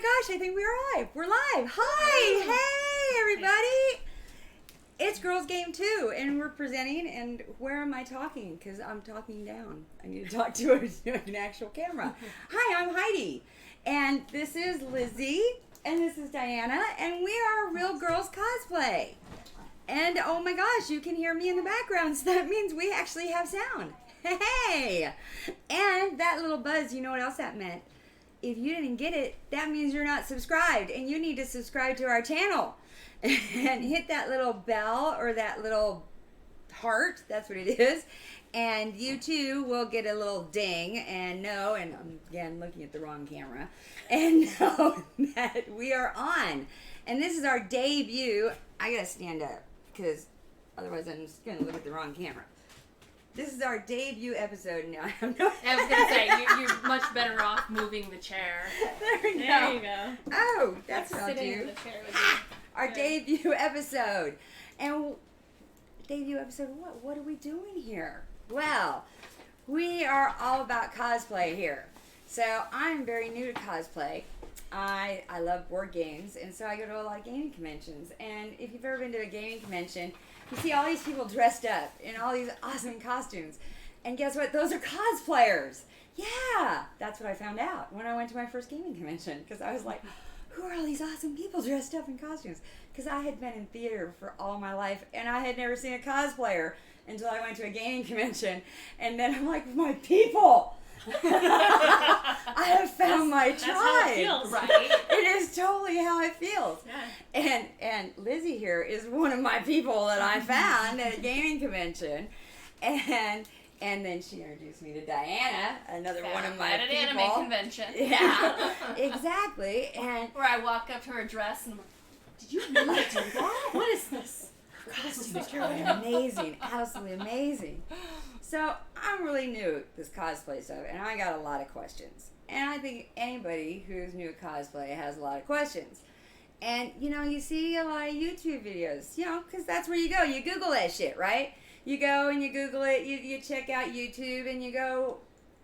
gosh, I think we are live. We're live. Hi. Hey, everybody. It's Girlzgametoo, and we're presenting, and where am I talking? Because I'm talking down. I need to talk to an actual camera. Hi, I'm Heidi, and this is Lizzy, and this is Diana, and we are Real Girlz Cosplay. And oh my gosh, you can hear me in the background, so that means we actually have sound. Hey! And that little buzz, you know what else that meant? If you didn't get it, that means you're not subscribed, and you need to subscribe to our channel. And hit that little bell or that little heart, that's what it is, and you too will get a little ding and know, and I'm again looking at the wrong camera, and know that we are on. And this is our debut. I gotta stand up because otherwise I'm just gonna look at the wrong camera. This is our debut episode now. I was gonna say you're much better off moving the chair. There you go. Oh, that's what I'll sitting do. in the chair with you. Our debut episode. And debut episode, what are we doing here? Well, we are all about cosplay here. So I'm very new to cosplay. I love board games, and so I go to a lot of gaming conventions. And if you've ever been to a gaming convention, you see all these people dressed up in all these awesome costumes. And guess what? Those are cosplayers. Yeah, that's what I found out when I went to my first gaming convention, because I was like, who are all these awesome people dressed up in costumes? Because I had been in theater for all my life, and I had never seen a cosplayer until I went to a gaming convention. And then I'm like, my people! I have found my tribe. That's how it feels, right? It is totally how it feels. Yeah. And Lizzy here is one of my people that I found at a gaming convention. And then she introduced me to Diana, another one of my at an people. anime convention. Yeah, exactly. And where I walk up to her dress and I'm like, did you really do that? what is this? Costumes are amazing, absolutely amazing. So I'm really new at this cosplay stuff, and I got a lot of questions. And I think anybody who's new at cosplay has a lot of questions. And, you see a lot of YouTube videos, because that's where you go. You Google that shit, right? You go and you Google it, you check out YouTube, and you go,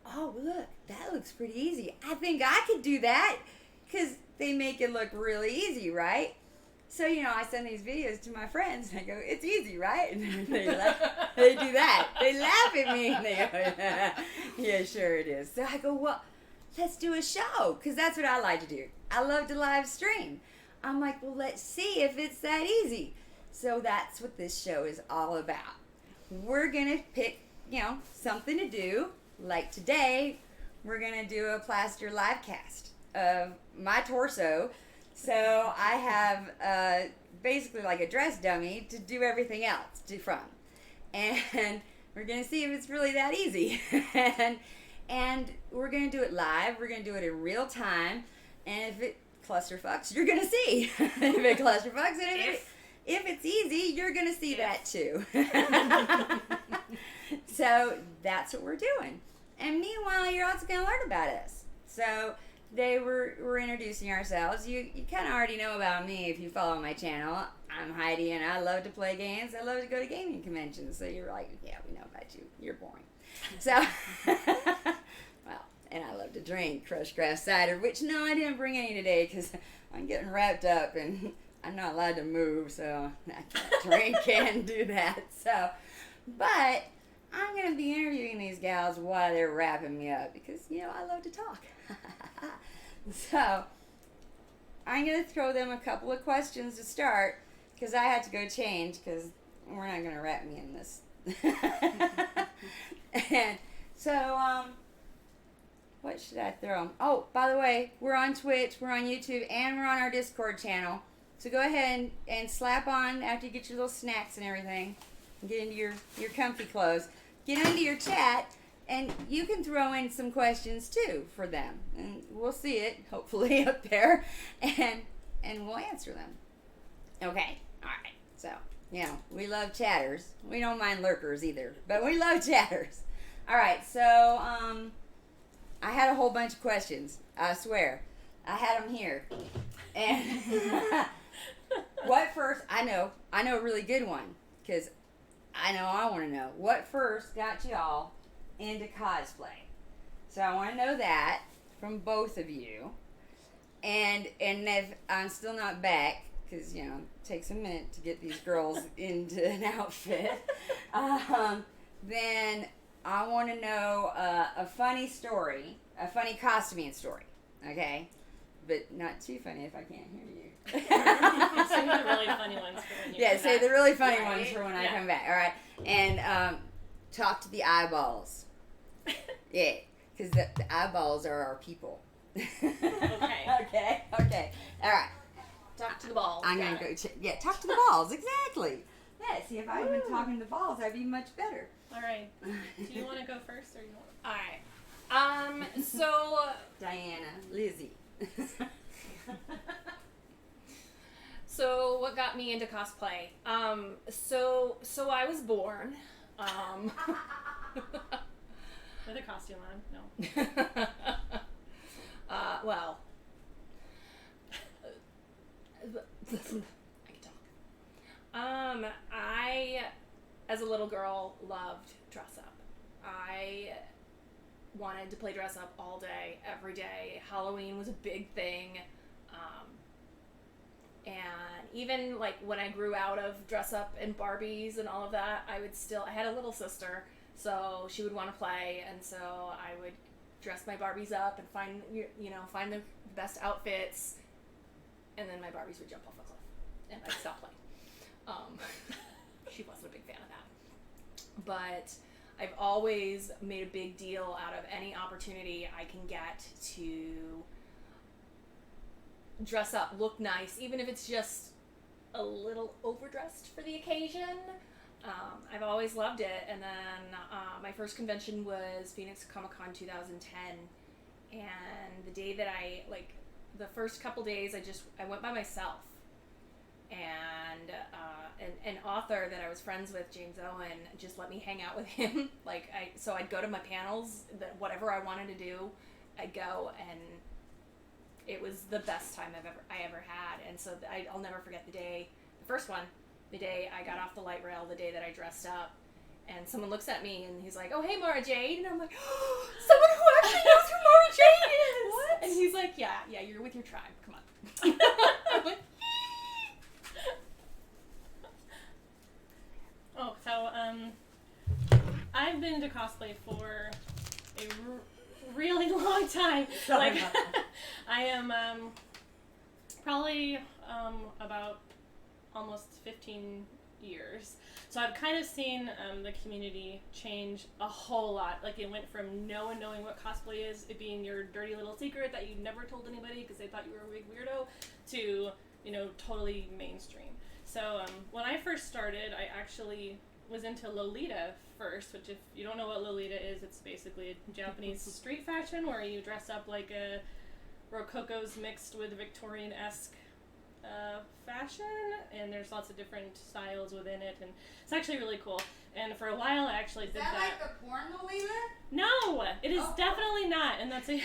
oh, look, that looks pretty easy. I think I could do that, because they make it look really easy, right? So, I send these videos to my friends, and I go, it's easy, right? And they do that. They laugh at me, and they go, yeah, sure it is. So I go, well, let's do a show, because that's what I like to do. I love to live stream. I'm like, well, let's see if it's that easy. So that's what this show is all about. We're going to pick, something to do. Like today, we're going to do a plaster lifecast of my torso. So I have basically like a dress dummy to do everything else from. And we're going to see if it's really that easy. and we're going to do it live. We're going to do it in real time. And if it clusterfucks, you're going to see. If it clusterfucks, and if it's easy, you're going to see that too. So that's what we're doing. And meanwhile, you're also going to learn about us. So we're introducing ourselves. You kind of already know about me if you follow my channel. I'm Heidi, and I love to play games. I love to go to gaming conventions. So you're like, yeah, we know about you. You're boring. So, well, and I love to drink crushed grass cider, which, no, I didn't bring any today because I'm getting wrapped up, and I'm not allowed to move, so I can't drink and do that. So, but I'm going to be interviewing these gals while they're wrapping me up because, I love to talk. So, I'm going to throw them a couple of questions to start because I had to go change because we're not going to wrap me in this. And so, what should I throw them? Oh, by the way, we're on Twitch, we're on YouTube, and we're on our Discord channel. So go ahead and slap on after you get your little snacks and everything. Get into your comfy clothes. Get into your chat, and you can throw in some questions too for them. And we'll see it, hopefully, up there. And we'll answer them. Okay. All right. So, we love chatters. We don't mind lurkers either, but we love chatters. All right. So, I had a whole bunch of questions. I swear. I had them here. And what first, I know a really good one, because I want to know. What first got y'all into cosplay? So I want to know that from both of you. And if I'm still not back, because it takes a minute to get these girls into an outfit, then I want to know a funny story, a funny costuming story, okay? But not too funny if I can't hear you. Save the really funny ones for when you come save back. the really funny ones for when I come back, all right? And talk to the eyeballs. Yeah, because the eyeballs are our people. Okay. Okay. All right. Talk to the balls. I'm going to go talk to the balls, exactly. Yeah, see, if I had been talking to the balls, I'd be much better. All right. Do you want to go first, or you want? All right. So Diana, Lizzy. So what got me into cosplay? So I was born. With a costume on? No. Well, I can talk. I, as a little girl, loved dress up. I wanted to play dress up all day, every day. Halloween was a big thing. And even like when I grew out of dress up and Barbies and all of that, I had a little sister, so she would want to play, and so I would dress my Barbies up and find the best outfits, and then my Barbies would jump off a cliff, and I'd stop playing. She wasn't a big fan of that. But I've always made a big deal out of any opportunity I can get to dress up, look nice, even if it's just a little overdressed for the occasion. I've always loved it. And then my first convention was Phoenix Comic-Con 2010, and the day that the first couple days I went by myself, and an author that I was friends with, James Owen, just let me hang out with him. So I'd go to my panels, that whatever I wanted to do, I'd go, and it was the best time I ever had. And so I'll never forget the day I got off the light rail, the day that I dressed up, and someone looks at me and he's like, "Oh, hey, Mara Jade," and I'm like, "Oh, someone who actually knows who Mara Jade is." What? And he's like, "Yeah, you're with your tribe. Come on." I'm like, Oh, so I've been into cosplay for a really long time. I am probably about almost 15 years. So I've kind of seen the community change a whole lot. It went from no one knowing what cosplay is, it being your dirty little secret that you never told anybody because they thought you were a big weirdo, to totally mainstream. So when I first started, I actually was into Lolita first, which, if you don't know what Lolita is, it's basically a Japanese street fashion where you dress up like a Rococo's mixed with Victorian-esque fashion, and there's lots of different styles within it, and it's actually really cool. And for a while I actually did that. Is that like the porn Lolita? No, it is definitely not, and that's a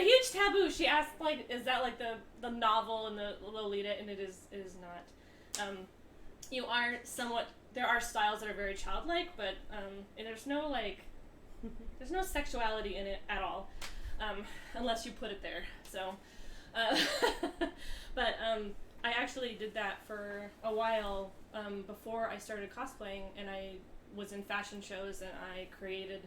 huge taboo. She asked, is that like the novel and the Lolita, and it is not. You are somewhat, there are styles that are very childlike, but and there's no sexuality in it at all, unless you put it there. So, but I actually did that for a while before I started cosplaying, and I was in fashion shows, and I created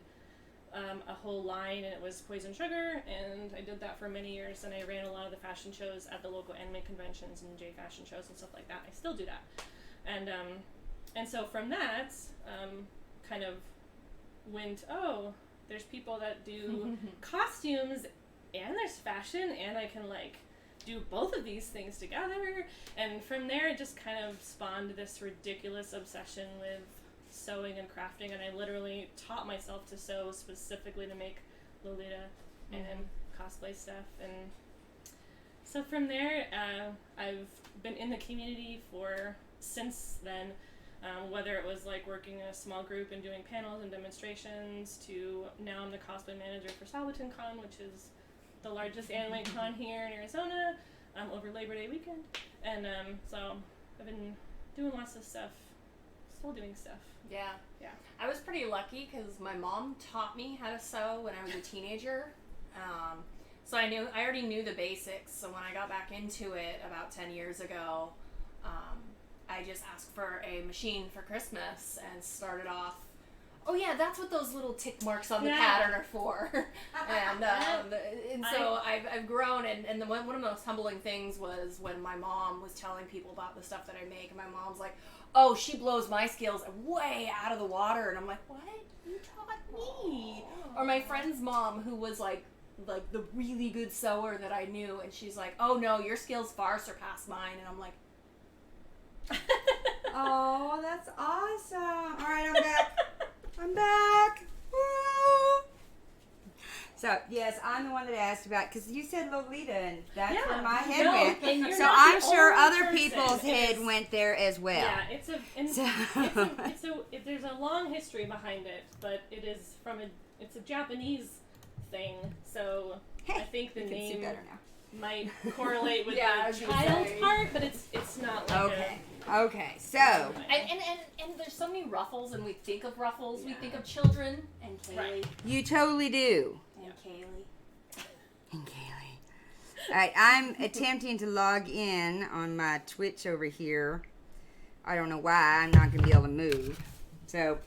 a whole line, and it was Poison Sugar, and I did that for many years, and I ran a lot of the fashion shows at the local anime conventions and J fashion shows and stuff like that. I still do that, and so from that, kind of went, oh, there's people that do costumes, and there's fashion, and I can do both of these things together. And from there, it just kind of spawned this ridiculous obsession with sewing and crafting, and I literally taught myself to sew specifically to make Lolita and cosplay stuff. And so from there, I've been in the community since then, whether it was working in a small group and doing panels and demonstrations, to now I'm the cosplay manager for Sabaton Con, which is the largest anime con here in Arizona, over Labor Day weekend. And so I've been doing lots of stuff, still doing stuff. Yeah. Yeah. I was pretty lucky because my mom taught me how to sew when I was a teenager. So I already knew the basics. So when I got back into it about 10 years ago, I just asked for a machine for Christmas and started off. Oh yeah, that's what those little tick marks on the pattern are for. and so I've grown, and one of the most humbling things was when my mom was telling people about the stuff that I make, and my mom's like, "Oh, she blows my skills way out of the water," and I'm like, "What? You taught me?" Or my friend's mom, who was like the really good sewer that I knew, and she's like, "Oh no, your skills far surpass mine," and I'm like. Oh, that's awesome. All right, I'm back. I'm back. Woo! So, yes, I'm the one that asked about, because you said Lolita, and that's where my head went. And So I'm sure other people's head went there as well. Yeah, there's a long history behind it, but it is it's a Japanese thing, so I think the name might correlate with the child part, but it's not like Okay, so and there's so many ruffles, and we think of ruffles, we think of children and Kaylee. Right. you totally do. And Kaylee. And Kaylee. All right, I'm attempting to log in on my Twitch over here. I don't know why. I'm not going to be able to move. So,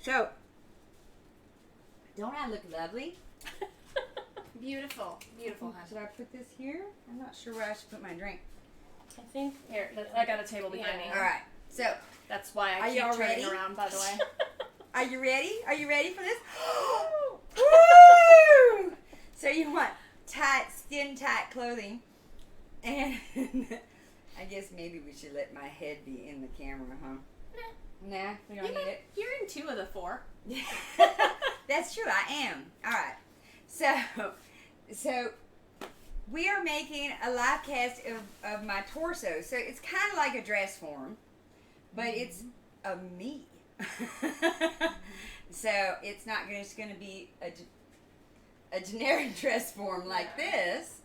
don't I look lovely? Beautiful, honey. Should I put this here? I'm not sure where I should put my drink. I think Here, I got a table behind me. All right, so That's why I Are keep y'all turning ready? around, by the way. are you ready? Are you ready for this? Woo! So you want skin tight clothing, and I guess maybe we should let my head be in the camera, huh? Nah, we don't need it. You're in 2 of the 4. That's true, I am. All right. So we are making a live cast of my torso. So it's kind of like a dress form, but it's a me. So it's not just going to be a generic dress form like this.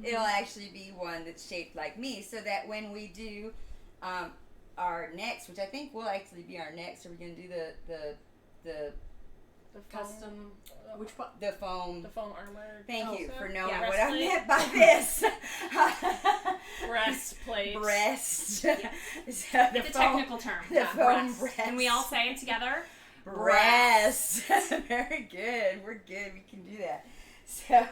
It'll actually be one that's shaped like me, so that when we do our next, which I think will actually be our next, are we going to do the custom, which part? The foam armor. Thank you for knowing Yeah, what I breastplate. meant by this. Breastplate. Breast. So It's a technical term. The foam breast. Can we all say it together? Breast. Very good. We're good. We can do that. So,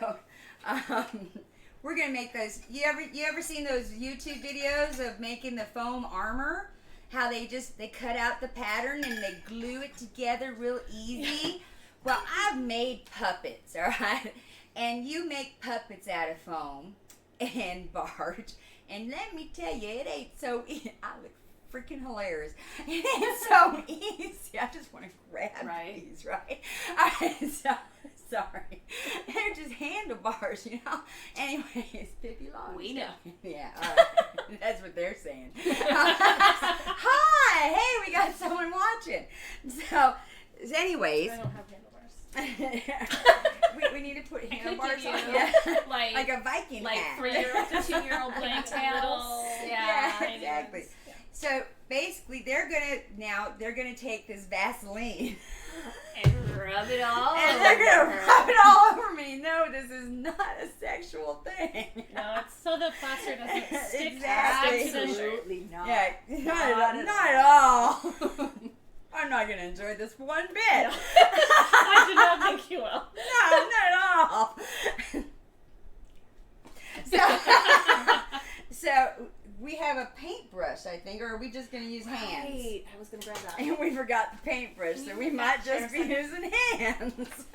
we're gonna make those. You ever seen those YouTube videos of making the foam armor? How they cut out the pattern and they glue it together real easy. Well, I've made puppets, all right? And you make puppets out of foam and barge. And let me tell you, it ain't so easy. I look freaking hilarious. It ain't so easy. I just want to grab these, right? All right, so, sorry. They're just handlebars, you know? Anyways, Pippi Longstocking. We know. Yeah, all right. That's what they're saying. Hi! Hey, we got someone watching. So, anyways. I don't have handlebars. we need to put handlebars you, on. Yeah. like a Viking hat. 3-year-old to 2-year-old playing tails. Yeah, exactly. So basically, they're gonna take this Vaseline And rub it all and over they're gonna her. rub it all over me. No, this is not a sexual thing. No, it's so the plaster doesn't stick Exactly. to the shirt. Absolutely not. Yeah, not at all. I'm not gonna enjoy this one bit. I did not think you will. No, not at all. So we have a paintbrush, I think, or are we just going to use hands? Right. I was going to grab that. And we forgot the paintbrush, so we might just be using hands.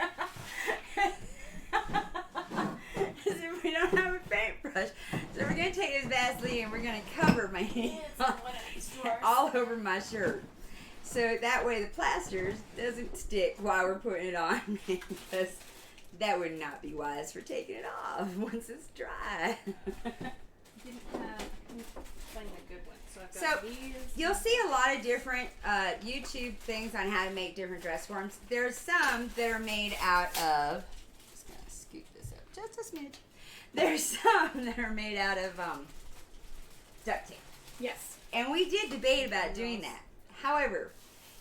So we don't have a paintbrush. So we're going to take this Vaseline and we're going to cover my hands all over my shirt. So that way the plaster doesn't stick while we're putting it on, because that would not be wise for taking it off once it's dry. Find a good one. So I've got these. You'll see a lot of different YouTube things on how to make different dress forms. There's some that are made out of, just gonna scoot this up just a smidge. There's some that are made out of duct tape. Yes. And we did debate about doing that. However,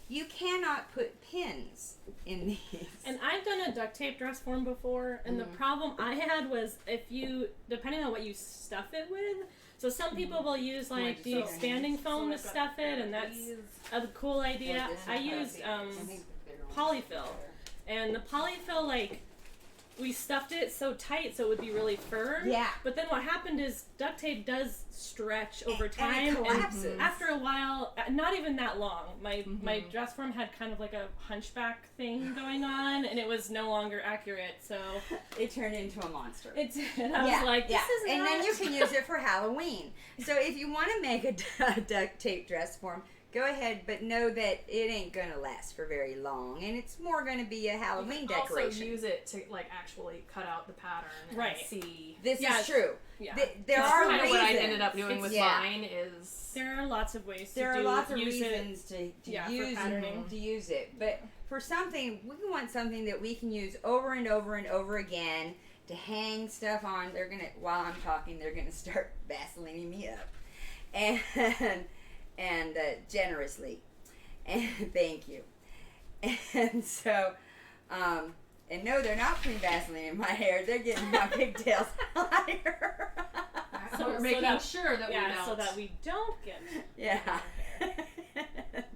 you cannot put pins in these. And I've done a duct tape dress form before, and the problem I had was depending on what you stuff it with, so some people will use like the expanding foam to stuff it, and that's a cool idea. I used polyfill, and the polyfill, like, we stuffed it so tight so it would be really firm. Yeah. But then what happened is duct tape does stretch over time. And it collapses. And after a while, not even that long, my dress form had kind of like a hunchback thing going on, and it was no longer accurate. So it turned into a monster. And I was like, this is and not... then you can use it for Halloween. So if you want to make a duct tape dress form, go ahead, but know that it ain't gonna last for very long, and it's more gonna be a Halloween decoration. Also use it to like actually cut out the pattern and see. This is true. Yeah, there are kind reasons. of what I ended up doing with mine is there are lots of ways. There are lots of reasons to use it, but for something we want something that we can use over and over and over again to hang stuff on. They're gonna while I'm talking, they're gonna start Vaselining me up, and generously, and thank you. And so, and no, they're not putting Vaseline in my hair. They're getting my pigtails higher. So we're making sure that we don't. So that we don't get. Yeah.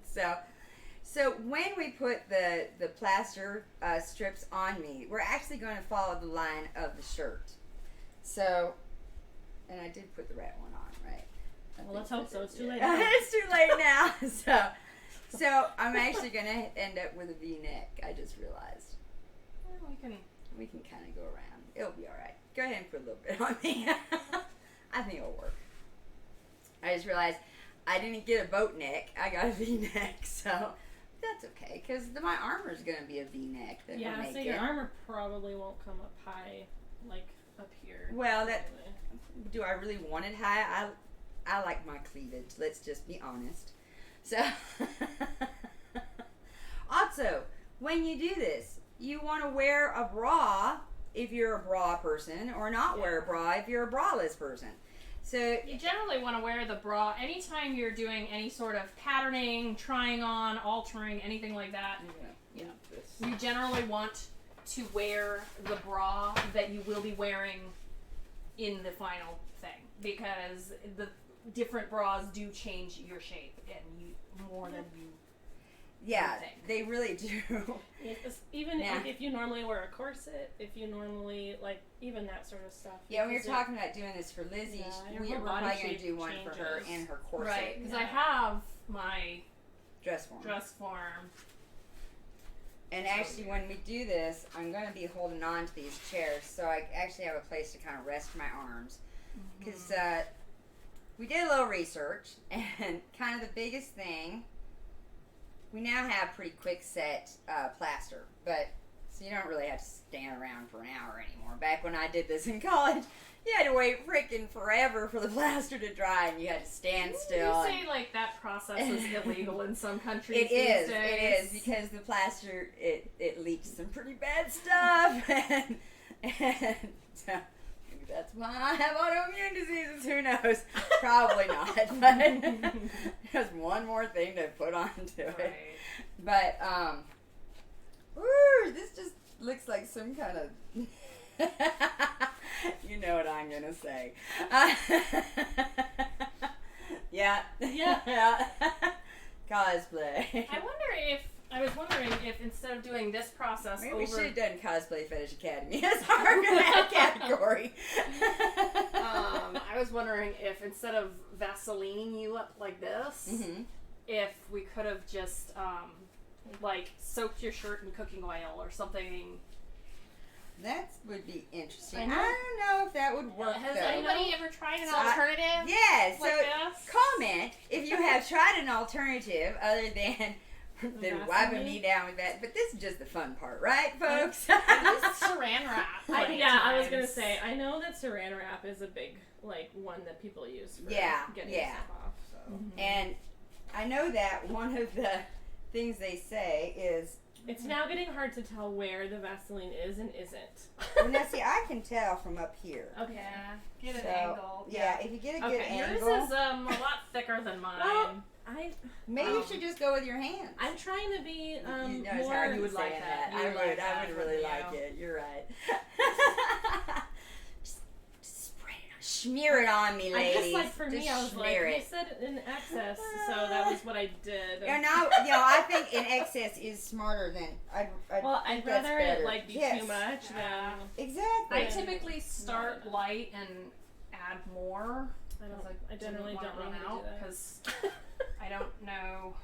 So when we put the plaster strips on me, we're actually going to follow the line of the shirt. So, and I did put the red one on, right? Well, let's hope so. It's too late. It's too late now. So I'm actually gonna end up with a V-neck. I just realized. Well, we can kind of go around. It'll be all right. Go ahead and put a little bit on me. I think it'll work. I just realized I didn't get a boat neck. I got a V-neck, so that's okay because my armor is gonna be a V-neck. Yeah, so your armor probably won't come up high, like up here. Well, do I really want it high? I like my cleavage. Let's just be honest. So, also, when you do this, you want to wear a bra if you're a bra person, or not wear a bra if you're a braless person. So you generally want to wear the bra anytime you're doing any sort of patterning, trying on, altering, anything like that. Yeah. You generally want to wear the bra that you will be wearing in the final thing, because the different bras do change your shape and more than you think. They really do. Even if you normally wear a corset, if you normally even that sort of stuff. Yeah, when you're talking about doing this for Lizzy, we're probably going to do one for her and her corset. Right, because I have my dress form. And actually, when we do this, I'm going to be holding on to these chairs, so I actually have a place to kind of rest my arms. Because we did a little research, and kind of the biggest thing, we now have pretty quick set plaster, but so you don't really have to stand around for an hour anymore. Back when I did this in college, you had to wait freaking forever for the plaster to dry, and you had to stand still. You say that process is illegal in some countries. It is because the plaster it leaks some pretty bad stuff, and so maybe that's why I have autoimmune diseases. Who knows? Probably not. But there's one more thing to put onto it. But this just looks like some kind of. You know what I'm gonna say. Yeah. Cosplay. I was wondering if instead of doing this process we should have done Cosplay Fetish Academy as our category. I was wondering if instead of Vaselining you up like this, if we could have just soaked your shirt in cooking oil or something. That would be interesting. I don't know if that would work. Has anybody ever tried an alternative? Yeah, so this? comment if you have tried an alternative other than wiping me down with that. But this is just the fun part, right, folks? Saran wrap. I was gonna say, I know that saran wrap is a big one that people use for getting stuff off. So. And I know that one of the things they say is It's now getting hard to tell where the Vaseline is and isn't. Well, now see, I can tell from up here. Okay. Yeah. Get an So, angle. Yeah, if you get a good Okay, angle. yours is a lot thicker than mine. Well, Maybe you should just go with your hands. I'm trying to be you notice more. how you would would like like that. that. You I would would. like that, I would really wouldn't like you? it. You're right. just spray it on. Smear it on me, I ladies. just like for me, I was like, smear you it. said in excess, so that was what I did. Yeah, now, I think in excess is smarter than I'd I'd think that's rather it better. like be Yes. too much than. Exactly. I typically start light and add more. I generally don't run want to do out that. because I don't know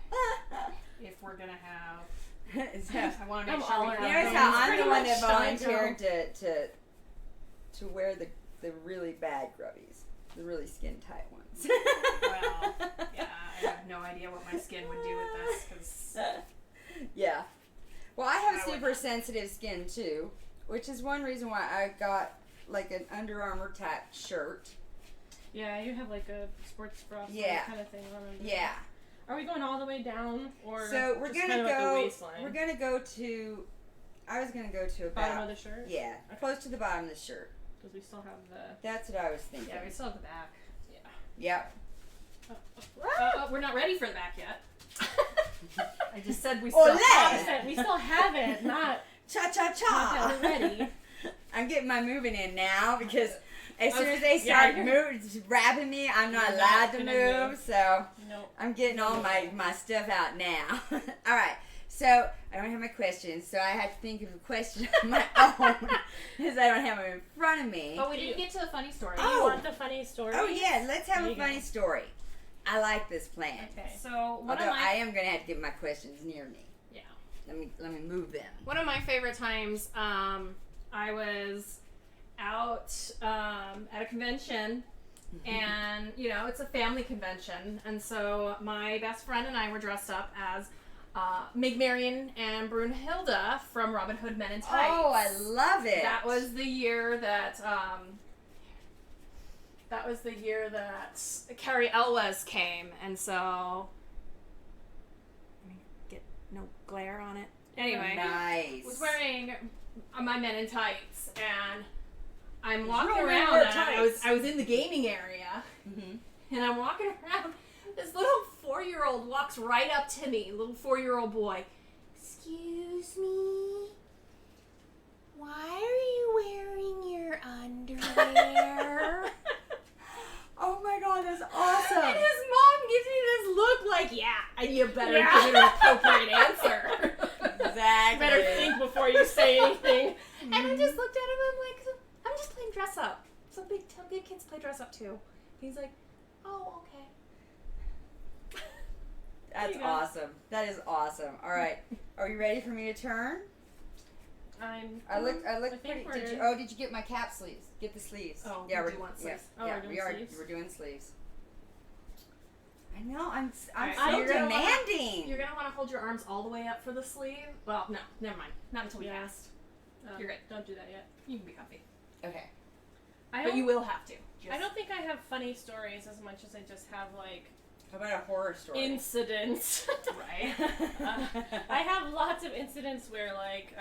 if we're gonna have. I want to I'm make sure all we around. You have. notice how It's I'm pretty the one much that done, volunteered to wear the really bad grubbies, the really skin tight ones. Well, yeah, I have no idea what my skin would do with this because Yeah. Well, I have I would super not. sensitive skin too, which is one reason why I got like an Under Armour type shirt. Yeah, you have like a sports bra Yeah. kind of thing on. Yeah. Are we going all the way down, or So we're just gonna kind of at the go. waistline? We're gonna go to. I was gonna go to bottom of about. the shirt. Yeah, Okay. close to the bottom of the shirt. Because we still have the. That's what I was thinking. yeah, we still have the back. Yep. We're not ready for the back yet. I just said we Ole! still have it. We still have it, not Cha cha not cha. that we're ready. I'm getting my moving in now because as soon as they Yeah, start wrapping me, I'm not You're allowed not to gonna move. So Nope. I'm getting all my stuff out now. All right. So I don't have my questions, so I have to think of a question of my own because I don't have them in front of me. But we didn't get to the funny story. Oh. You want the funny story? Oh yeah, let's have There a you funny go. story. I like this plan. Okay. So one Although of I my am gonna have to get my questions near me. yeah. Let me move them. One of my favorite times, I was out at a convention, and it's a family convention, and so my best friend and I were dressed up as Meg Marion and Brunhilde from Robin Hood Men in Tights. Oh, I love it. That was the year that Carrie Elwes came, and so let me get no glare on it. Anyway, nice. was wearing my Men in Tights, and I'm You walking really around. wear And tights. I was in the gaming area, Mhm. and I'm walking around. This little 4-year-old walks right up to me, little 4-year-old boy. Excuse me, why are you wearing your underwear? Oh my god, that's And awesome. his mom gives me this look like, yeah, and you better Yeah. give it an appropriate answer. Exactly. You better think before you say anything. And I just looked at him, I'm like, I'm just playing dress up. Some big kids play dress up too. He's like, oh, okay. That's There you go. awesome. That is awesome. All right. Are you ready for me to turn? I look I pretty. think Did you get my cap sleeves? Get the sleeves. Oh, yeah, we we're do want sleeves. Oh, yeah, we're doing we are. sleeves? We're doing sleeves. I know. I'm Alright, so you're gonna wanna- demanding. You're gonna want to hold your arms all the way up for the sleeve. Well, no, never mind. Not until we Yeah. cast. You're good. Don't do that yet. You can be comfy, Okay. but you will have to. I don't think I have funny stories as much as I just have like How about a horror story? incidents. Right. I have lots of incidents where like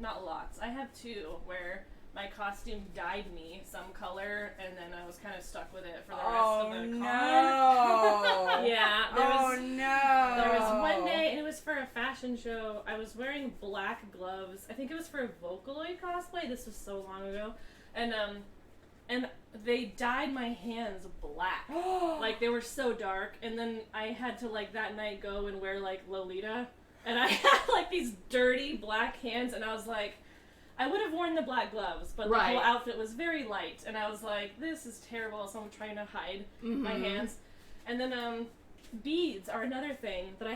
not lots. I have 2 where my costume dyed me some color and then I was kind of stuck with it for the rest of the con. no. Yeah, Oh no. there was one day, and it was for a fashion show. I was wearing black gloves. I think it was for a Vocaloid cosplay. This was so long ago, and they dyed my hands black. Like they were so dark. And then I had to like that night go and wear like Lolita, and I had like these dirty black hands, and I was like, I would have worn the black gloves, but the Right. whole outfit was very light, and I was like, this is terrible. So I'm trying to hide my hands. And then beads are another thing that I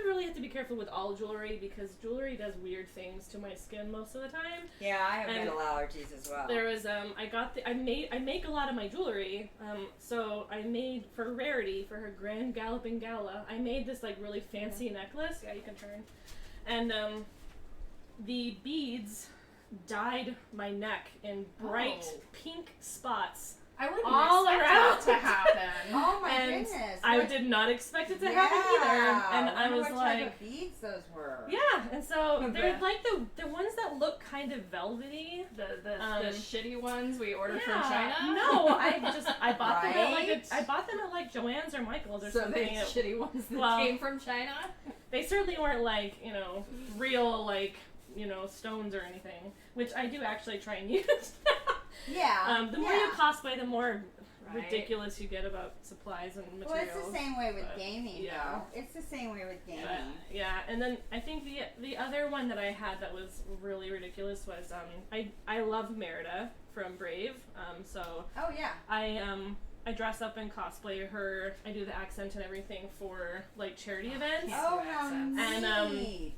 really have to be careful with all jewelry because jewelry does weird things to my skin most of the time. Yeah, I have And metal allergies as well. There was I make a lot of my jewelry, so I made for Rarity for her Grand Galloping Gala. I made this like really fancy necklace. Yeah, you can turn. And the beads dyed my neck in bright Oh. pink spots. I wouldn't all expect around that to happen. Oh my And and goodness. I did not expect it to happen either. And I was what like, type of beads those were. yeah, and so Okay. they're like the ones that look kind of velvety. The shitty ones we ordered Yeah. from China. No, I bought them at Right? I bought them at like Joann's or Michael's or So something. the shitty ones that Well, came from China. They certainly weren't like, real like, stones or anything, which I do actually try and use. Yeah. The more you cosplay, the more Right. ridiculous you get about supplies and Well, materials. it's the same way with but, gaming, yeah. though. It's the same way with gaming. Yeah, and then I think the other one that I had that was really ridiculous was I love Merida from Brave. So Oh, yeah. I dress up and cosplay her. I do the accent and everything for like charity events. Yeah. Oh, how And, neat.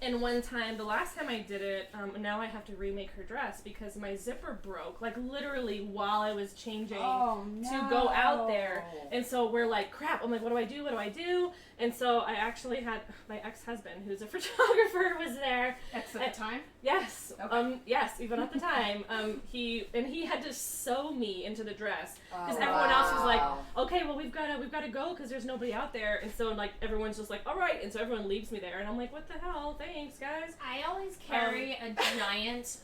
And one time, the last time I did it, now I have to remake her dress because my zipper broke, like literally while I was changing to go out there. And so we're like, crap, I'm like, what do I do? What do I do? And so I actually had my ex-husband, who's a photographer, was there. Ex at the time? Yes. Okay. Yes, even at the time. He had to sew me into the dress because Oh, everyone else was like, wow. okay, well we've got to go because there's nobody out there. And so like everyone's just like, all right. And so everyone leaves me there, and I'm like, what the hell? Thanks, guys. I always carry a giant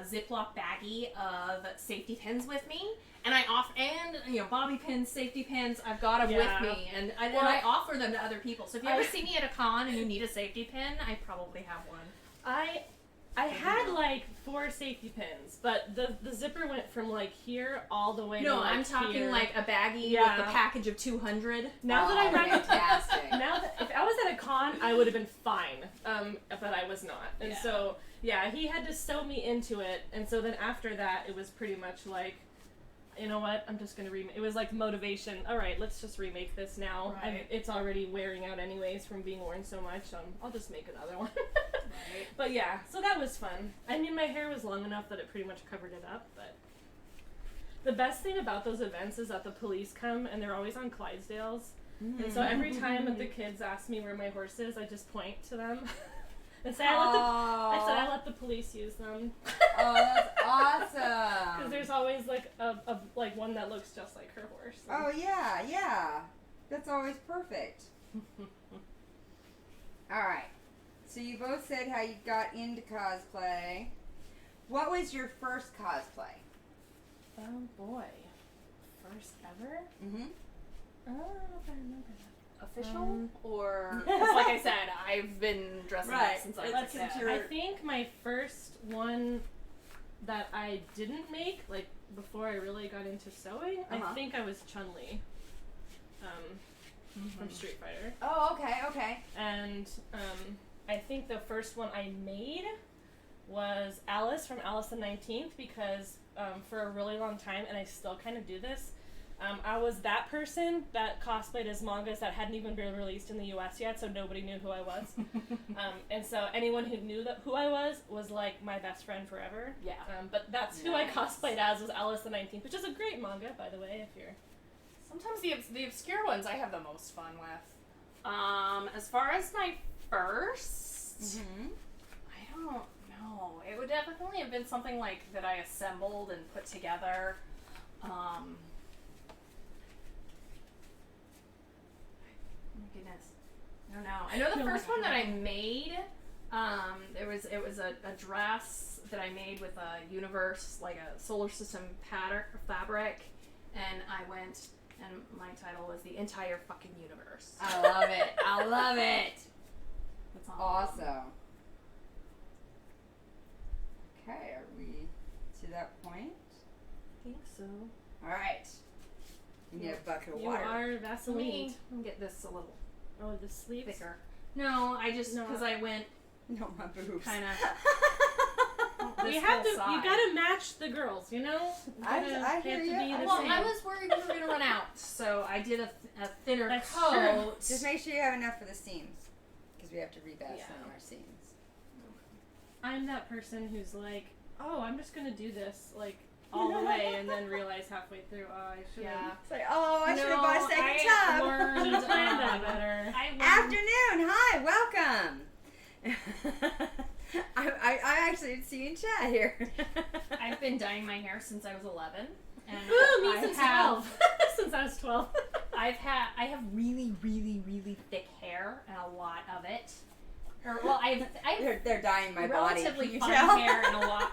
Ziploc baggie of safety pins with me, and bobby pins, safety pins. I've got them Yeah. with me, and I offer them to other people. So if you ever see me at a con and you need a safety pin, I probably have one. I had like 4 safety pins, but the zipper went from like here all the way to No, like I'm talking here. like a baggie Yeah. with a package of 200. Now that I recognize, fantastic. now that if I was at a con, I would have been fine. But I was not, and Yeah. so yeah, he had to sew me into it, and so then after that, it was pretty much like, you know what? I'm just gonna remake. It was like motivation. All right, let's just remake this now. Right. It's already wearing out anyways from being worn so much. I'll just make another one. Right. But yeah, so that was fun. I mean, my hair was long enough that it pretty much covered it up. But the best thing about those events is that the police come and they're always on Clydesdales. And so every time that the kids ask me where my horse is, I just point to them and say, I let the police use them. Oh, that's Because awesome. there's always like a like one that looks just like her horse. Oh, yeah. That's always perfect. All right. So you both said how you got into cosplay. What was your first cosplay? Oh boy, first ever? Mm-hmm. I don't know if I remember that. Official? Or, 'cause like I said, I've been dressing Right. up since I was Let's a kid. get your- I think my first one that I didn't make, like before I really got into sewing, I think I was Chun-Li from Street Fighter. Oh, okay. And I think the first one I made was Alice from Alice the 19th because for a really long time, and I still kind of do this, I was that person that cosplayed as mangas that hadn't even been released in the US yet, so nobody knew who I was. And so anyone who knew who I was like my best friend forever. Yeah. But that's who I cosplayed as, was Alice the 19th, which is a great manga, by the way, if you're... Sometimes the obscure ones I have the most fun with. As far as my first, Mm-hmm. I don't know. It would definitely have been something like that I assembled and put together. Oh my goodness. I don't know. I know the first one that I made, it was a dress that I made with a universe, like a solar system pattern fabric, and I went, and my title was The Entire Fucking Universe. I love it. That's all. Awesome. Okay, are we to that point? I think so. All right. You need a bucket of You water. are Let Vaseline. me get this a little Oh, the sleeves? thicker. No, I just, because I went No, my boobs. kind of You have to. You gotta match the girls. You know. I They hear have to you. be the Well, same. I was worried we were going to run out, so I did a thinner That's coat. Just make sure you have enough for the seams, because we have to rebass Yeah. on our seams. I'm that person who's like, oh, I'm just gonna do this like all the way, and then realize halfway through, oh, I should have. Yeah. It's like, oh, I should have No, bought a second I tub. learned Planned that better. I learned Afternoon, hi, welcome. I actually didn't see you in chat here. I've been dyeing my hair since I was 11. And Ooh, me I since have, 12. Since I was 12. I I have really, really, really thick hair and a lot of it. Or, well, I have they're dyeing my body. relatively Can you fine tell? hair and a lot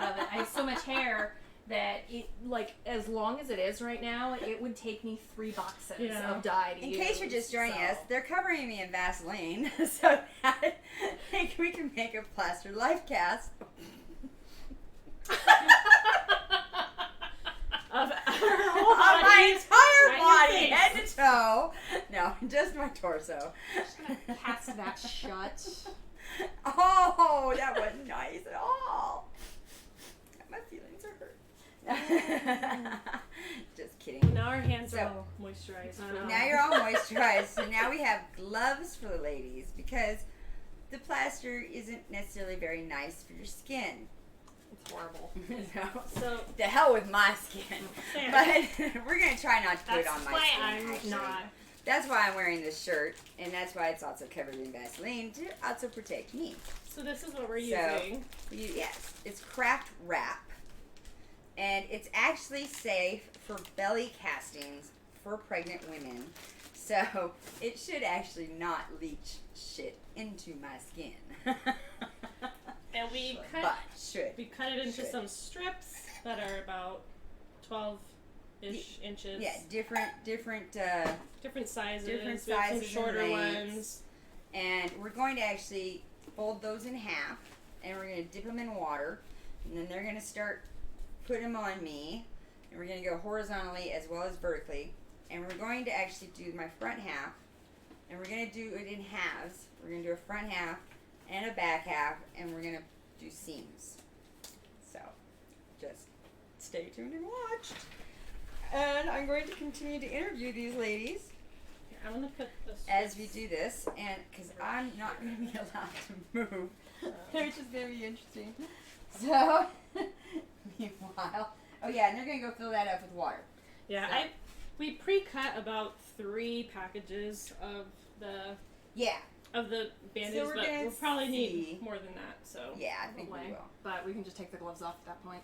of it. I have so much hair that it, like, as long as it is right now, it would take me 3 boxes of dye to In use. case you're just joining so. us, they're covering me in Vaseline so that we can make a plaster life cast. Of my entire body, face. head to toe. No, just my torso. I'm just gonna cast that shut. Oh, that wasn't nice at all. My feelings are hurt. Just kidding. Now our hands So- are all moisturized. Now you're all moisturized, so now we have gloves for the ladies because the plaster isn't necessarily very nice for your skin. It's horrible. So The hell with my skin. Fair. But we're going to try not to put it that's on my why skin, I'm actually. not. That's why I'm wearing this shirt, and that's why it's also covered in Vaseline to also protect me. So this is what we're So- using. Yes, it's craft wrap, and it's actually safe for belly castings for pregnant women. So it should actually not leach shit into my skin. And we But cut should. it into Should. some strips that are about 12-ish inches. Yeah, different Different sizes. different We have sizes some and shorter lengths. ones. and we're going to actually fold those in half, and we're going to dip them in water, and then they're going to start putting them on me, and we're going to go horizontally as well as vertically, and we're going to actually do my front half, and we're going to do it in halves. We're going to do a front half and a back half, and we're going to do seams. So just stay tuned and watch. And I'm going to continue to interview these ladies Here, I'm gonna put this as we do this, and because I'm not going to be allowed to move, which is going to be interesting. So, meanwhile, oh yeah, and they're going to go fill that up with water. Yeah, So- we pre-cut about 3 packages of the Yeah, bandages, we're but gonna we'll probably see. need more than that. So, yeah, I think we Probably. will. But we can just take the gloves off at that point.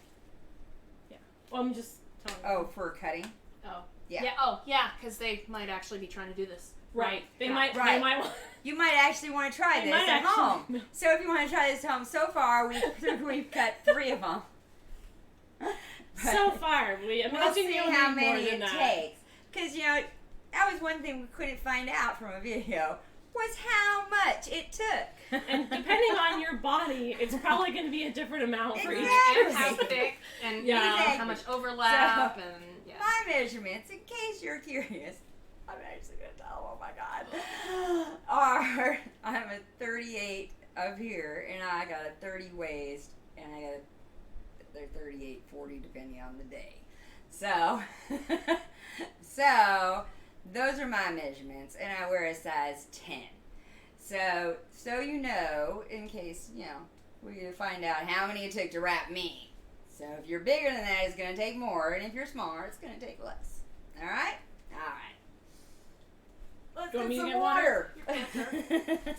well, I'm just telling you. Oh, for cutting? Oh. Yeah. Oh, yeah, because they might actually be trying to do this. Right. They Yeah. might. Right. They might. Want, You might actually want to try They this might at actually- home. So if you want to try this at home, so far we've cut 3 of them. so far, we We'll imagine see you'll how need more many than it that. takes. Because, that was one thing we couldn't find out from a video, was how much it took. And depending on your body, it's probably going to be a different amount for each. Exactly. And how thick, and Yeah. how much overlap, and yeah. My measurements, in case you're curious, I'm actually going to tell, oh my God, are, I'm a 38 up here, and I got a 30 waist, and I got they're 38, 40 depending on the day. So, those are my measurements, and I wear a size 10. So you know, in case, we find out how many it took to wrap me. So if you're bigger than that, it's going to take more, and if you're smaller, it's going to take less. All right? All right. Let's Do you want me get to some get water? water.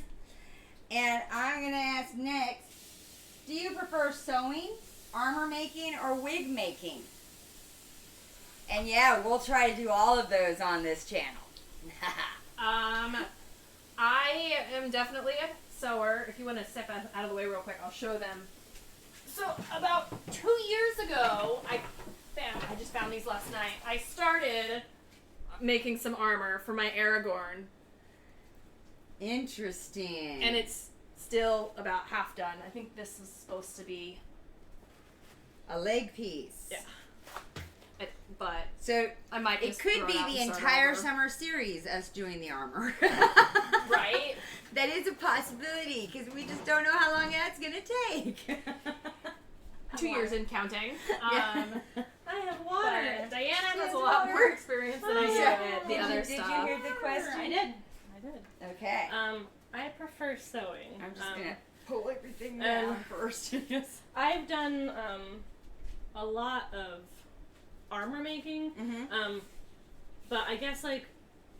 And I'm going to ask next, do you prefer sewing, armor making, or wig making? And yeah, we'll try to do all of those on this channel. I am definitely a sewer. If you want to step out of the way real quick, I'll show them. So about 2 years ago, I just found these last night. I started making some armor for my Aragorn, Interesting. and it's still about half done. I think this is supposed to be, a leg piece. Yeah. But So I might it just could throw be it out the and start entire over. summer series, us doing the armor. Right? That is a possibility, because we just don't know how long that's going to take. 2 years in counting. Yeah. I have water. But Diana has has a lot water. more experience than I do Yeah. at the Did other you stuff. hear the question? I did. Okay. I prefer sewing. I'm just going to pull everything and- down first. I've done a lot of armor making. Mm-hmm. But I guess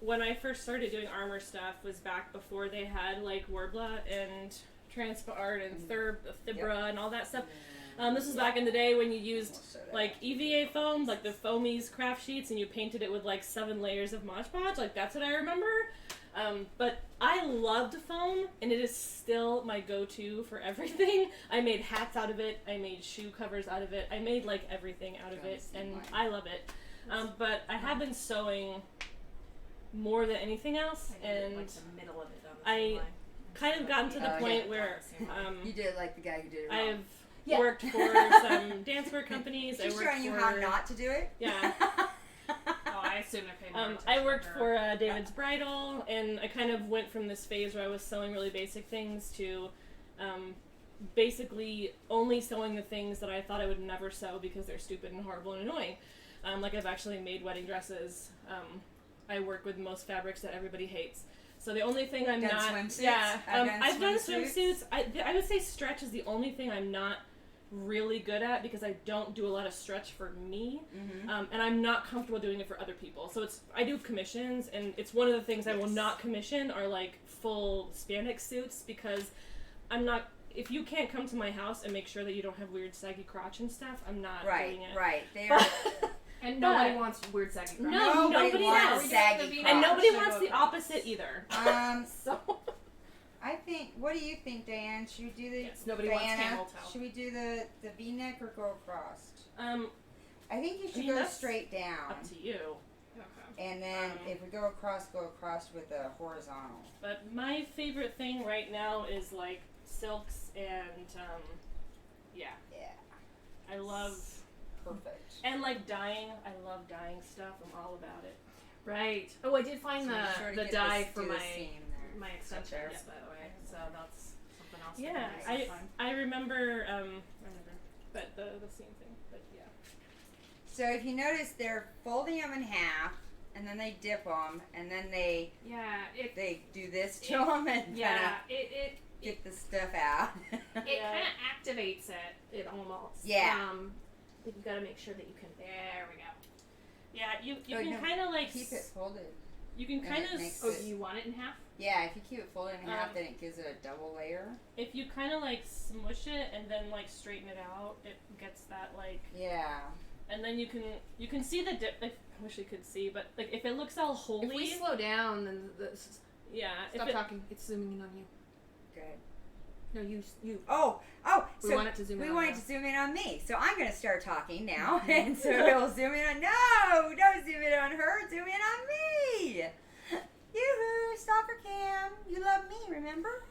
when I first started doing armor stuff was back before they had Warbla and Transpart and Thibra and all that stuff. This was back in the day when you used Almost so that. like EVA foam, like the foamies craft sheets, and you painted it with like 7 layers of Mod Podge. Like that's what I remember. But I loved foam, and it is still my go-to for everything. I made hats out of it. I made shoe covers out of it. I made like everything out of it, and I love it. But I have been sewing more than anything else, and like the middle of it on the I same line. kind of gotten to the point where You did like the guy who did it wrong. I've worked for some dancewear companies. She's I worked showing you for, how not to do it? Yeah. Oh, I assume they're paying more attention I worked to her. for David's Bridal, and I kind of went from this phase where I was sewing really basic things to basically only sewing the things that I thought I would never sew because they're stupid and horrible and annoying. Like I've actually made wedding dresses. I work with most fabrics that everybody hates. So the only thing I'm Done not... swimsuits? Yeah. I've done swimsuits. swimsuits. I would say stretch is the only thing I'm not really good at because I don't do a lot of stretch for me, and I'm not comfortable doing it for other people. So I do commissions, and it's one of the things I will not commission are like full spandex suits because I'm not. If you can't come to my house and make sure that you don't have weird saggy crotch and stuff, I'm not doing it. Right. They are. And nobody wants weird saggy crotch. No, nobody wants does. saggy And nobody crotch. wants the opposite either. So I think. What do you think, Diane? Should we do the yes, nobody wants Diana, camel toe. Should we do the V-neck or go across? I think you should mean, go that's straight down, Up to you. Okay. and then if we go across with a horizontal. But my favorite thing right now is like silks and yeah. I love Perfect. and like dyeing. I love dyeing stuff. I'm all about it. Right. Oh, I did find So be sure to the get dye this- for do the my seam there. my extensions, Yeah. by the way. So that's something else. Yeah, to do next time. I remember but the same thing. But yeah. So if you notice, they're folding them in half, and then they dip them, and then they do this to them and kind of get the stuff out. It kind of activates it almost. Yeah. But you gotta make sure that you can. There we go. Yeah, you can kind of like keep it folded. You can kind of. Oh, you want it in half? Yeah, if you keep it folded in half, then it gives it a double layer. If you kind of like smush it and then like straighten it out, it gets that like. Yeah. And then you can see the dip. I wish you could see, but like if it looks all holy. If we slow down, then yeah. Stop talking. It's zooming in on you. Good. No, you. Oh. We So want it to zoom in. we on want you. it to zoom in on me. So I'm going to start talking now, and so it'll zoom in on. No, don't zoom in on her. Zoom in on me. Yoo-hoo, stalker cam. You love me, remember?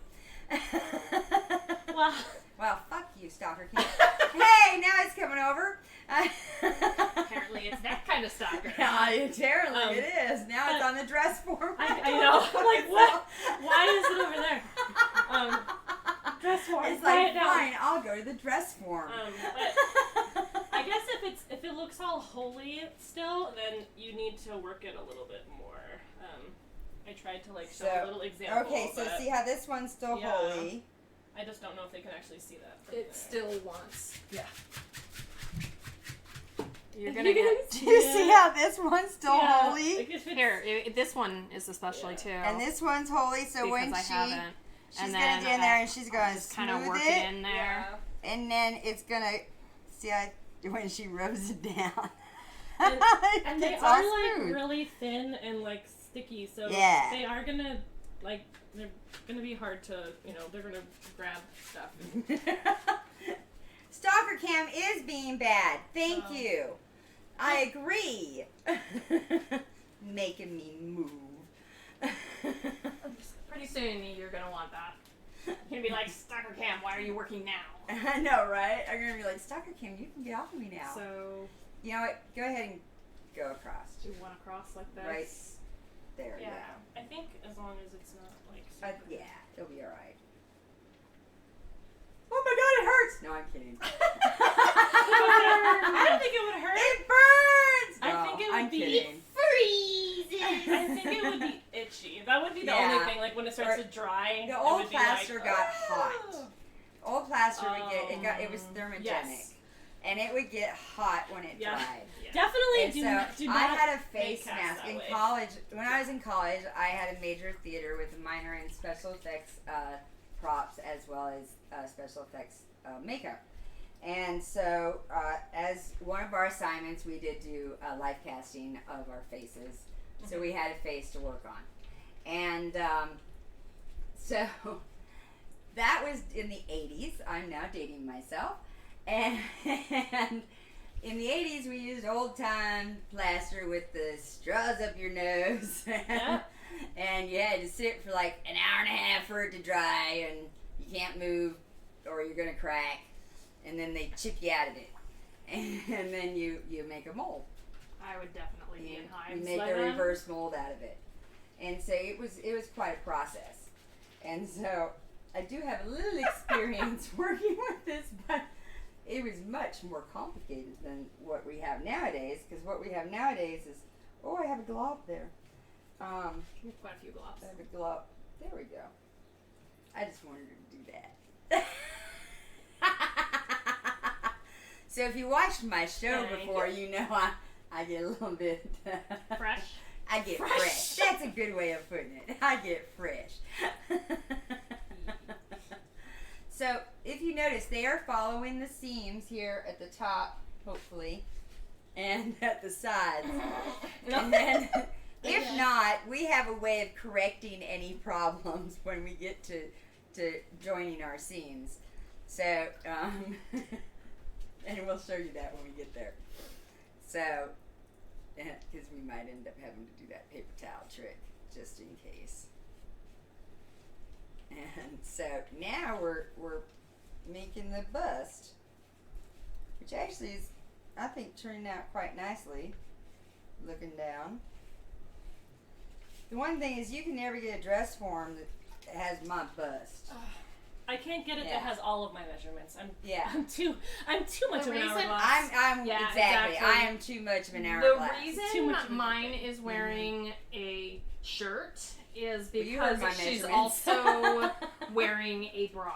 Well, fuck you, stalker cam. Hey, now it's coming over. Apparently, it's that kind of stalker. Yeah, apparently it is. Now it's on the dress form. I know. I'm like, what? Why is it over there? Dress form. It's quiet like, down. fine, I'll go to the dress form. But I guess if it looks all holy still, then you need to work it a little bit more. I tried to like show a little example. Okay, so see how this one's still holy. I just don't know if they can actually see that. It still wants. Yeah. You're gonna get. Do you see how this one's still holy? Here, this one is especially too. And this one's holy, so when because I haven't. she's And gonna then do in there and she's gonna just kind of smooth work it, it in there. and then it's gonna see how when she rubs it down. And they It's are all like smooth. really thin and like sticky, so Yeah. they are gonna like they're gonna be hard to they're gonna grab stuff. Stalker cam is being bad. Thank you. I agree. Making me move. Pretty soon you're gonna want that. You're gonna be like, Stalker Cam, why are you working now? I know, right? I'm gonna be like, Stalker cam, you can get off of me now. So You know what? Go ahead and go across. do one across like this. Right there. Yeah. Yeah. I think as long as it's not like super Yeah, it'll be alright. Oh my god, it hurts! No, I'm kidding. I don't think it would hurt. It burns! I No, think it would I'm be kidding. Freezes! I think it would be itchy. That would be the only thing. Like when it starts to dry. The it old would be plaster like, got "Oh." hot. Old plaster would get it was thermogenic. Yes. And it would get hot when it dried. Yeah. Definitely And do so not I had a make face cast mask that in way. college. When I was in college, I had a major theater with a minor in special effects props as well as special effects makeup. And so, as one of our assignments, we did do a life casting of our faces. So we had a face to work on. And so that was in the 80s. I'm now dating myself. And in the 80s, we used old-time plaster with the straws up your nose. Yeah. And you had to sit for like an hour and a half for it to dry, and you can't move or you're going to crack. And then they chip you out of it. And then you make a mold. I would definitely be in hives. You make a reverse mold out of it. And so it was quite a process. And so I do have a little experience working with this, but it was much more complicated than what we have nowadays, because what we have nowadays is, oh, I have a glob there. We have quite a few globs. I have a glob. There we go. I just wanted to do that. So if you watched my show before, you know I get a little bit fresh. I get fresh. That's a good way of putting it. I get fresh. So if you notice, they are following the seams here at the top, hopefully, and at the sides. And then, if not, we have a way of correcting any problems when we get to joining our seams. So, and we'll show you that when we get there. So, because we might end up having to do that paper towel trick just in case. And so now we're making the bust, which actually is, I think, turning out quite nicely. Looking down. The one thing is, you can never get a dress form that has my bust. I can't get it that has all of my measurements. I'm too much of an reason hourglass. Exactly. I am too much of an hourglass. The reason Too much of a mine is wearing a shirt is Well, you heard because my she's measurements. also wearing a bra.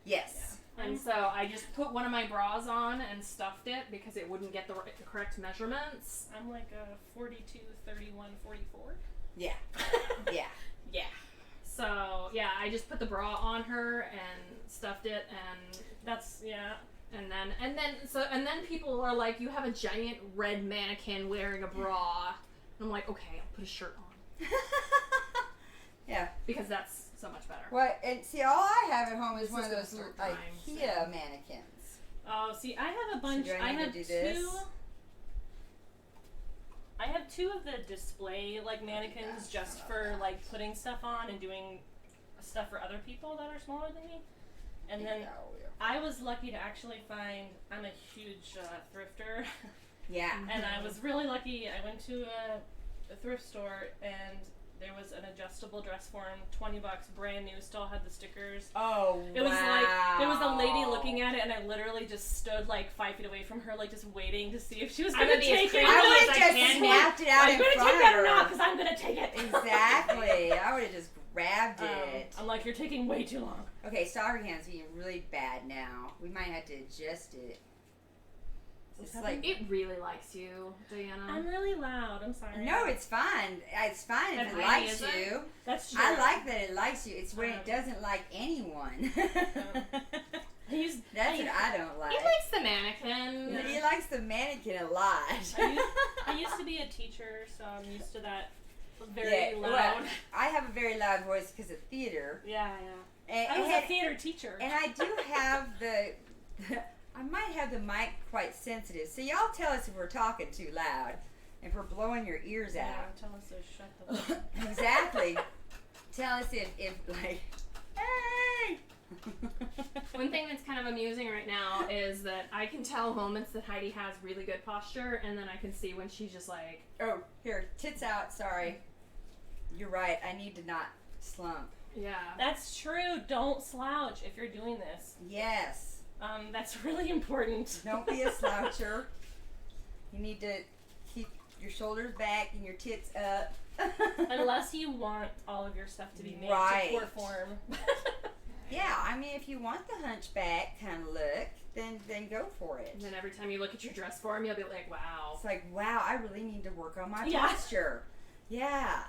Yes. And so I just put one of my bras on and stuffed it because it wouldn't get the correct measurements. I'm like a 42, 31, 44. Yeah. Yeah. Yeah. So, yeah, I just put the bra on her and stuffed it, and That's, yeah. and then people are like, you have a giant red mannequin wearing a bra. And I'm like, okay, I'll put a shirt on. Yeah. Because that's so much better. Well, and see, all I have at home is This one is of gonna those start IKEA mannequins. Oh, see, I have a bunch. So do I need to do this? I have two of the display mannequins just for putting stuff on and doing stuff for other people that are smaller than me. And then I was lucky to actually find. I'm a huge thrifter. Yeah. And I was really lucky. I went to a thrift store and there was an adjustable dress form, $20, brand new, still had the stickers. Oh, It was there was a lady looking at it, and I literally just stood 5 feet away from her, just waiting to see if she was going to take it. I would have just snapped it out I'm in going to front take of that her. or not, because I'm going to take it. Exactly. I would have just grabbed it. I'm like, you're taking way too long. Okay, Starhand's being really bad now. We might have to adjust it. It's It really likes you, Diana. I'm really loud. I'm sorry. No, it's fine. It's fine if That it really likes isn't? you. That's true. I like that it likes you. It's when it doesn't like anyone. That's what I don't like. He likes the mannequin. He likes the mannequin a lot. I used to be a teacher, so I'm used to that very loud. Well, I have a very loud voice because of theater. Yeah. And, I was a theater teacher. And I do have I might have the mic quite sensitive. So y'all tell us if we're talking too loud. If we're blowing your ears Yeah, out. tell us to shut the fuck up. Exactly. Tell us if hey! One thing that's kind of amusing right now is that I can tell moments that Heidi has really good posture, and then I can see when she's just Oh, here, tits out, sorry. You're right, I need to not slump. Yeah. That's true. Don't slouch if you're doing this. Yes. That's really important. Don't be a sloucher. You need to keep your shoulders back and your tits up. Unless you want all of your stuff to be made Right. to poor form. Yeah, I mean, if you want the hunchback kind of look, then go for it. And then every time you look at your dress form, you'll be like, wow. It's like, wow, I really need to work on my Yeah. posture. Yeah.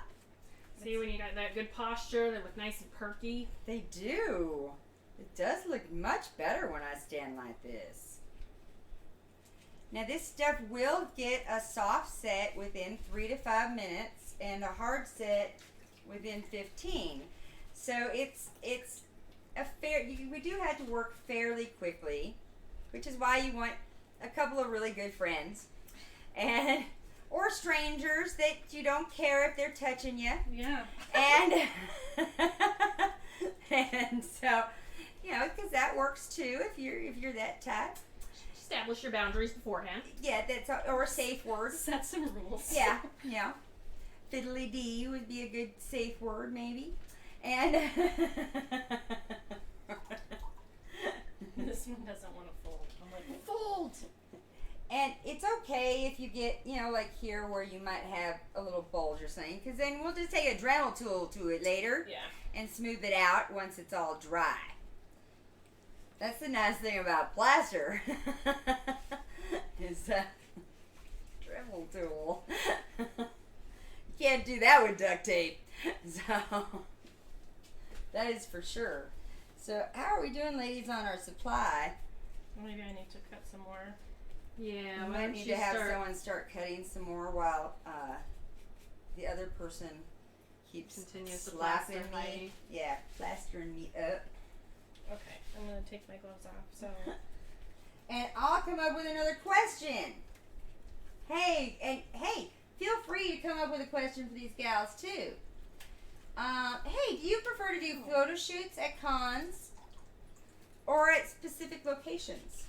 See, when you got that good posture, they look nice and perky. They do. It does look much better when I stand like this. Now this stuff will get a soft set within 3 to 5 minutes and a hard set within 15. So it's a fair. We do have to work fairly quickly, which is why you want a couple of really good friends, or strangers that you don't care if they're touching you. Yeah. And and so, because that works too if you're that type. Establish your boundaries beforehand. Yeah, or a safe word. Set some rules. Yeah. Fiddly dee would be a good safe word, maybe. And this one doesn't want to fold. I'm like, fold. And it's okay if you get, like here where you might have a little bulge or something, because then we'll just take a Dremel tool to it later and smooth it out once it's all dry. That's the nice thing about plaster. Is Dremel tool. You can't do that with duct tape. So that is for sure. So how are we doing, ladies, on our supply? maybe I need to cut some more. Yeah, We why might don't need you to have start someone start cutting some more while the other person keeps continues to slapping plaster me. Heidi. Yeah, plastering me up. Okay, I'm gonna take my gloves off. So, And I'll come up with another question. Hey, feel free to come up with a question for these gals too. Hey, do you prefer to do photo shoots at cons or at specific locations?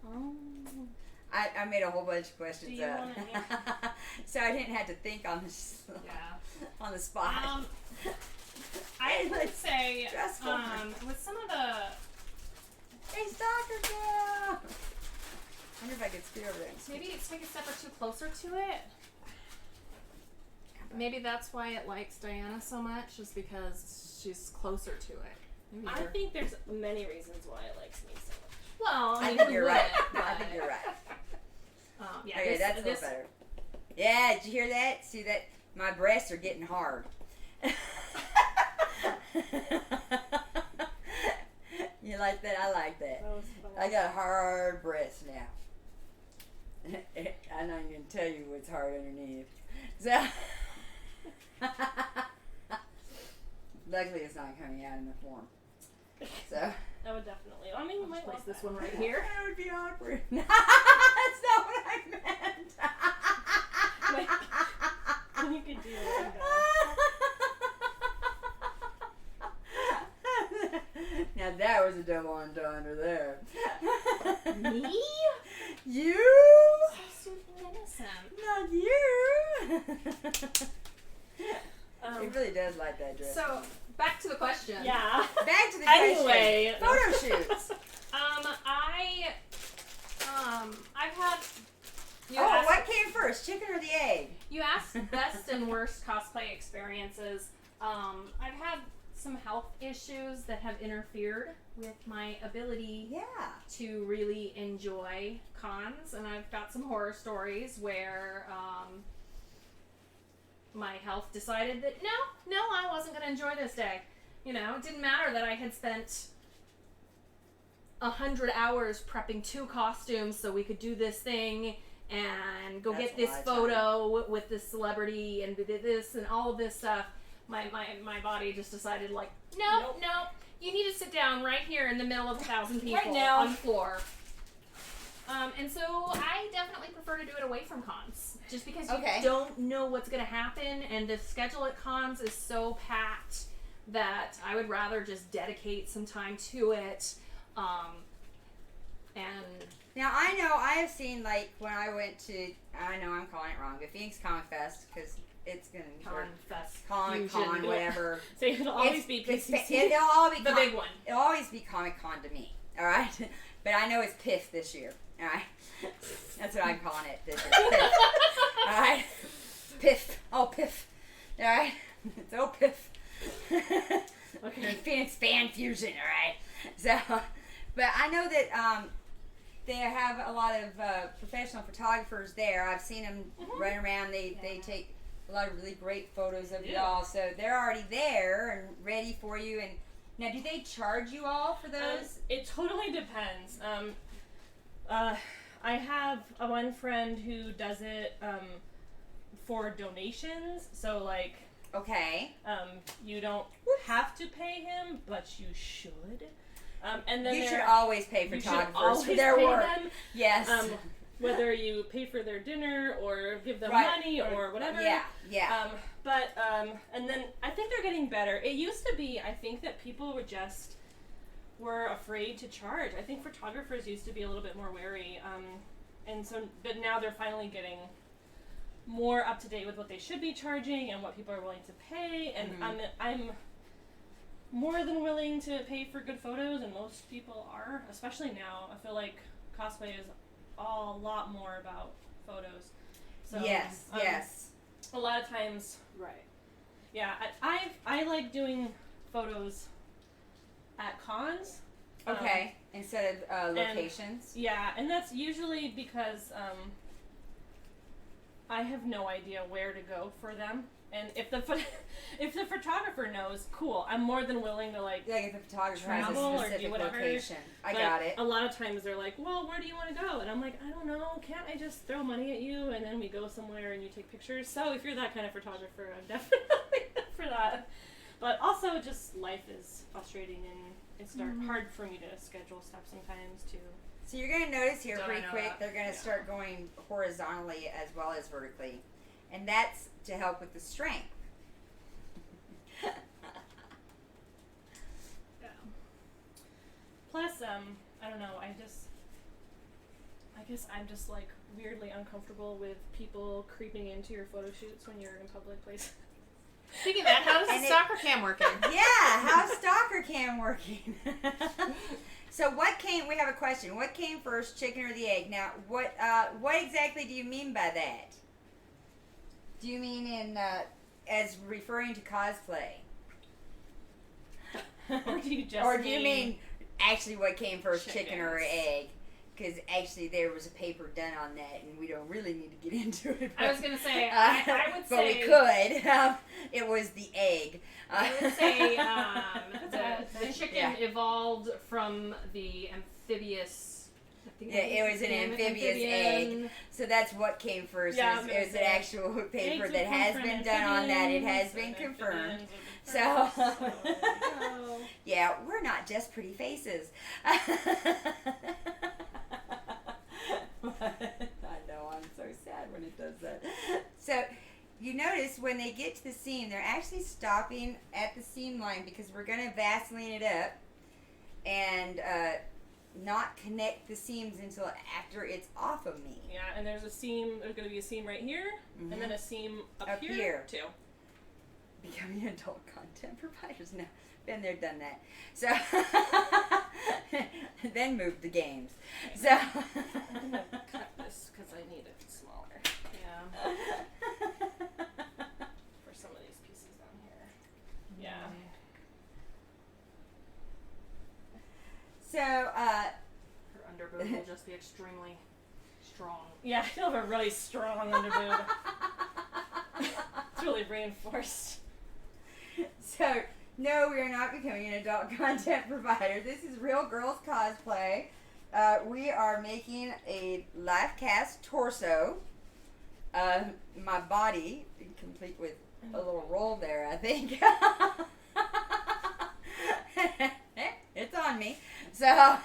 Oh. I made a whole bunch of questions Do you up, wanna so I didn't have to think on the on the spot. I would say Stressful. with some of the Hey, stalker girl! I wonder if I could scoot over there and maybe take a step or two closer to it. Maybe that's why it likes Diana so much, just because she's closer to it. Maybe I think there's many reasons why it likes me so much. well, I mean, I think who you're right. wouldn't, No, I but, think you're right. yeah, Okay, that's a this, little better. Yeah, did you hear that? See that? My breasts are getting hard. You like that? I like that. That was fun. I got hard breasts now. I'm not even going to tell you what's hard underneath. So, luckily it's not coming out in the form. So, That would definitely. I mean, you might place want this that. one right here. that would be awkward. That's not what I meant. You could do it. Now that was a double entendre there. Me? You? So sweet and innocent. Not you. It Um, really does like that dress. So back to the question. yeah. Back to the question. Anyway, Photo shoots. I've had. What came first, chicken or the egg? You asked best and worst cosplay experiences. I've had some health issues that have interfered with my ability to really enjoy cons, and I've got some horror stories where my health decided that no, I wasn't going to enjoy this day. It didn't matter that I had spent 100 hours prepping 2 costumes so we could do this thing and go That's get a this lot of photo with this celebrity and did this and all of this stuff. My body just decided no, you need to sit down right here in the middle of 1,000 people Right now. on the floor. And so I definitely prefer to do it away from cons, just because you don't know what's going to happen, and the schedule at cons is so packed that I would rather just dedicate some time to it. And Now I know I have seen when I went to, I know I'm calling it wrong, but Phoenix Comic Fest, because it's going to Con Fest, Comic Con, Fusion. whatever. So it'll always be PCC. It'll all be The big one. It'll always be Comic Con to me. All right, but I know it's PIF this year. All right, that's what I'm calling it this year. PIF. All right, PIF. Oh, PIF. All right, it's PIF. Okay. Phoenix Fan Fusion. All right. So, but I know that they have a lot of professional photographers there. I've seen them run around. They take a lot of really great photos of y'all. So they're already there and ready for you. And now, do they charge you all for those? It totally depends. I have one friend who does it for donations. So like, Okay. you don't have to pay him, but you should. And then You should always pay photographers for their work. Them. Yes. Whether you pay for their dinner or give them Right. money or whatever. Yeah. And then I think they're getting better. It used to be, I think that people were afraid to charge. I think photographers used to be a little bit more wary. But now they're finally getting more up to date with what they should be charging and what people are willing to pay. And I'm more than willing to pay for good photos, and most people are, especially now. I feel like cosplay is a lot more about photos. So, yes. A lot of times, Right. yeah, I like doing photos at cons. Okay. Instead of locations. And that's usually because I have no idea where to go for them. And if the photographer knows, cool, I'm more than willing to like if the photographer has travel a or specific do whatever. location. I But got it. a lot of times they're like, well, where do you want to go? And I'm like, I don't know. Can't I just throw money at you and then we go somewhere and you take pictures? So if you're that kind of photographer, I'm definitely up for that. But also just life is frustrating and it's hard for me to schedule stuff sometimes too. So you're going to notice here Don't I pretty know quick, that? they're going to start going horizontally as well as vertically. And that's to help with the strength. Yeah. Plus, I don't know, I guess I'm just like weirdly uncomfortable with people creeping into your photo shoots when you're in public places. Speaking of that, how does the stalker cam working? Yeah, how's stalker cam working? So we have a question. What came first, chicken or the egg? Now, what exactly do you mean by that? Do you mean as referring to cosplay? Or do you just Or do you mean actually what came first, chicken or chickens? egg? Because actually there was a paper done on that, and we don't really need to get into it. I was gonna say, I would but say, we could. It was the egg. I would say the chicken Yeah. evolved from the amphibious. I think Yeah, it was an amphibious egg. So that's what came first. Yeah, I It was was an gonna say, actual paper eggs that would come has from been done on that. It has amphibians, been and confirmed. amphibians would be So, first, there you go. yeah, we're not just pretty faces. I know, I'm so sad when it does that. So, you notice when they get to the seam, they're actually stopping at the seam line because we're going to Vaseline it up and not connect the seams until after it's off of me. Yeah, and there's going to be a seam right here, and then a seam up Here. here too. Becoming adult content providers now. Been there, done that. So, then move the games. So, I'm gonna cut this because I need it smaller. Yeah. For some of these pieces down here. Yeah. so Her underboob will just be extremely strong. Yeah, I feel a really strong underboob. It's really reinforced. So, no, we are not becoming an adult content provider. This is Real Girlz Cosplay. We are making a lifecast torso. My body, complete with a little roll there, I think. It's on me. So,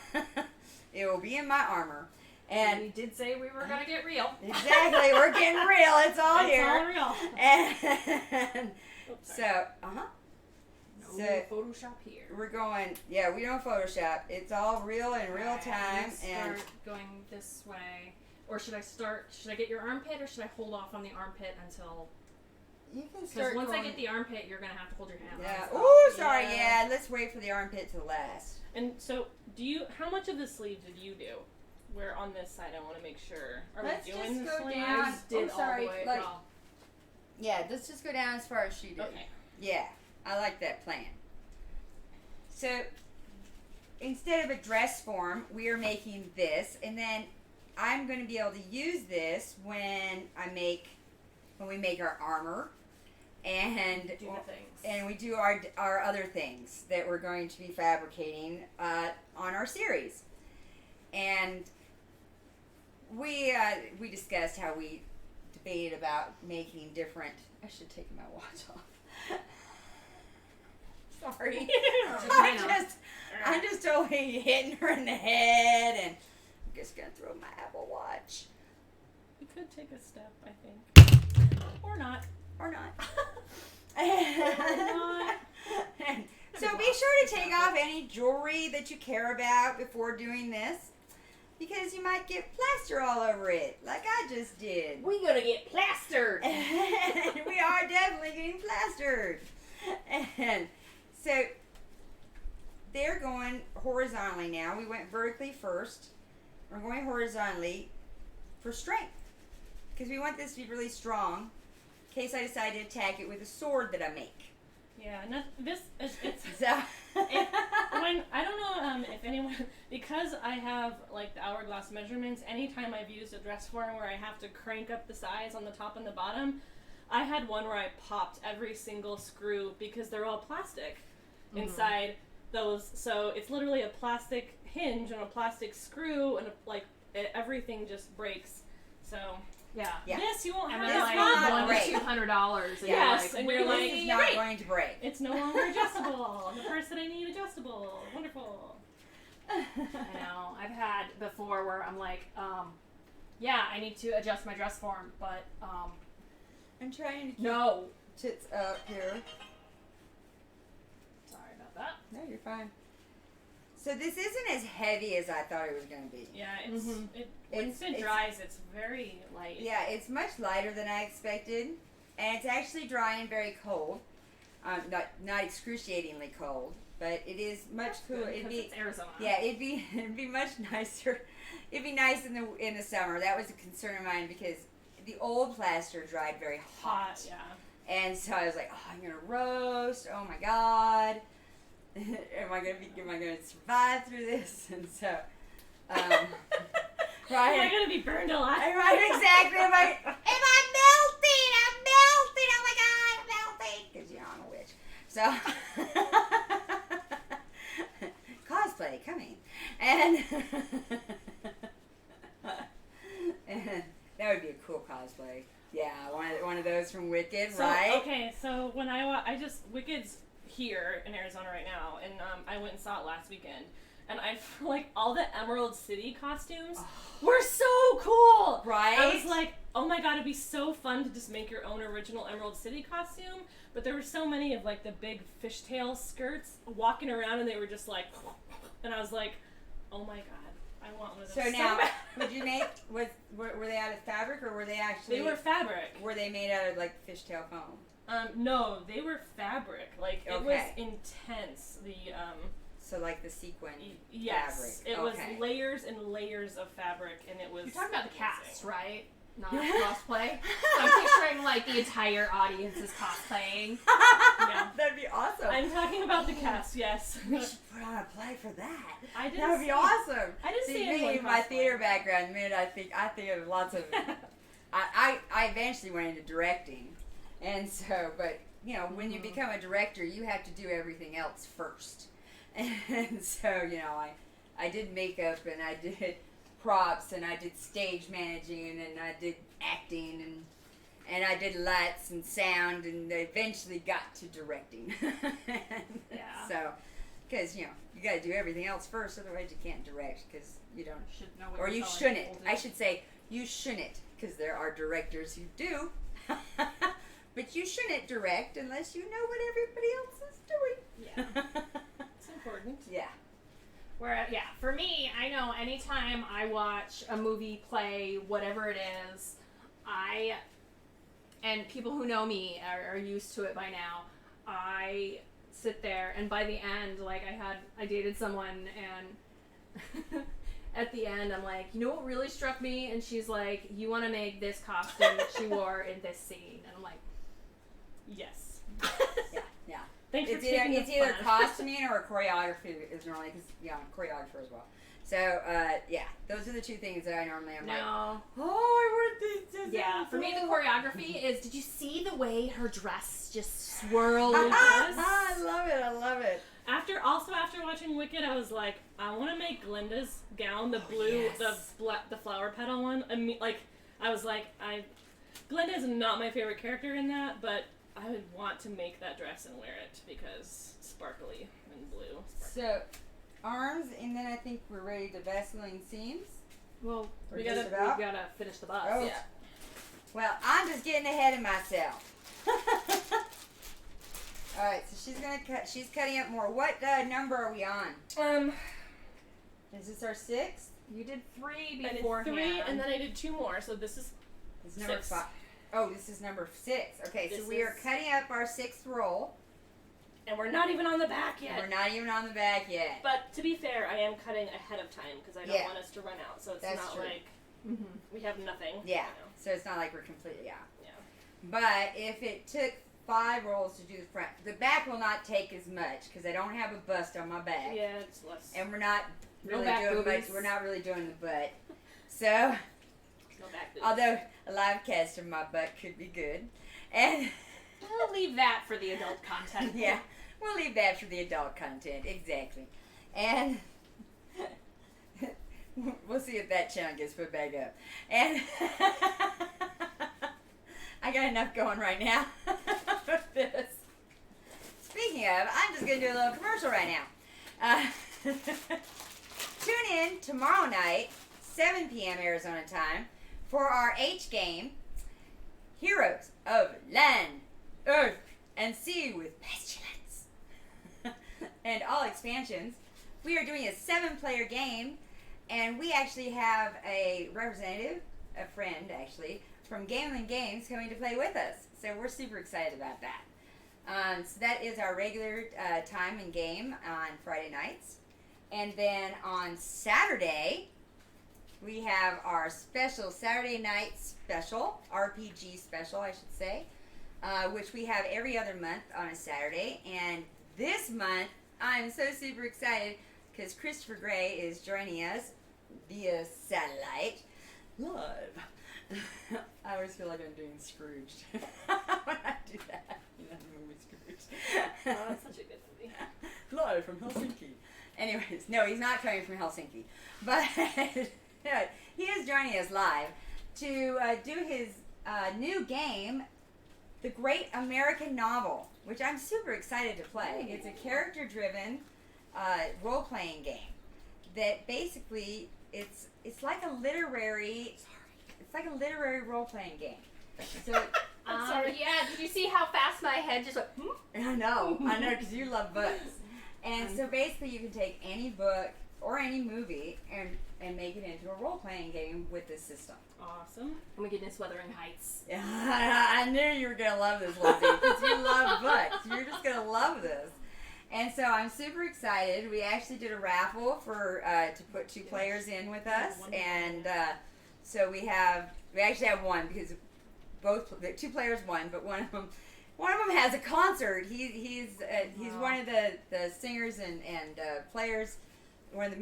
it will be in my armor. And we did say we were gonna get real. Exactly, we're getting real. It's all It's here. all real. And Oops, so, sorry. No So- Photoshop here. we're going, yeah, we don't Photoshop. It's all real in real Alright, I'm time. gonna And start going this way, or should I get your armpit, or should I hold off on the armpit until? you can Because start once I going- get the armpit, you're gonna have to hold your hand. Yeah. on Ooh, sorry. Yeah. Yeah. Let's wait for the armpit to last. And so, how much of the sleeve did you do? Where on this side, I want to make sure. Are Let's we just doing the go sleeve? down. I did Oh, sorry, all the way. like- well, Yeah. Let's just go down as far as she did. Okay. Yeah. I like that plan. So, instead of a dress form, we are making this, and then I'm going to be able to use this when we make our armor, and do the things. and we do our other things that we're going to be fabricating on our series. And we discussed how we debated about making different. I should take my watch off. Sorry, I'm just totally hitting her in the head, and I'm just gonna throw my Apple Watch. You could take a step, I think, or not. Or not. Not. So be sure to take off any jewelry that you care about before doing this, because you might get plaster all over it, like I just did. We gonna get plastered. We are definitely getting plastered. And so they're going horizontally now. We went vertically first. We're going horizontally for strength, because we want this to be really strong in case I decide to attack it with a sword that I make. Yeah, it's So when I don't know if anyone, because I have like the hourglass measurements. Anytime I've used a dress form where I have to crank up the size on the top and the bottom, I had one where I popped every single screw because they're all plastic inside those. So it's literally a plastic hinge and a plastic screw, and everything just breaks. So. Yeah. This you won't have. And This like not $100-$200. Yes, Like, and this you're like, is not great. going to break. It's no longer adjustable. The purse that I need adjustable. Wonderful. I know. I've had before where I'm like, yeah, I need to adjust my dress form, but I'm trying to keep no. tits up here. Sorry about that. No, you're fine. So this isn't as heavy as I thought it was going to be. Yeah, once it dries, it's very light. Yeah, it's much lighter than I expected, and it's actually drying very cold. Not excruciatingly cold, but it is much cooler. It's Arizona. Yeah, it'd be much nicer. It'd be nice in the summer. That was a concern of mine because the old plaster dried very hot. Yeah. And so I was like, oh, I'm gonna roast. Oh my god. Am I gonna survive through this? And so, right? Am I gonna be burned alive? Right, exactly. Am I melting? I'm melting. Oh my god, I'm melting. Because you know I'm a witch. So, cosplay coming, and that would be a cool cosplay. Yeah, one of those from Wicked, right? Okay, so when Wicked's here in Arizona right now, and I went and saw it last weekend, and I feel like all the Emerald City costumes were so cool. Right? I was like, oh my god, it'd be so fun to just make your own original Emerald City costume. But there were so many of like the big fishtail skirts walking around, and they were just like, and I was like, oh my god, I want one of those. So now, bad. would you make were they out of fabric, or were they actually? They were fabric. Were they made out of like fishtail foam? No, they were fabric. Like it was intense. So like the sequin yes, fabric. It was layers and layers of fabric, and it was. You're talking about the amazing. cast, right? Not cosplay. I'm picturing like the entire audience is cosplaying. Yeah. That'd be awesome. I'm talking about the cast. Yes. We should put on a play for that. I didn't. That would be awesome. I didn't see me anyone in my cosplay. theater background, man. I think of lots of. I eventually went into directing, and so but. You know, when you become a director, you have to do everything else first. And so, you know, I did makeup, and I did props, and I did stage managing, and I did acting, and I did lights and sound, and I eventually got to directing. Yeah. So, because, you know, you got to do everything else first, otherwise you can't direct, because you don't. Should know what Or you're you telling shouldn't. people to do. I should say, you shouldn't, because there are directors who do. But you shouldn't direct unless you know what everybody else is doing. Yeah. It's important. Yeah. Where, yeah, for me, I know anytime I watch a movie, play, whatever it is, and people who know me are used to it by now, I sit there, and by the end, like, I dated someone, and at the end, I'm like, you know what really struck me? And she's like, you want to make this costume that she wore in this scene. And I'm like, Yes. Yeah. Thanks for It's taking either the fun. costuming or choreography is normally, because, yeah, I'm a choreographer as well. So, yeah, those are the two things that I normally am like, no. oh, I want this. Yeah, for me, the choreography is, did you see the way her dress just swirled? I love it. after watching Wicked, I was like, I want to make Glinda's gown, the blue, yes. the flower petal one. I was like, Glinda is not my favorite character in that, but I would want to make that dress and wear it because sparkly and blue. So, arms, and then I think we're ready to Vaseline seams. Well, we gotta finish the bust. Oh. Yeah. Well, I'm just getting ahead of myself. All right, so she's cutting up more. What number are we on? Is this our 6th? You did 3 I did beforehand. 3, and then I did 2 more, so this is number 6. 5. Oh, this is number 6. Okay, so we are cutting up our 6th roll. And we're not even on the back yet. We're not even on the back yet. But to be fair, I am cutting ahead of time because I don't want us to run out. So it's That's not true. like we have nothing. Yeah, You know. so it's not like we're completely out. Yeah. But if it took 5 rolls to do the front, the back will not take as much because I don't have a bust on my back. Yeah, it's less. And we're not really back doing boobies. much. We're not really doing the butt. So, No back boots. although a live cast of my butt could be good. And We'll leave that for the adult content. yeah, we'll leave that for the adult content. Exactly. And we'll see if that channel gets put back up. And I got enough going right now with this. Speaking of, I'm just going to do a little commercial right now. Tune in tomorrow night, 7 p.m. Arizona time, for our H game, Heroes of Land, Earth, and Sea with Pestilence. And all expansions. We are doing a 7-player game, and we actually have a representative, a friend actually, from Gambling Games coming to play with us. So we're super excited about that. So that is our regular time and game on Friday nights. And then on Saturday, we have our special Saturday night special, RPG special, I should say, which we have every other month on a Saturday. And this month, I'm so super excited because Christopher Gray is joining us via satellite live. I always feel like I'm doing Scrooge when I do that. You know, the movie Scrooge. Oh, that's such a good movie. Live from Helsinki. Anyways, no, he's not coming from Helsinki. But he is joining us live to do his new game, The Great American Novel, which I'm super excited to play. It's a character-driven role-playing game that basically it's like a literary role-playing game. So Sorry. Yeah, did you see how fast my head just went? I know, because you love books. And so basically you can take any book or any movie and make it into a role-playing game with this system. Awesome. And we get into Wuthering Heights. Yeah, I knew you were going to love this, Lizzy, because you love books. You're just going to love this. And so I'm super excited. We actually did a raffle for to put 2 players in with us. And so we actually have one because the 2 players won, but one of them has a concert. He's one of the singers and players, one of the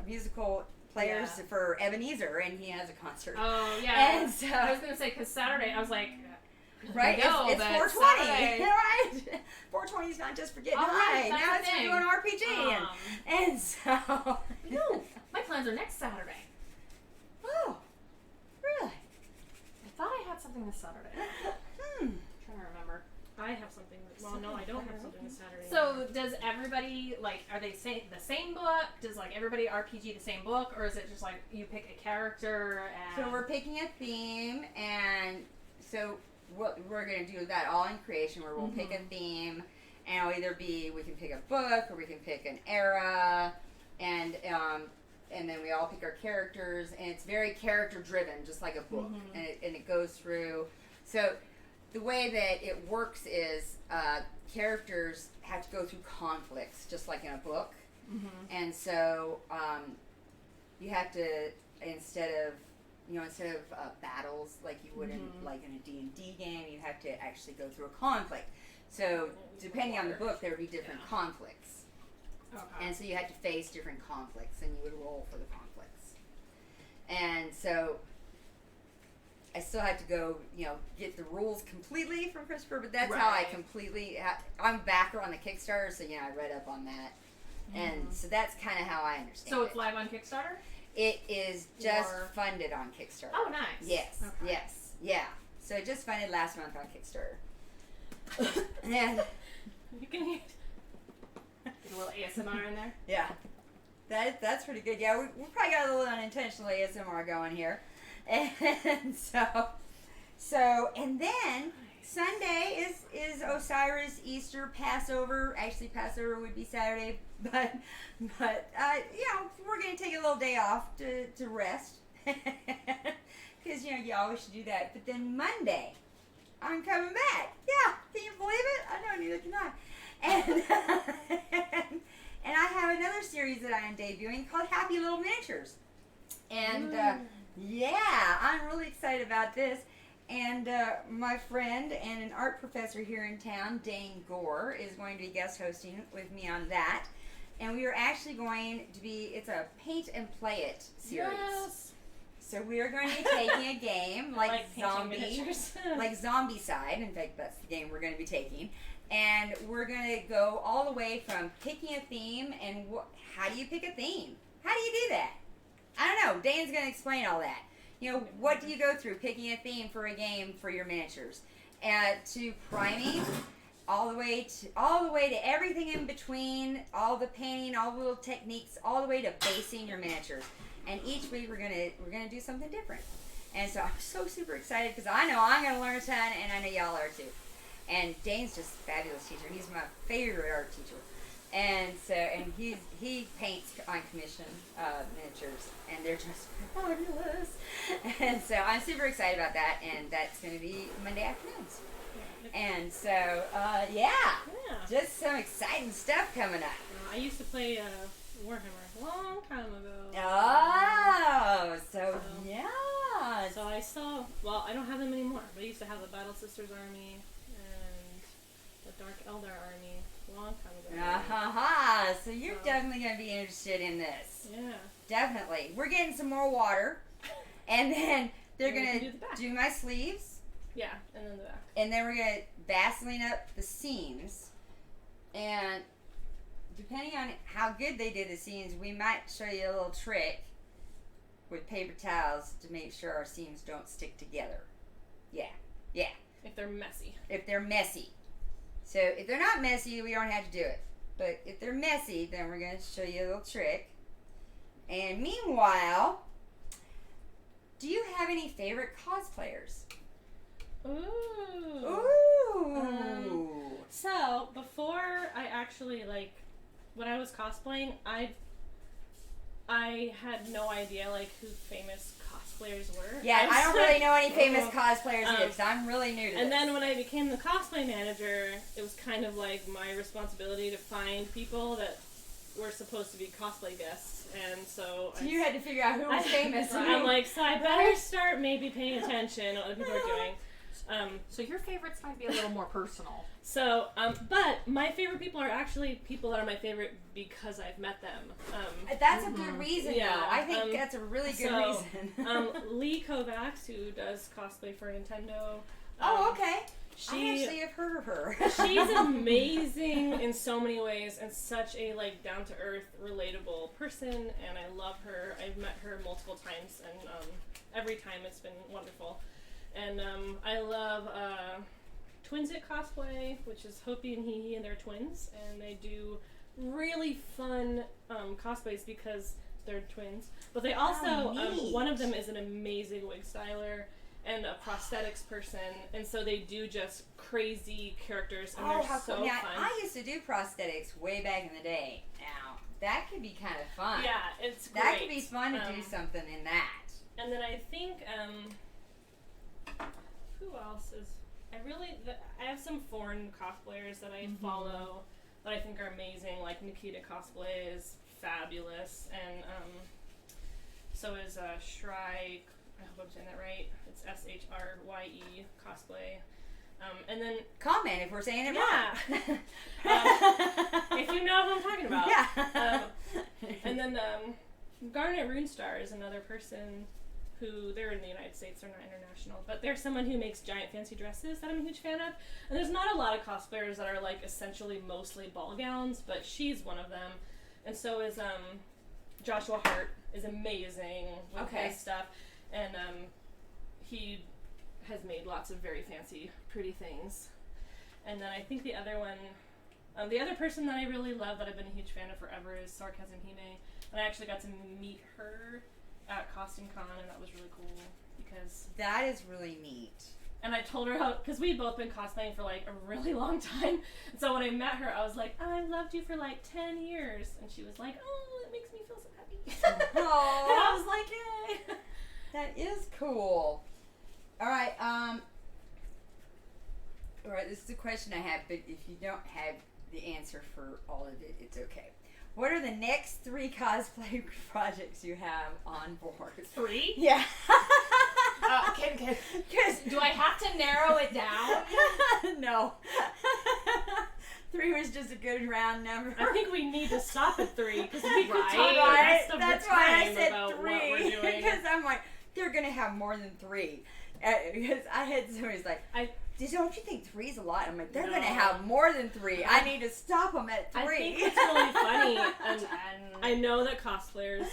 musical players for Ebenezer, and he has a concert. Oh yeah. And so I was gonna say because Saturday I was like, right, no, it's 420, right? 420 is not just for getting high. That's Now the it's for thing. doing RPG, and so no, my plans are next Saturday. oh, really? I thought I had something this Saturday. Hmm. trying to remember. I have something. Well, no, I don't have something this Saturday. So does everybody are they the same book? Does everybody RPG the same book, or is it just like you pick a character and? So we're picking a theme, and so what we're going to do that all in creation, where we'll pick a theme, and it'll either be we can pick a book or we can pick an era, and then we all pick our characters, and it's very character driven, just like a book, and it goes through. So the way that it works is characters have to go through conflicts, just like in a book, and so you have to instead of battles like you would in like in a D&D game, you have to actually go through a conflict. So depending on the book, there would be different conflicts. Okay. And so you had to face different conflicts, and you would roll for the conflicts. And so I still had to go, get the rules completely from Christopher, but that's how I completely. I'm a backer on the Kickstarter, so I read up on that. And so that's kind of how I understand So it. it's live on Kickstarter? It is just Or- funded on Kickstarter. Oh, nice. Yes, Okay. yes, yeah. So it just funded last month on Kickstarter. And You can hear. Get a little ASMR in there. yeah, that's pretty good. Yeah, we probably got a little unintentional ASMR going here. And so and then Sunday is Osiris, Easter, Passover. Actually, Passover would be Saturday, but you know, we're gonna take a little day off to rest because you know you always should do that. But then Monday, I'm coming back. Yeah, can you believe it? I know, neither can I. And I have another series that I am debuting called Happy Little Miniatures, and yeah, I'm really excited about this. And my friend and an art professor here in town, Dane Gore, is going to be guest hosting with me on that. And we are actually going to be, it's a paint and play it series. Yes. So we are going to be taking a game like painting Zombie, miniatures. like Zombie Side. In fact, that's the game we're going to be taking. And we're going to go all the way from picking a theme and how do you pick a theme? How do you do that? I don't know. Dane's going to explain all that. You know, what do you go through picking a theme for a game for your miniatures? To priming, all the way to everything in between, all the painting, all the little techniques, all the way to basing your miniatures. And each week we're gonna do something different. And so I'm so super excited because I know I'm gonna learn a ton, and I know y'all are too. And Dane's just a fabulous teacher. He's my favorite art teacher. And so, and he paints on commission miniatures, and they're just fabulous. And so I'm super excited about that, and that's going to be Monday afternoons. And so, yeah, just some exciting stuff coming up. I used to play Warhammer a long time ago. Oh, so yeah. So I saw. Well, I don't have them anymore. But I used to have the Battle Sisters army and the Dark Eldar army. Long time ago. So you're definitely going to be interested in this. Yeah. Definitely. We're getting some more water. And then they're And we going can to do the back. do my sleeves. Yeah, and then the back. And then we're going to Vaseline up the seams. And depending on how good they did the seams, we might show you a little trick with paper towels to make sure our seams don't stick together. Yeah. Yeah. If they're messy. If they're messy. So if they're not messy, we don't have to do it. But if they're messy, then we're going to show you a little trick. And meanwhile, do you have any favorite cosplayers? Ooh. Ooh. So before I actually when I was cosplaying, I had no idea who famous cosplayers were. Yeah, I don't really know any famous cosplayers either, because I'm really new to this. And then when I became the cosplay manager, it was kind of like my responsibility to find people that were supposed to be cosplay guests, and so you had to figure out who was famous. I'm like, so I better start maybe paying attention to what other people are doing. So your favorites might be a little more personal. So, but my favorite people are actually people that are my favorite because I've met them. That's a good reason, Yeah, though. I think that's a really good reason. Lee Kovacs, who does cosplay for Nintendo. Oh, okay. I She, actually have heard of her. she's amazing in so many ways and such a down to earth, relatable person, and I love her. I've met her multiple times, and every time it's been wonderful. And I love Twinsit Cosplay, which is Hopi and Hee and they're twins, and they do really fun cosplays because they're twins. But they also, neat. one of them is an amazing wig styler and a prosthetics person, and so they do just crazy characters, and they're how so cool. Now, fun. I used to do prosthetics way back in the day. Now, that could be kind of fun. Yeah, it's great. That could be fun to do something in that. And then I think, who else is? I have some foreign cosplayers that I follow that I think are amazing. Like Nikita Cosplay is fabulous, and so is Shrye. I hope I'm saying that right. It's SHRYE Cosplay. And then Comment if we're saying it wrong. if you know who I'm talking about. Yeah. And then Garnet Runestar is another person who, they're in the United States, they're not international, but they're someone who makes giant fancy dresses that I'm a huge fan of. And there's not a lot of cosplayers that are essentially mostly ball gowns, but she's one of them. and so is Joshua Hart is amazing with his stuff, and he has made lots of very fancy, pretty things. And then I think the other one, the other person that I really love that I've been a huge fan of forever is Sarcasm Hime, and I actually got to meet her at Costume Con, and that was really cool because that is really neat. And I told her how, because we'd both been cosplaying for like a really long time. So when I met her, I was like, oh, I loved you for like 10 years. And she was like, oh, it makes me feel so happy. And I was like, yay. That is cool. All right. All right. This is a question I have, but if you don't have the answer for all of it, it's okay. What are the next 3 cosplay projects you have on board? 3? Yeah. Okay. Do I have to narrow it down? No. 3 was just a good round number. I think we need to stop at 3 because we could talk Right. the rest of That's the why time I said about 3 what we're doing. because I'm like, they're gonna have more than 3. Because I had somebody's like, don't you think 3 is a lot? I'm like, they're gonna have more than 3. I need to stop them at 3. I think it's really funny, and I know that cosplayers,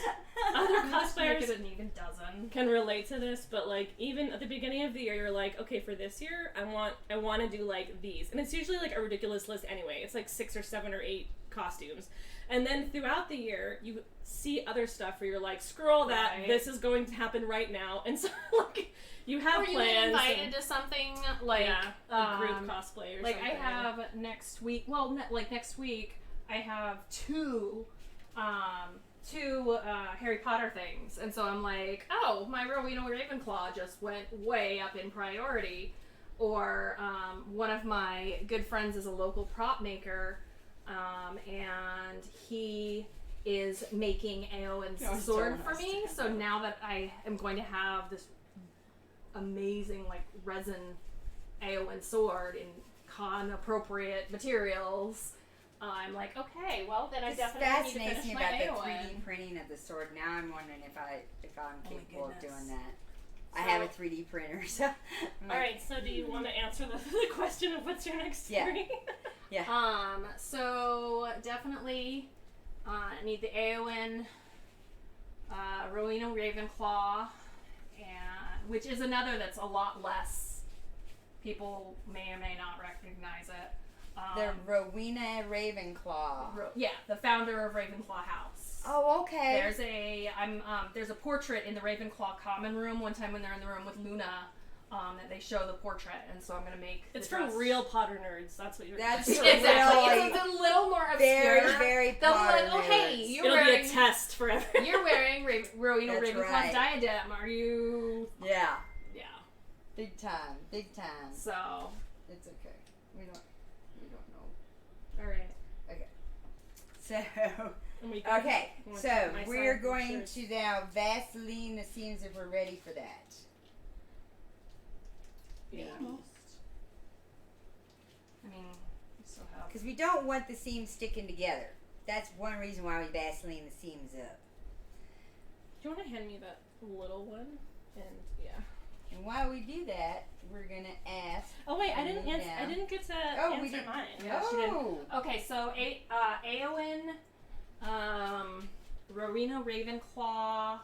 other cosplayers, make it an even dozen, can relate to this. But like, even at the beginning of the year, you're like, okay, for this year, I want to do like these, and it's usually like a ridiculous list anyway. It's like 6 or 7 or 8 costumes, and then throughout the year, you see other stuff where you're like, screw all that. Right. This is going to happen right now, and so like. You have or you plans. get invited to something like a group cosplay or like something. I have next week. Well, like next week, I have two Harry Potter things, and so I'm like, oh, my Rowena Ravenclaw just went way up in priority. Or one of my good friends is a local prop maker, and he is making Aowen's sword for me. So now that I am going to have this amazing like resin Aowen sword in con appropriate materials, I'm like, okay, well then I definitely need to finish my fascinates me Aowen. about the 3D printing of the sword. Now I'm wondering if I'm capable of doing that. So, I have a 3D printer, so. All right. So do you want to answer the question of what's your next 3? Yeah. So definitely need the Aowen, Rowena Ravenclaw, and which is another that's a lot less. People may or may not recognize it. The Rowena Ravenclaw. The founder of Ravenclaw House. Oh, okay. There's a portrait in the Ravenclaw common room one time when they're in the room with Luna. That they show the portrait, and so I'm gonna make. It's for real Potter nerds. That's what you're. That's exactly. really It's a little more obscure. very, very Potter like, oh hey, nerds. It'll be a test for everyone. You're wearing Rowena That's Ravenclaw's right. diadem. Are you? Yeah. Yeah. Big time. Big time. So. It's okay. We don't know. All right. Okay. So. Okay. So we're going to now Vaseline the seams if we're ready for that. Yeah. I mean, we still have. Because we don't want the seams sticking together. That's one reason why we Vaseline the seams up. Do you want to hand me that little one? And And while we do that, we're gonna ask. Oh wait, I didn't answer. I didn't get to answer mine. Yeah, she didn't. Okay, so Aowen, Rowena Ravenclaw,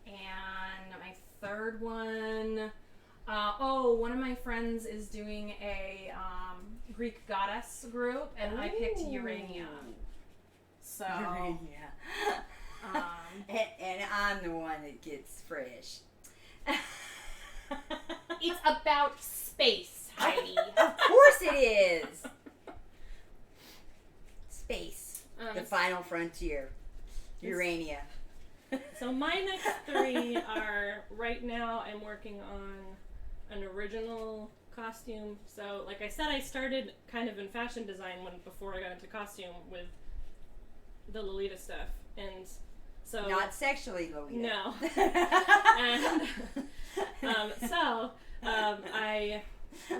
and my third one. One of my friends is doing a Greek goddess group, and I picked Urania. So. Urania. And I'm the one that gets fresh. It's about space, Heidi. Of course it is. Space. The final frontier. Urania. So my next 3 are, right now I'm working on an original costume. So like I said, I started kind of in fashion design before I got into costume with the Lolita stuff. And so Not sexually, Lolita. No. And I'm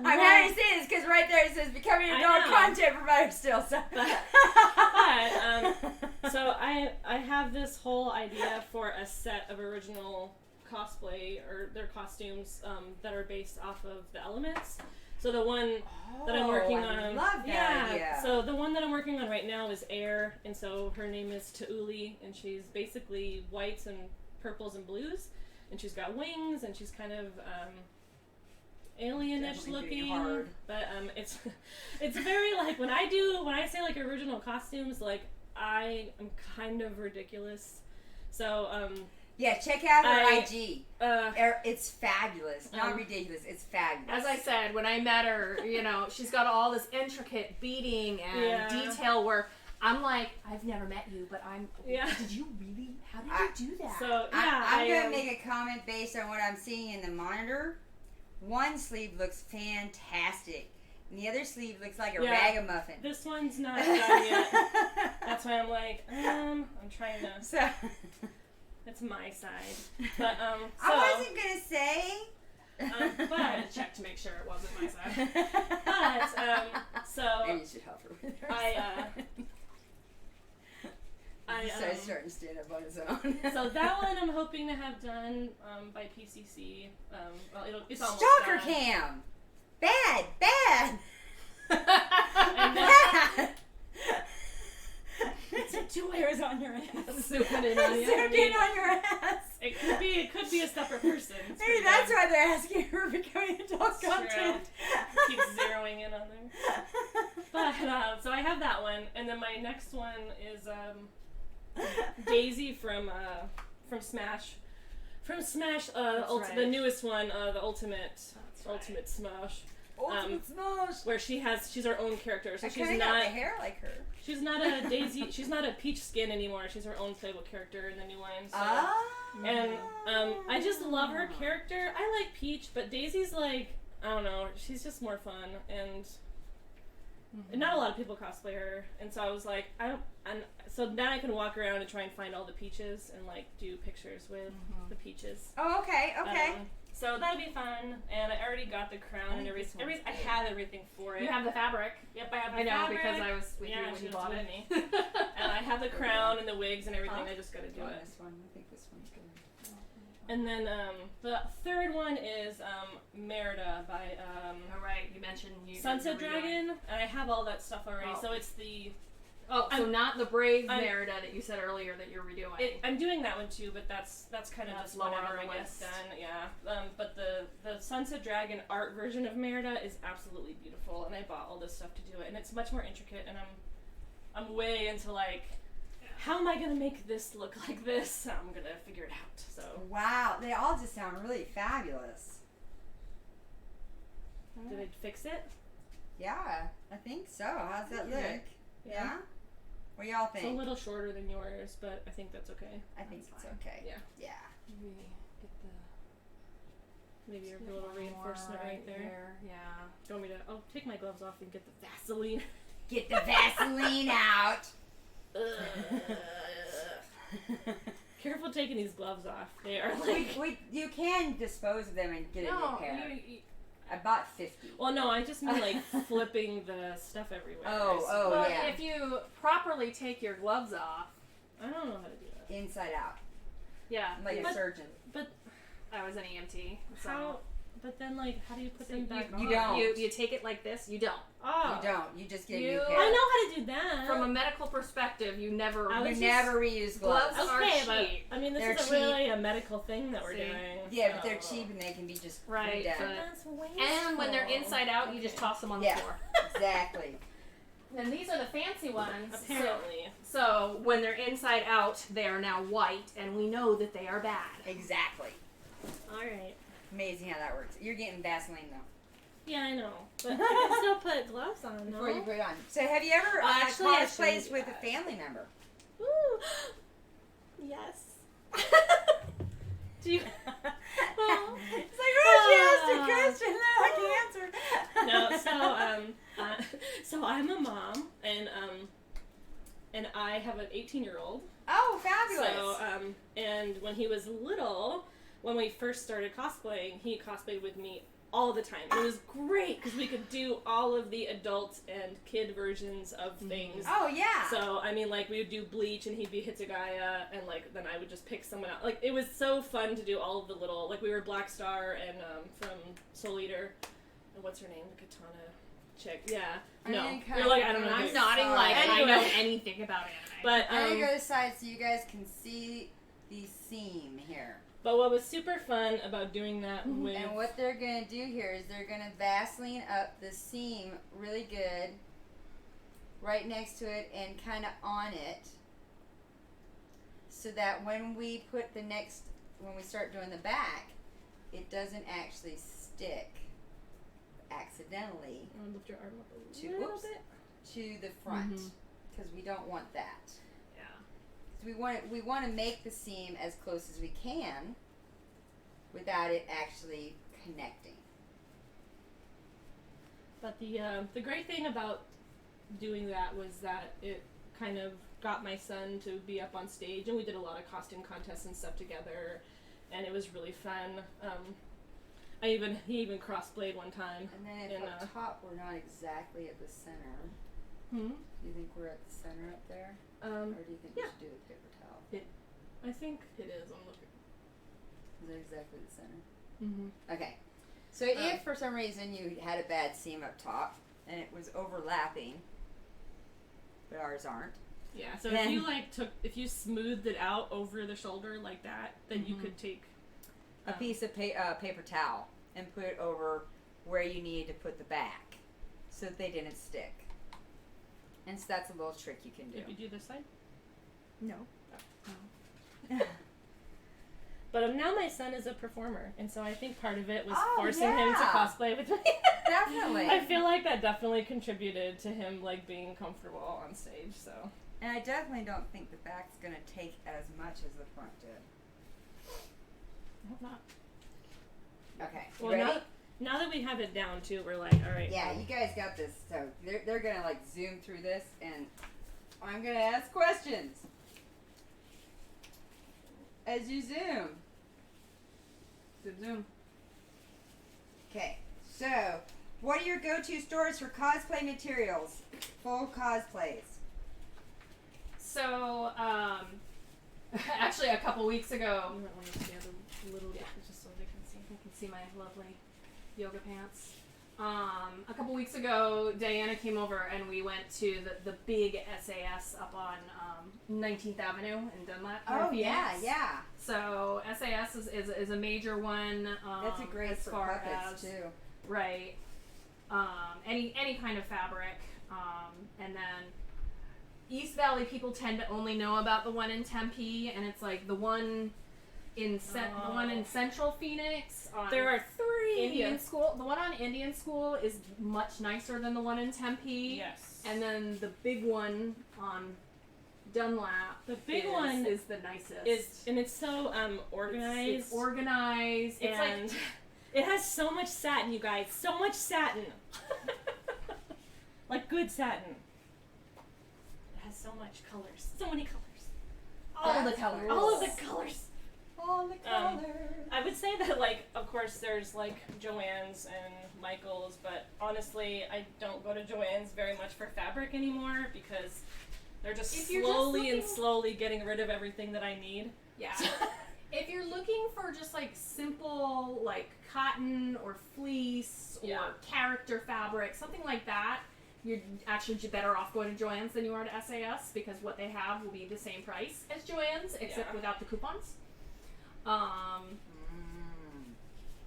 happy to say this because right there it says becoming an adult content provider still. So, so I have this whole idea for a set of original cosplay or their costumes that are based off of the elements, So the one that I'm working I on. love that idea. So the one that I'm working on right now is Air, and so her name is Ta'uli, and she's basically whites and purples and blues, and she's got wings, and she's kind of alienish looking. Hard. But it's very like when I say like original costumes, like I am kind of ridiculous. So yeah, check out her IG. Uh, It's fabulous. Not ridiculous. It's fabulous. As I said, when I met her, you know, she's got all this intricate beading and detail work. I'm like, I've never met you, but did you really? How did you do that? So I'm going to make a comment based on what I'm seeing in the monitor. One sleeve looks fantastic, and the other sleeve looks like a ragamuffin. This one's not done yet. That's why I'm like, I'm trying to. So. It's my side, but I wasn't gonna say. But I had to check to make sure it wasn't my side. But so maybe you should help her with her. I starting to stand up on his own. So that one I'm hoping to have done by PCC. Well, it's almost Stalker done. cam. Bad. And Bad. It's 2 hairs on your ass. Zooming in on your ass. It could be a separate person. It's Maybe pretty that's good. why they're asking her becoming adult True. content. Keeps zeroing in on there. But so I have that one, and then my next one is Daisy from Smash. From Smash, the newest one, the Ultimate Smash. Ultimate Smash. Where she's her own character, so I she's got not the hair like her. She's not a Daisy. She's not a Peach skin anymore. She's her own playable character in the new one. So. And I just love her character. I like Peach, but Daisy's like, I don't know. She's just more fun, and not a lot of people cosplay her. And so I was like, so now I can walk around and try and find all the Peaches and like do pictures with the Peaches. Oh, okay. So that'd be fun, and I already got the crown and everything. I have everything for it. You have the fabric. Yep, I have the I know fabric. because I was with you when she you was bought with it. me. And I have the crown and the wigs and everything. I just gotta do it. This one. I think this one's good. And then the third one is Merida by Oh right, you mentioned Sunset Dragon, and I have all that stuff already. Oh. So it's the so not the Brave Merida that you said earlier that you're redoing. I'm doing that one too, but that's kind of just lower whenever on the I get list. done. Yeah. But the Sunset Dragon art version of Merida is absolutely beautiful, and I bought all this stuff to do it, and it's much more intricate, and I'm way into like, how am I gonna make this look like this? I'm gonna figure it out. So wow, they all just sound really fabulous. did I fix it? Yeah, I think so. How's that look? Okay. Yeah. What do y'all think? It's a little shorter than yours, but I think that's okay. I think it's fine. okay. Yeah. Yeah. Maybe a little reinforcement right there. Yeah. Do you want me to? Oh, take my gloves off and get the Vaseline. Get the Vaseline out. Careful taking these gloves off. They are like. You can dispose of them and get a new pair. I bought 50. Well, no, I just mean like flipping the stuff everywhere. Oh, Well, yeah. if you properly take your gloves off, I don't know how to do that. Inside out. yeah. Like a surgeon. But I was an EMT. So how? But then, like, how do you put them back on? You don't. You take it like this. You don't. Oh. You don't. You just get a You- new pair. I know how to do that. From a medical perspective, you never. I You was never reuse gloves. Gloves are Okay, but cheap. I mean, this They're isn't cheap. really a medical thing that we're See? doing. Yeah, but so- they're cheap and they can be just Right, redone. but- That's wasteful. And when they're inside out, you just toss them on the Yeah. floor. Exactly. And these are the fancy ones. Apparently. So when they're inside out, they are now white, and we know that they are bad. Exactly. All right. Amazing how that works. You're getting Vaseline though. Yeah, I know. But I can still put gloves on, no? Before you put it on. So have you ever Actually, I cosplayed shouldn't with do a that. family member? Ooh. Yes. Do you? Well, It's like, oh, she asked a question that I can answer. No, so I'm a mom, and I have an 18-year-old. Oh, fabulous. So and when he was little, when we first started cosplaying, he cosplayed with me all the time. It was great because we could do all of the adult and kid versions of things. Oh, yeah. So, I mean, like, we would do Bleach, and he'd be Hitsugaya, and, like, then I would just pick someone out. Like, it was so fun to do all of the little, like, we were Black Star and from Soul Eater. what's her name? The katana chick. Yeah. I'm No. gonna kinda You're like, I don't go know. to I'm the nodding side. like I know Anyway. anything about anime. But I'm gonna go to the side so you guys can see the seam here. but what was super fun about doing that with And what they're gonna do here is they're gonna Vaseline up the seam really good, right next to it and kind of on it, so that when we start doing the back, it doesn't actually stick accidentally lift your arm up a to little bit. to the front, because we don't want that. Yeah. So we want to make the seam as close as we can without it actually connecting. But the great thing about doing that was that it kind of got my son to be up on stage, and we did a lot of costume contests and stuff together, and it was really fun. He even crossplayed one time. And then if up top we're not exactly at the center, do you think we're at the center up there? Or do you think we should do a paper towel? I think it is. I'm looking. Is it exactly the center? Mm-hmm. Okay. So if for some reason you had a bad seam up top and it was overlapping, but ours aren't. Yeah. So Then- if you smoothed it out over the shoulder like that, then you could take A piece of paper towel and put it over where you needed to put the back so that they didn't stick. And so that's a little trick you can do. Did we do this side? No. But now my son is a performer, and so I think part of it was Oh, forcing him to yeah. cosplay with me. Definitely. I feel like that definitely contributed to him like being comfortable on stage. So And I definitely don't think the back's going to take as much as the front did. I hope not. Okay. You Well, ready? now that we have it down too, we're like, all right. Yeah, you guys got this. So they're going to like zoom through this, and I'm going to ask questions as you zoom. Zoom. Okay. So, what are your go-to stores for cosplay materials? Full cosplays. So, actually, a couple weeks ago, You might want to stand a little bit just so they can see. you can see my lovely yoga pants. A couple weeks ago, Diana came over and we went to the big SAS up on 19th Avenue in Dunlap. Oh, Phoenix. yeah. So SAS is a major one. That's a great as for far puppets, as too. right. Any kind of fabric, and then East Valley people tend to only know about the one in Tempe, and it's like the one in the one in Central Phoenix. There are 3 Indian School. The one on Indian School is much nicer than the one in Tempe. Yes. And then the big one on Dunlap. The big one is the nicest. and it's so organized. It's organized. It's and like it has so much satin, you guys. So much satin. Like good satin. It has so much colors. So many colors. all the colors. All of the colors. All the colors. I would say that, like, of course, there's, like, Joann's and Michael's, but honestly, I don't go to Joann's very much for fabric anymore because they're just If you're just looking- slowly getting rid of everything that I need. Yeah. If you're looking for just like simple like cotton or fleece or Yeah. character fabric, something like that, you're actually better off going to Joann's than you are to SAS because what they have will be the same price as Joann's except Yeah. without the coupons.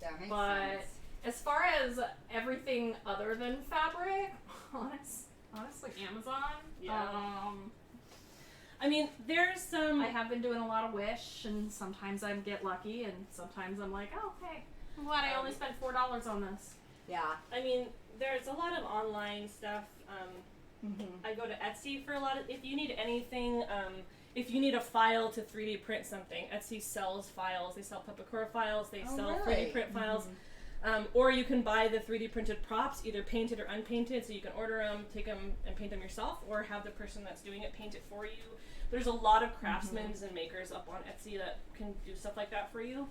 That makes But sense. as far as everything other than fabric, honestly, Amazon. Yeah. I mean, there's some... I have been doing a lot of Wish, and sometimes I get lucky, and sometimes I'm like, oh, okay, I'm glad I only spent $4 on this. Yeah. I mean, there's a lot of online stuff. Mm-hmm. I go to Etsy for a lot of... If you need anything... if you need a file to 3D print something, Etsy sells files. They sell Pepakura files. They Oh, sell really? 3D print files. Or you can buy the 3D printed props, either painted or unpainted, so you can order them, take them, and paint them yourself, or have the person that's doing it paint it for you. There's a lot of craftsmen and makers up on Etsy that can do stuff like that for you.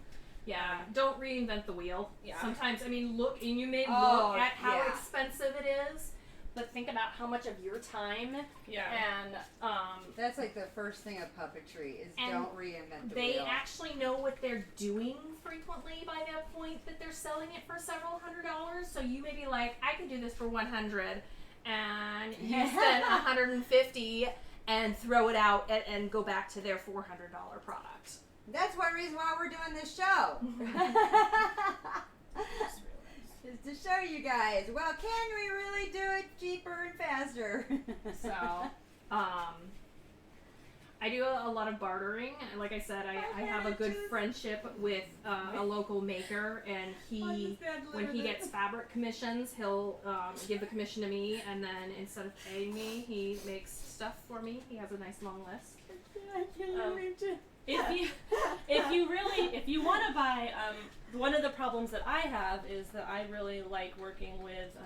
Yeah, don't reinvent the wheel. Yeah. Sometimes, I mean, look, and you may Oh, look at how yeah. expensive it is, but think about how much of your time Yeah. and That's like the first thing of puppetry is And don't reinvent the they wheel. actually know what they're doing frequently by that point that they're selling it for several $100s. So you may be like, I could do this for $100, and you spend $150 and throw it out and go back to their $400 product. That's one reason why we're doing this show. Is to show you guys, well, can we really do it cheaper and faster? So, I do a lot of bartering. Like I said, I have a good friendship with a local maker, and when he gets fabric commissions, he'll give the commission to me, and then instead of paying me, he makes stuff for me. He has a nice long list. If you want to buy, one of the problems that I have is that I really like working with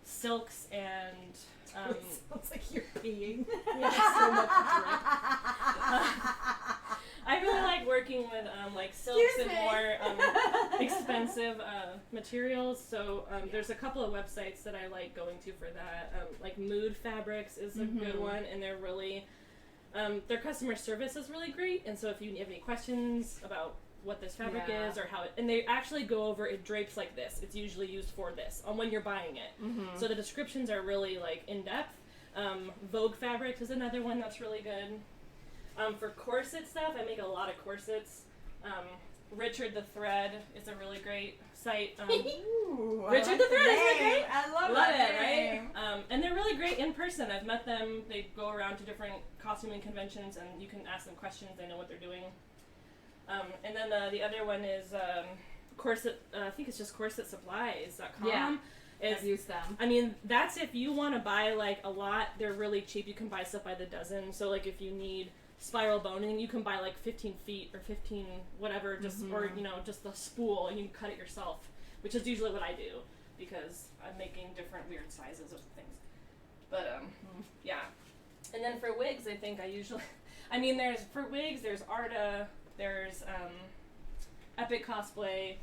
silks and. Sounds like you're peeing. So much drink. I really like working with like silks and more expensive materials. So there's a couple of websites that I like going to for that. Like Mood Fabrics is a good one, and they're really their customer service is really great. And so if you have any questions about what this fabric is or how it, and they actually go over, it drapes like this, it's usually used for this on when you're buying it. So the descriptions are really like in depth. Vogue Fabrics is another one that's really good. For corset stuff, I make a lot of corsets. Richard the Thread is a really great site. Ooh, Richard the Thread, isn't it great? I love it, name. right? And they're really great in person. I've met them. They go around to different costuming conventions, and you can ask them questions. They know what they're doing. And then the other one is corset. I think it's just corsetsupplies.com. Yeah, I've used them. I mean, that's if you want to buy like a lot. They're really cheap. You can buy stuff by the dozen. So like if you need spiral boning, you can buy like 15 feet or 15 whatever, just or just the spool, and you can cut it yourself, which is usually what I do because I'm making different weird sizes of things. But yeah. And then for wigs, I think I usually, I mean, there's Arta. There's Epic Cosplay,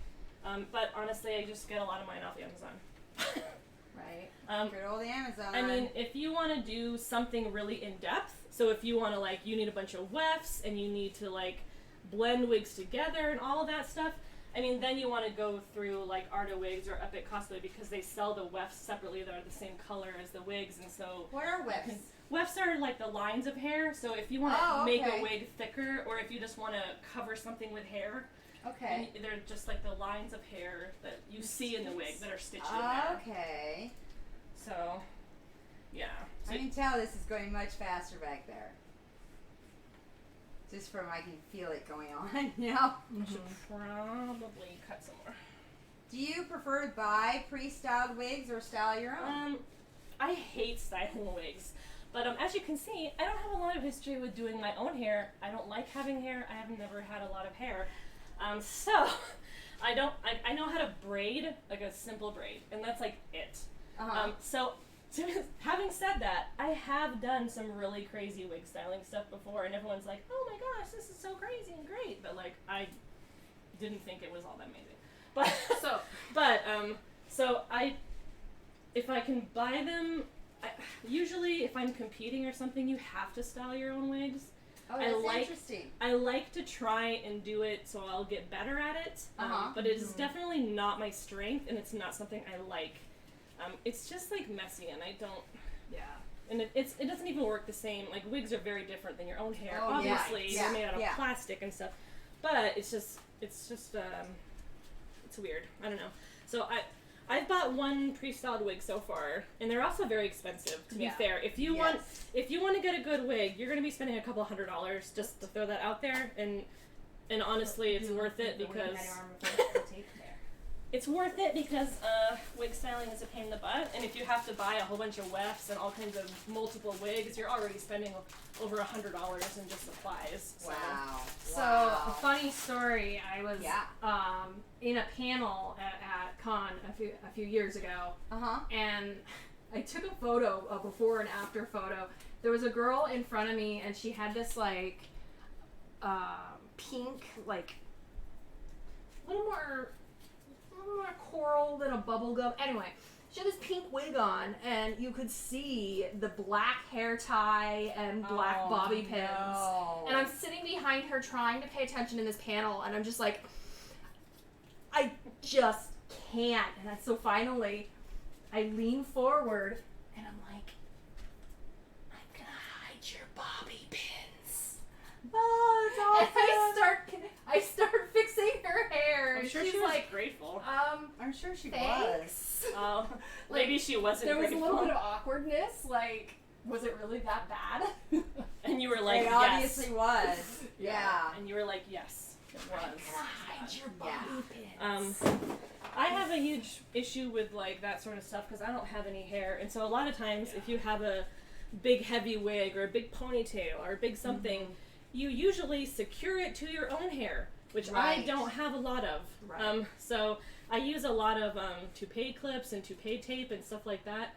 but honestly, I just get a lot of mine off Amazon. Right. Good old Amazon. I mean, if you want to do something really in depth, so if you want to like, you need a bunch of wefts and you need to like blend wigs together and all of that stuff. I mean, then you want to go through like Arta Wigs or Epic Cosplay because they sell the wefts separately that are the same color as the wigs, and so. What are wefts? Wefts are like the lines of hair, so if you want to make a wig thicker, or if you just want to cover something with hair, they're just like the lines of hair that you see in the wig that are stitched in there. Okay. So, yeah. So I can tell this is going much faster back there. Just from I can feel it going on, you know? I should probably cut some more. Do you prefer to buy pre-styled wigs or style your own? I hate styling wigs. But as you can see, I don't have a lot of history with doing my own hair. I don't like having hair. I have never had a lot of hair. So I know how to braid, like a simple braid, and that's like it. So having said that, I have done some really crazy wig styling stuff before, and everyone's like, oh my gosh, this is so crazy and great. But like, I didn't think it was all that amazing. So if I can buy them, usually if I'm competing or something, you have to style your own wigs. Oh, that's interesting. I like to try and do it so I'll get better at it, but it is definitely not my strength, and it's not something I like. It's just like messy, and I don't. Yeah. And it doesn't even work the same. Like wigs are very different than your own hair. Oh, obviously, yeah. they're made out of plastic and stuff, but it's weird. I don't know. So I've bought one pre-styled wig so far, and they're also very expensive. To be fair, if you want to get a good wig, you're going to be spending a couple $100s just to throw that out there. And honestly, it's worth it because wig styling is a pain in the butt. And if you have to buy a whole bunch of wefts and all kinds of multiple wigs, you're already spending over $100 in just supplies. So. Wow. So a funny story. I was in a panel at Con a few years ago, and I took a photo, a before and after photo. There was a girl in front of me, and she had this like pink, like a little more coral than a bubble gum. Anyway, she had this pink wig on, and you could see the black hair tie and black bobby pins. No. And I'm sitting behind her trying to pay attention in this panel, and I'm just like, I just can't. And so finally, I lean forward, and I'm like, I'm gonna hide your bobby pins. Oh, it's awesome. And I start fixing her hair. I'm and sure she's she was like, grateful. I'm sure she was. thanks. Oh, maybe she wasn't There was grateful. a little bit of awkwardness, like, was it really that bad? And you were like, It yes. obviously was. Yeah. And you were like, yes, it was. I'm gonna hide your bobby pins. I have a huge issue with like that sort of stuff because I don't have any hair, and so a lot of times if you have a big heavy wig or a big ponytail or a big something, you usually secure it to your own hair, which I Right. don't have a lot of. Right. So I use a lot of toupee clips and toupee tape and stuff like that.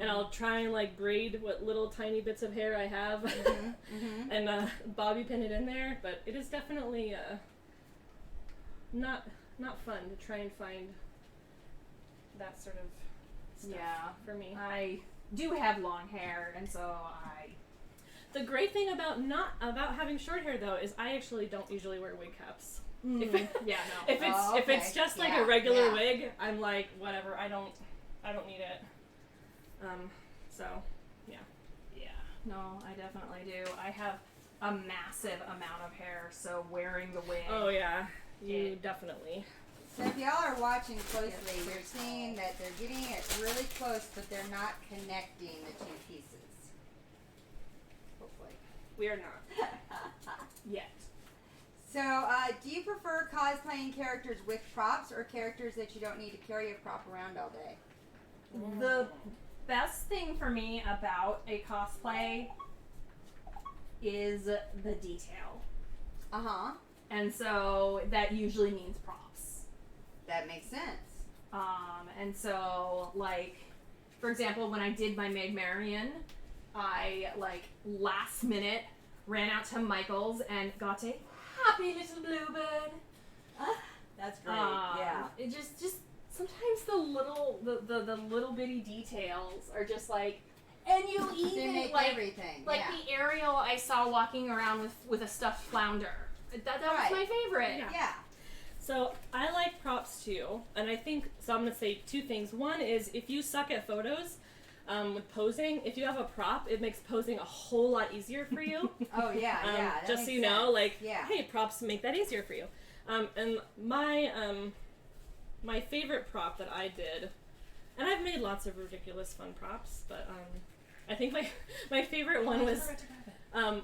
And I'll try and like braid what little tiny bits of hair I have and bobby pin it in there, but it is definitely not fun to try and find that sort of stuff for me. I do have long hair, and so The great thing about having short hair though is I actually don't usually wear wig caps. If it's just like a regular wig, I'm like whatever. I don't need it. No, I definitely do. I have a massive amount of hair, so wearing the wig. Oh yeah, you definitely. So if y'all are watching closely, you're seeing that they're getting it really close, but they're not connecting the two pieces. Hopefully. We are not yet. So, do you prefer cosplaying characters with props or characters that you don't need to carry a prop around all day? The best thing for me about a cosplay is the detail. Uh-huh. And so that usually means props. That makes sense. And so, like, for example, when I did my Maid Marian, I, like, last minute ran out to Michael's and got a happy little bluebird. That's great. Yeah. It just sometimes the little bitty details are just like, and you They even make like everything. like yeah. the Ariel I saw walking around with a stuffed flounder. That Right. was my favorite. Yeah. So I like props too, and I think so. I'm gonna say two things. One is if you suck at photos with posing, if you have a prop, it makes posing a whole lot easier for you. Oh yeah, yeah. that Just so makes you know, sense. like, yeah. hey, props make that easier for you. And my my favorite prop that I did, and I've made lots of ridiculous fun props, but I think my favorite one was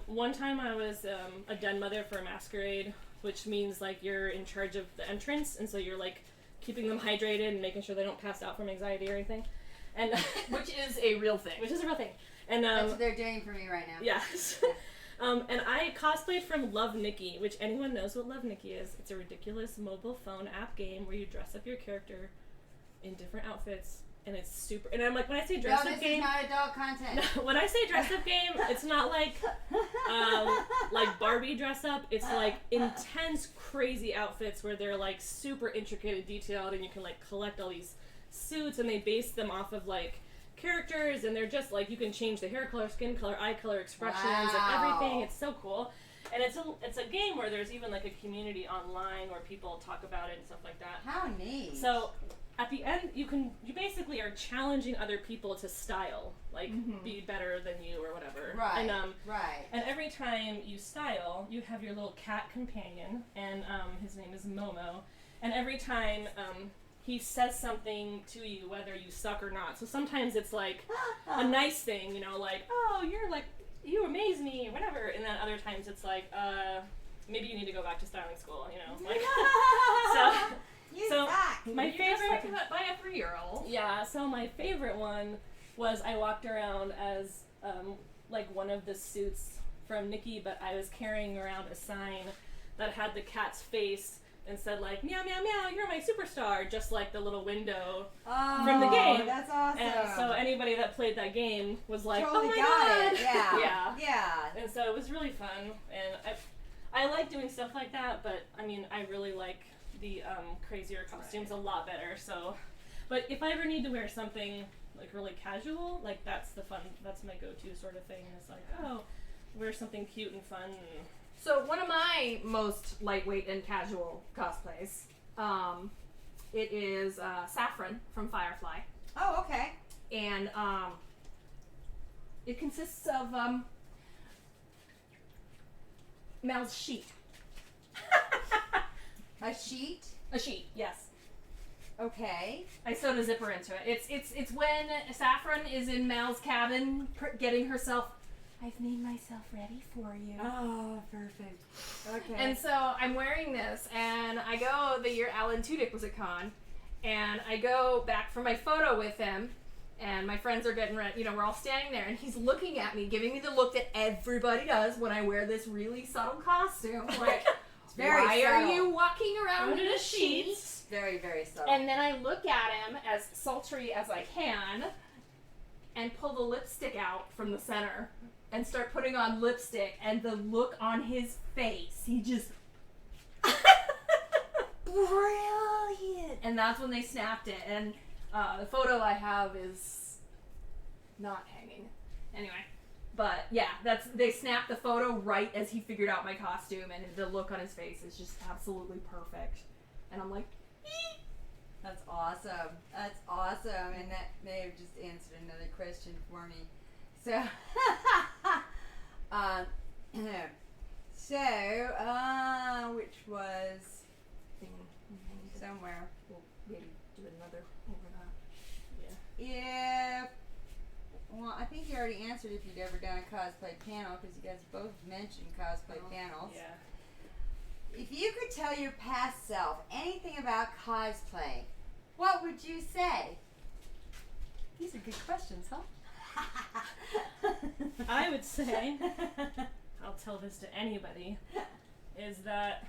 one time I was a den mother for a masquerade, which means like you're in charge of the entrance, and so you're like keeping them hydrated and making sure they don't pass out from anxiety or anything. And Which is a real thing. which is a real thing. And That's what they're doing for me right now. yes. And I cosplayed from Love Nikki, which anyone knows what Love Nikki is. It's a ridiculous mobile phone app game where you dress up your character in different outfits, and it's super. And I'm like, when I say dress No, up this game, is not adult content. when I say dress up game, it's not like Barbie dress up. It's like intense, crazy outfits where they're like super intricate and detailed, and you can like collect all these suits, and they base them off of like characters, and they're just like you can change the hair color, skin color, eye color, expressions, and everything. It's so cool. And it's a game where there's even like a community online where people talk about it and stuff like that. How neat. So at the end, you basically are challenging other people to style, like be better than you or whatever. Right. And right. and every time you style, you have your little cat companion, and his name is Momo. And every time he says something to you, whether you suck or not. So sometimes it's like a nice thing, you know, like, oh, you amaze me, or whatever. And then other times it's like, maybe you need to go back to styling school, you know. Like, so my favorite by a 3-year-old. Yeah, so my favorite one was I walked around as like one of the suits from Nikki, but I was carrying around a sign that had the cat's face and said like, meow meow meow, you're my superstar, just like the little window from the game. That's awesome. And so anybody that played that game was like, totally oh my got god, it. Yeah. yeah. Yeah. And so it was really fun, and I like doing stuff like that, but I mean I really like the crazier costumes a lot better. So, But if I ever need to wear something like really casual, like that's my go-to sort of thing. It's like, oh, wear something cute and fun. So one of my most lightweight and casual cosplays, it is Saffron from Firefly. Oh, okay. And it consists of Mel's sheet. A sheet? A sheet, yes. Okay. I sewed a zipper into it. It's when Saffron is in Mel's cabin getting herself, I've made myself ready for you. Oh, perfect. Okay. And so I'm wearing this, and I go the year Alan Tudyk was at con, and I go back for my photo with him, and my friends are getting ready. You know, we're all standing there, and he's looking at me, giving me the look that everybody does when I wear this really subtle costume. Like, very why subtle. are you walking around in a sheet? It's very, very subtle. And then I look at him as sultry as I can, and pull the lipstick out from the center. And start putting on lipstick, and the look on his face, he just brilliant. And that's when they snapped it. And the photo I have is not hanging. Anyway, but yeah, they snapped the photo right as he figured out my costume, and the look on his face is just absolutely perfect. And I'm like, eee! That's awesome. That's awesome. And that may have just answered another question for me. So, which was somewhere. We'll maybe do another over that. Yeah. Well, I think you already answered if you'd ever done a cosplay panel, because you guys both mentioned cosplay panels. Yeah. If you could tell your past self anything about cosplay, what would you say? These are good questions, huh? I would say, I'll tell this to anybody, is that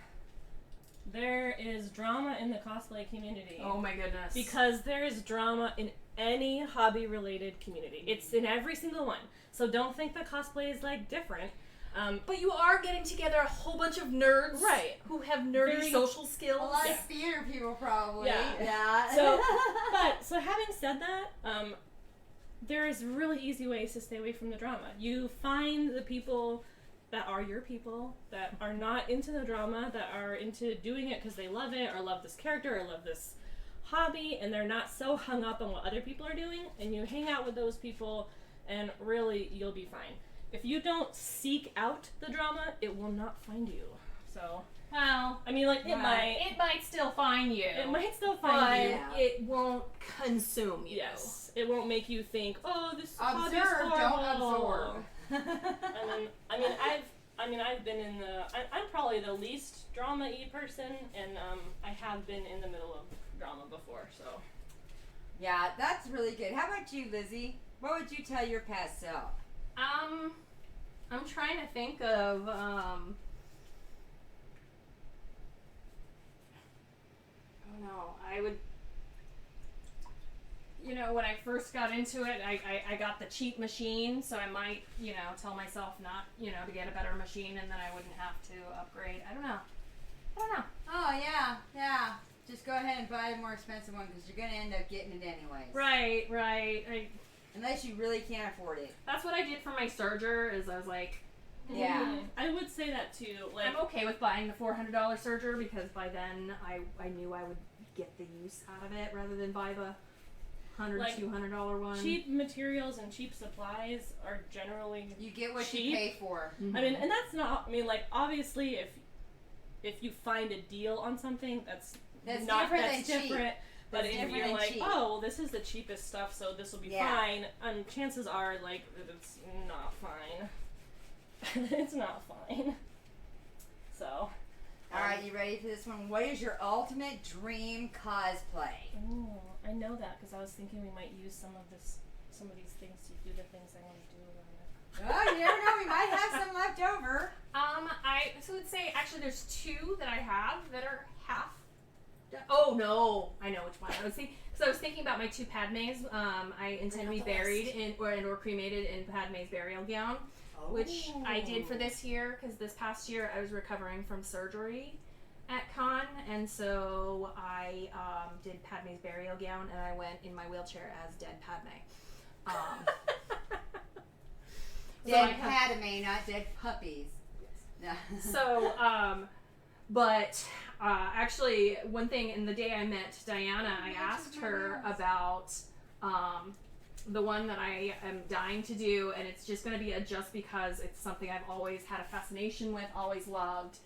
there is drama in the cosplay community. Oh my goodness. Because there is drama in any hobby-related community. It's in every single one. So don't think that cosplay is like different. But you are getting together a whole bunch of nerds, right, who have nerdy very social skills. A lot of theater people, probably. Yeah. So having said that, there's really easy ways to stay away from the drama. You find the people that are your people, that are not into the drama, that are into doing it because they love it, or love this character, or love this hobby, and they're not so hung up on what other people are doing, and you hang out with those people, and really, you'll be fine. If you don't seek out the drama, it will not find you. So, Well, I mean, like, it might still find you. It might still but find you. it won't consume you. Yes. It won't make you think, oh, this hobby's Observe, don't horrible. absorb. I've been in the. I'm probably the least drama-y person, and I have been in the middle of drama before. So. Yeah, that's really good. How about you, Lizzie? What would you tell your past self? I'm trying to think of oh no, I would. You know, when I first got into it, I got the cheap machine, so I might, tell myself not, to get a better machine, and then I wouldn't have to upgrade. I don't know. Oh, yeah. Just go ahead and buy a more expensive one, because you're going to end up getting it anyways. Right. Unless you really can't afford it. That's what I did for my serger, is I was like, Yeah. I would say that too. Like, I'm okay with buying the $400 serger, because by then I knew I would get the use out of it, rather than buy the $100, like, $200 one. cheap materials and cheap supplies are generally You get what cheap. you pay for. Mm-hmm. I mean, and that's not. I mean, like, obviously, if you find a deal on something, that's not different that's than different. cheap. But That's if different you're than like, cheap. oh, well, this is the cheapest stuff, so this will be Yeah. fine, chances are, like, that it's not fine. It's not fine. So. Alright, you ready for this one? What is your ultimate dream cosplay? Ooh, I know that because I was thinking we might use some of these things to do the things I want to do around it. Oh, you never know. We might have some left over. I would say, actually, there's two that I have that are half. Oh no, I know which one. I was thinking about my two Padmes. I intend to be buried in or cremated in Padme's burial gown, which I did for this year, because this past year I was recovering from surgery, at con, and so I did Padme's burial gown, and I went in my wheelchair as dead Padme. Dead Padme, not dead puppies. Yes. So, but actually, one thing, in the day I met Diana, I asked her about the one that I am dying to do, and it's just going to be just because it's something I've always had a fascination with, always loved.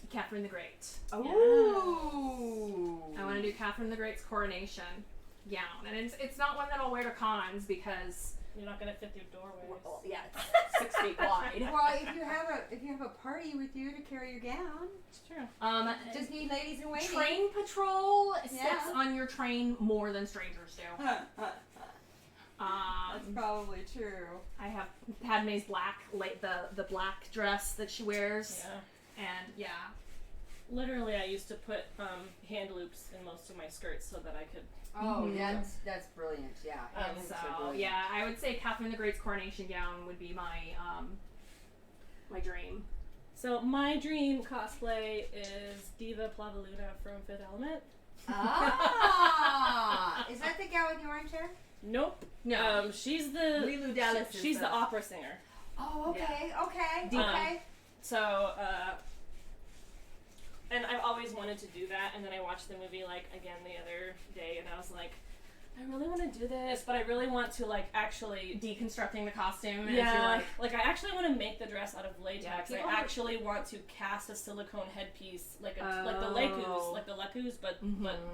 Catherine the Great. Oh. I want to do Catherine the Great's coronation gown, and it's not one that I'll wear to cons because you're not gonna fit through doorways. Well, yeah, it's 6 feet wide. Well, if you have a party with you to carry your gown, It's true. just need ladies in waiting. Train patrol sits on your train more than strangers do. That's probably true. I have Padme's black, the black dress that she wears. Yeah. And yeah. Literally, I used to put hand loops in most of my skirts so that I could. Oh, that's brilliant. Yeah. So yeah, I would say Catherine the Great's coronation gown would be my my dream. So my dream cosplay is Diva Plavaluna from Fifth Element. Ah, is that the gal with the orange hair? Nope. No. She's the Lulu Dallas. she's the opera singer. Oh, okay, Yeah. okay, okay. So, and I've always wanted to do that, and then I watched the movie, like, again the other day, and I was like, I really want to do this, but I really want to, like, actually... Deconstructing the costume. Yeah, like, I actually want to make the dress out of latex. Yeah, I actually want to cast a silicone headpiece, like the Lecus, but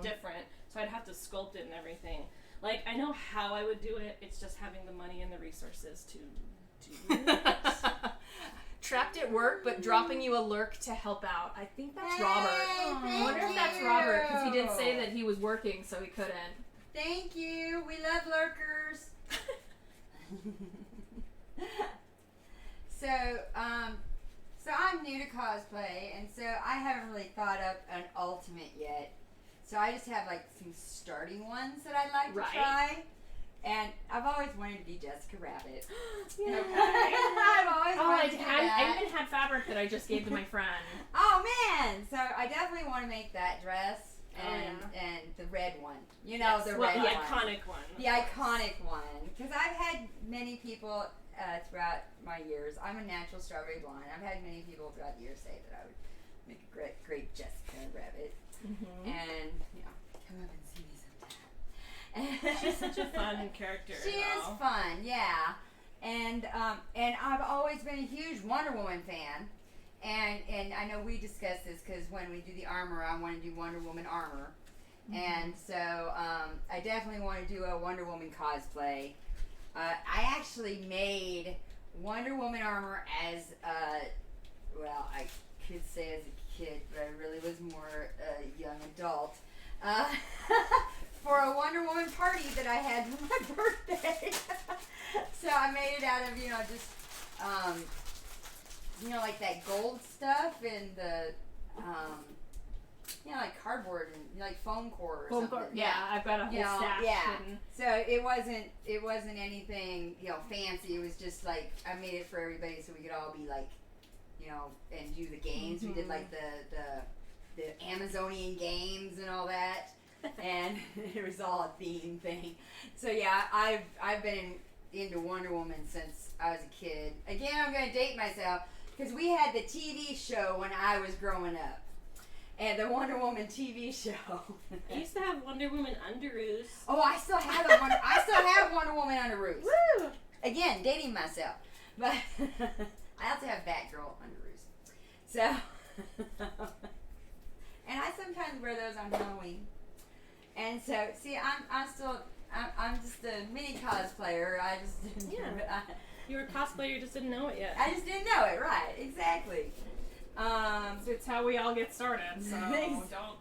different, so I'd have to sculpt it and everything. Like, I know how I would do it, it's just having the money and the resources to do it. Trapped at work, but dropping you a lurk to help out. I think that's Robert. I wonder if that's you. Robert, because he did say that he was working, so he couldn't. Thank you. We love lurkers. So I'm new to cosplay, and so I haven't really thought up an ultimate yet. So I just have like some starting ones that I'd like to try. And I've always wanted to be Jessica Rabbit. Yeah. I've always wanted to do that. I even had fabric that I just gave to my friend. Oh man! So I definitely want to make that dress and the red one. You know, the red one. Iconic one. The iconic one. Because I've had many people throughout my years. I'm a natural strawberry blonde. I've had many people throughout the years say that I would make a great Jessica Rabbit. Mm-hmm. And come up and see me sometime. She's such a fun character. She is fun, yeah. And I've always been a huge Wonder Woman fan. And I know we discussed this because when we do the armor, I want to do Wonder Woman armor. Mm-hmm. And so I definitely want to do a Wonder Woman cosplay. I actually made Wonder Woman armor as well, I could say as a kid, but I really was more a young adult. For a Wonder Woman party that I had for my birthday. So I made it out of, just, like that gold stuff and the, like cardboard and like foam core or something. Yeah, I've got a whole stash. Yeah. So it wasn't anything, fancy. It was just like, I made it for everybody so we could all be like, and do the games. Mm-hmm. We did like the Amazonian games and all that. And it was all a theme thing. So yeah, I've been into Wonder Woman since I was a kid. Again, I'm going to date myself because we had the TV show when I was growing up. And the Wonder Woman TV show. I used to have Wonder Woman underoos. Oh, I still have Wonder Woman underoos. Woo! Again, dating myself. But I also have Batgirl underoos. So and I sometimes wear those on Halloween. And so, see, I'm just a mini cosplayer. I just didn't know it. You were a cosplayer, you just didn't know it yet. I just didn't know it, right? Exactly. So it's how we all get started. So don't.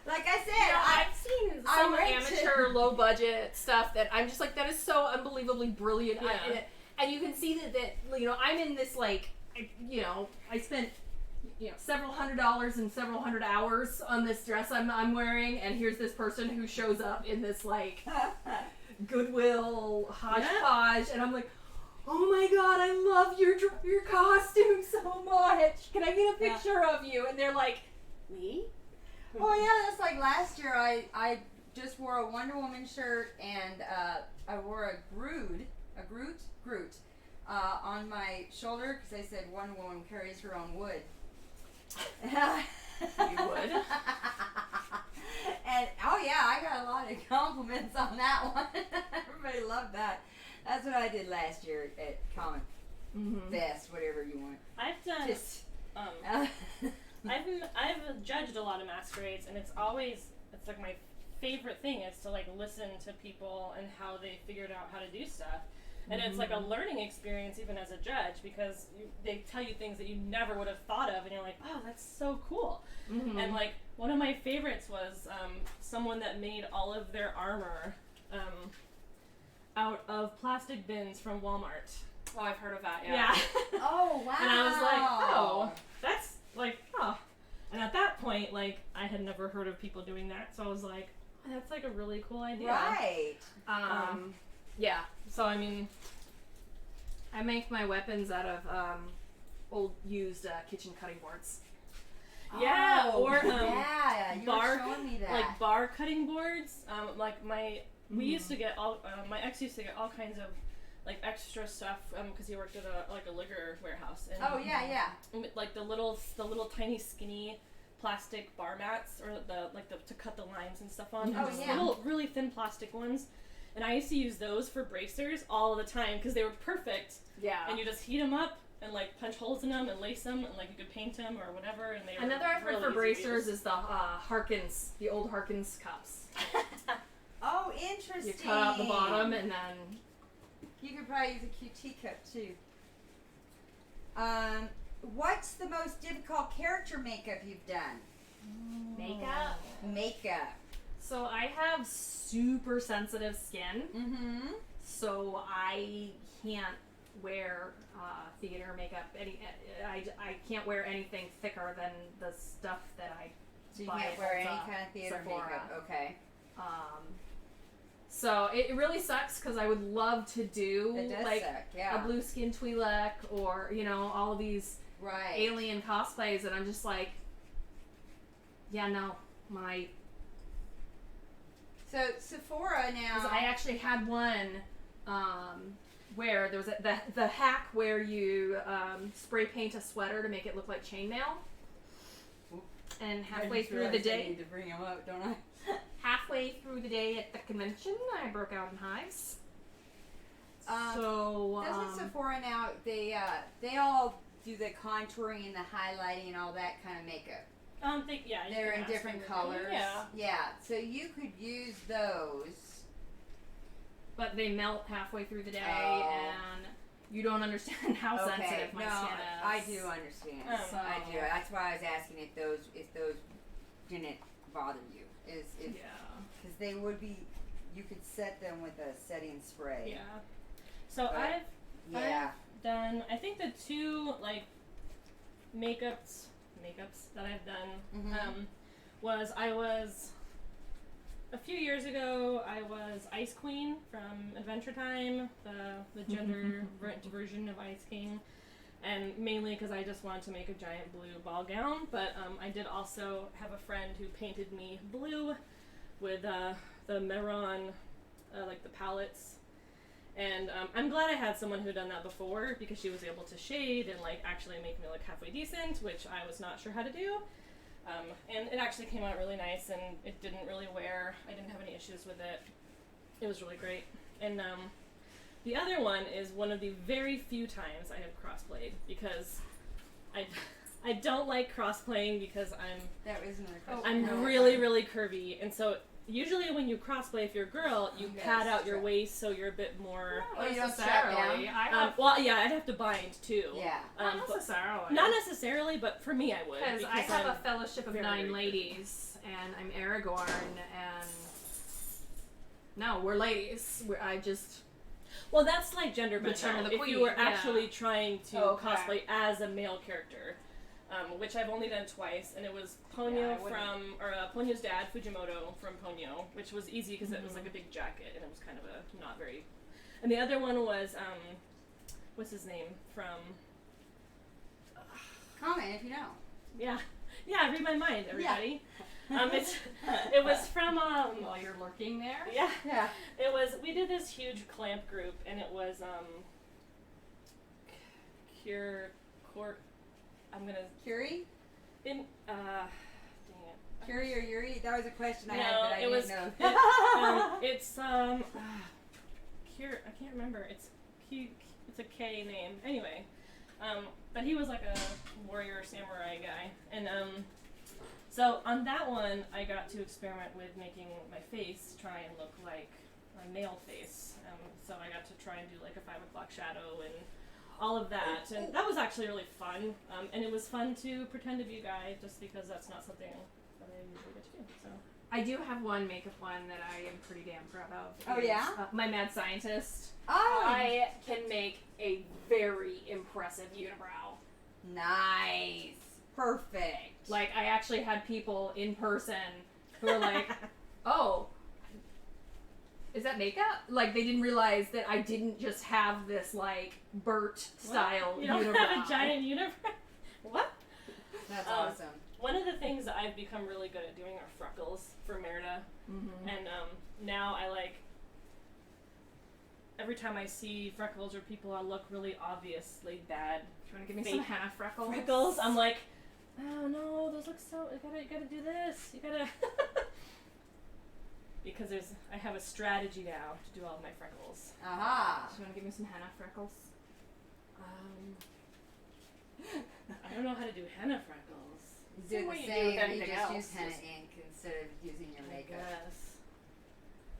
Like I said, I've seen some amateur, low budget stuff that I'm just like, that is so unbelievably brilliant. Yeah. And you can see that I'm in this like, I spent. Several $100s and several hundred hours on this dress I'm wearing, and here's this person who shows up in this like Goodwill hodgepodge, and I'm like, oh my god, I love your costume so much. Can I get a picture of you?" And they're like, "Me?" Oh yeah, that's like last year. I just wore a Wonder Woman shirt and I wore a Groot on my shoulder because I said Wonder Woman carries her own wood. You would. And oh yeah, I got a lot of compliments on that one. Everybody loved that. That's what I did last year at Comic Fest, whatever you want. I've done. Just I've judged a lot of masquerades, and it's like my favorite thing is to like listen to people and how they figured out how to do stuff. And it's like a learning experience even as a judge because they tell you things that you never would have thought of and you're like, oh, that's so cool. And like one of my favorites was someone that made all of their armor out of plastic bins from Walmart. Oh, I've heard of that. Yeah. Oh wow. And I was like, oh, that's like, oh. And at that point, like, I had never heard of people doing that, so I was like, oh, that's like a really cool idea. Right. Yeah. So I mean, I make my weapons out of old used kitchen cutting boards. Yeah, Oh, or yeah, you bar, were showing me that. like bar cutting boards. Like we used to get all my ex used to get all kinds of like extra stuff because he worked at a liquor warehouse. And, oh yeah. Like the little tiny skinny plastic bar mats or to cut the lines and stuff on. Oh, Just yeah. little really thin plastic ones. And I used to use those for bracers all the time because they were perfect. Yeah. And you just heat them up and like punch holes in them and lace them and like you could paint them or whatever. And they were Another I've heard really for easy to bracers use. is the Harkins, the old Harkins cups. Oh, interesting. You cut out the bottom and then. You could probably use a QT cup too. What's the most difficult character makeup you've done? Makeup? Makeup. So I have super sensitive skin, Mm-hmm. so I can't wear theater makeup. I can't wear anything thicker than the stuff that I So you buy can't at wear any Ulta, kind of theater Sephora. makeup. Okay. So it really sucks because I would love to do It does like suck, yeah. a blue skin Twi'lek or all of these Right. alien cosplays, and I'm just like, yeah, no, my. So Sephora now. 'Cause I actually had one where there was the hack where you spray paint a sweater to make it look like chainmail, and halfway through the I day. need to bring them up, don't I? Halfway through the day at the convention, I broke out in hives. Doesn't Sephora now? They all do the contouring and the highlighting and all that kind of makeup. They're in different colors. Yeah. So you could use those. But they melt halfway through the day, Oh. and you don't understand how sensitive my skin is. I do understand. So- I do. That's why I was asking if those didn't bother you. Because they would be. You could set them with a setting spray. Yeah. So But- I've Yeah. done. I think the two like makeups that I've done was a few years ago. I was Ice Queen from Adventure Time, the gender version of Ice King, and mainly because I just wanted to make a giant blue ball gown. But I did also have a friend who painted me blue with the Meron, like the palettes. And I'm glad I had someone who had done that before because she was able to shade and like actually make me look halfway decent, which I was not sure how to do. And it actually came out really nice and it didn't really wear. I didn't have any issues with it. It was really great. And the other one is one of the very few times I have crossplayed because I don't like crossplaying because That was another question. I'm really, really curvy, and so usually when you crossplay, if you're a girl, you Yes, pad out your strap. waist so you're a bit more. Oh, you don't strap down? Well, yeah, I'd have to bind too. Yeah. Not but- necessarily. Not necessarily, but for me, I would. Because I because have I'm a fellowship of very, 9 very ladies, and I'm Aragorn, and no, we're ladies. I just Well, that's like gender bent Return of now. the If Queen, you were yeah. actually trying to Okay. cosplay as a male character, which I've only done twice, and it was Yeah, I Ponyo wouldn't. Ponyo's dad, Fujimoto from Ponyo, which was easy because it was like a big jacket and it was kind of a not very. And the other one was what's his name from? Comment if you know. Yeah, read my mind, everybody. Yeah. It was from While you're lurking there. Yeah. Yeah. It was, we did this huge clamp group, and it was Curie? Dang it. Curie or Yuri? That was a question I No, had, but I it didn't was- know. It's I can't remember. It's a K name. Anyway, but he was like a warrior samurai guy, and so on that one I got to experiment with making my face try and look like my male face. So I got to try and do like a 5 o'clock shadow and all of that, and that was actually really fun. And it was fun to pretend to be a guy, just because that's not something that I usually get to do. So. I do have one makeup one that I am pretty damn proud of. Oh, It's, yeah? my mad scientist. Oh! I can make a very impressive unibrow. Nice. Perfect. Like, I actually had people in person who were like, oh, is that makeup? Like, they didn't realize that I didn't just have this, like, Bert-style You don't unibrow. have a giant unibrow? What? That's awesome. One of the things that I've become really good at doing are freckles for Merida. Mm-hmm. And now I like, every time I see freckles or people that look really obviously bad Do you want to give me fake some henna freckles? freckles, I'm like, oh no, those look so, you gotta do this, you gotta, because I have a strategy now to do all of my freckles. Aha. Do you want to give me some henna freckles? I don't know how to do henna freckles. You Same do way the you do same, with you anything just else, use henna just- ink instead of using your makeup. Yes.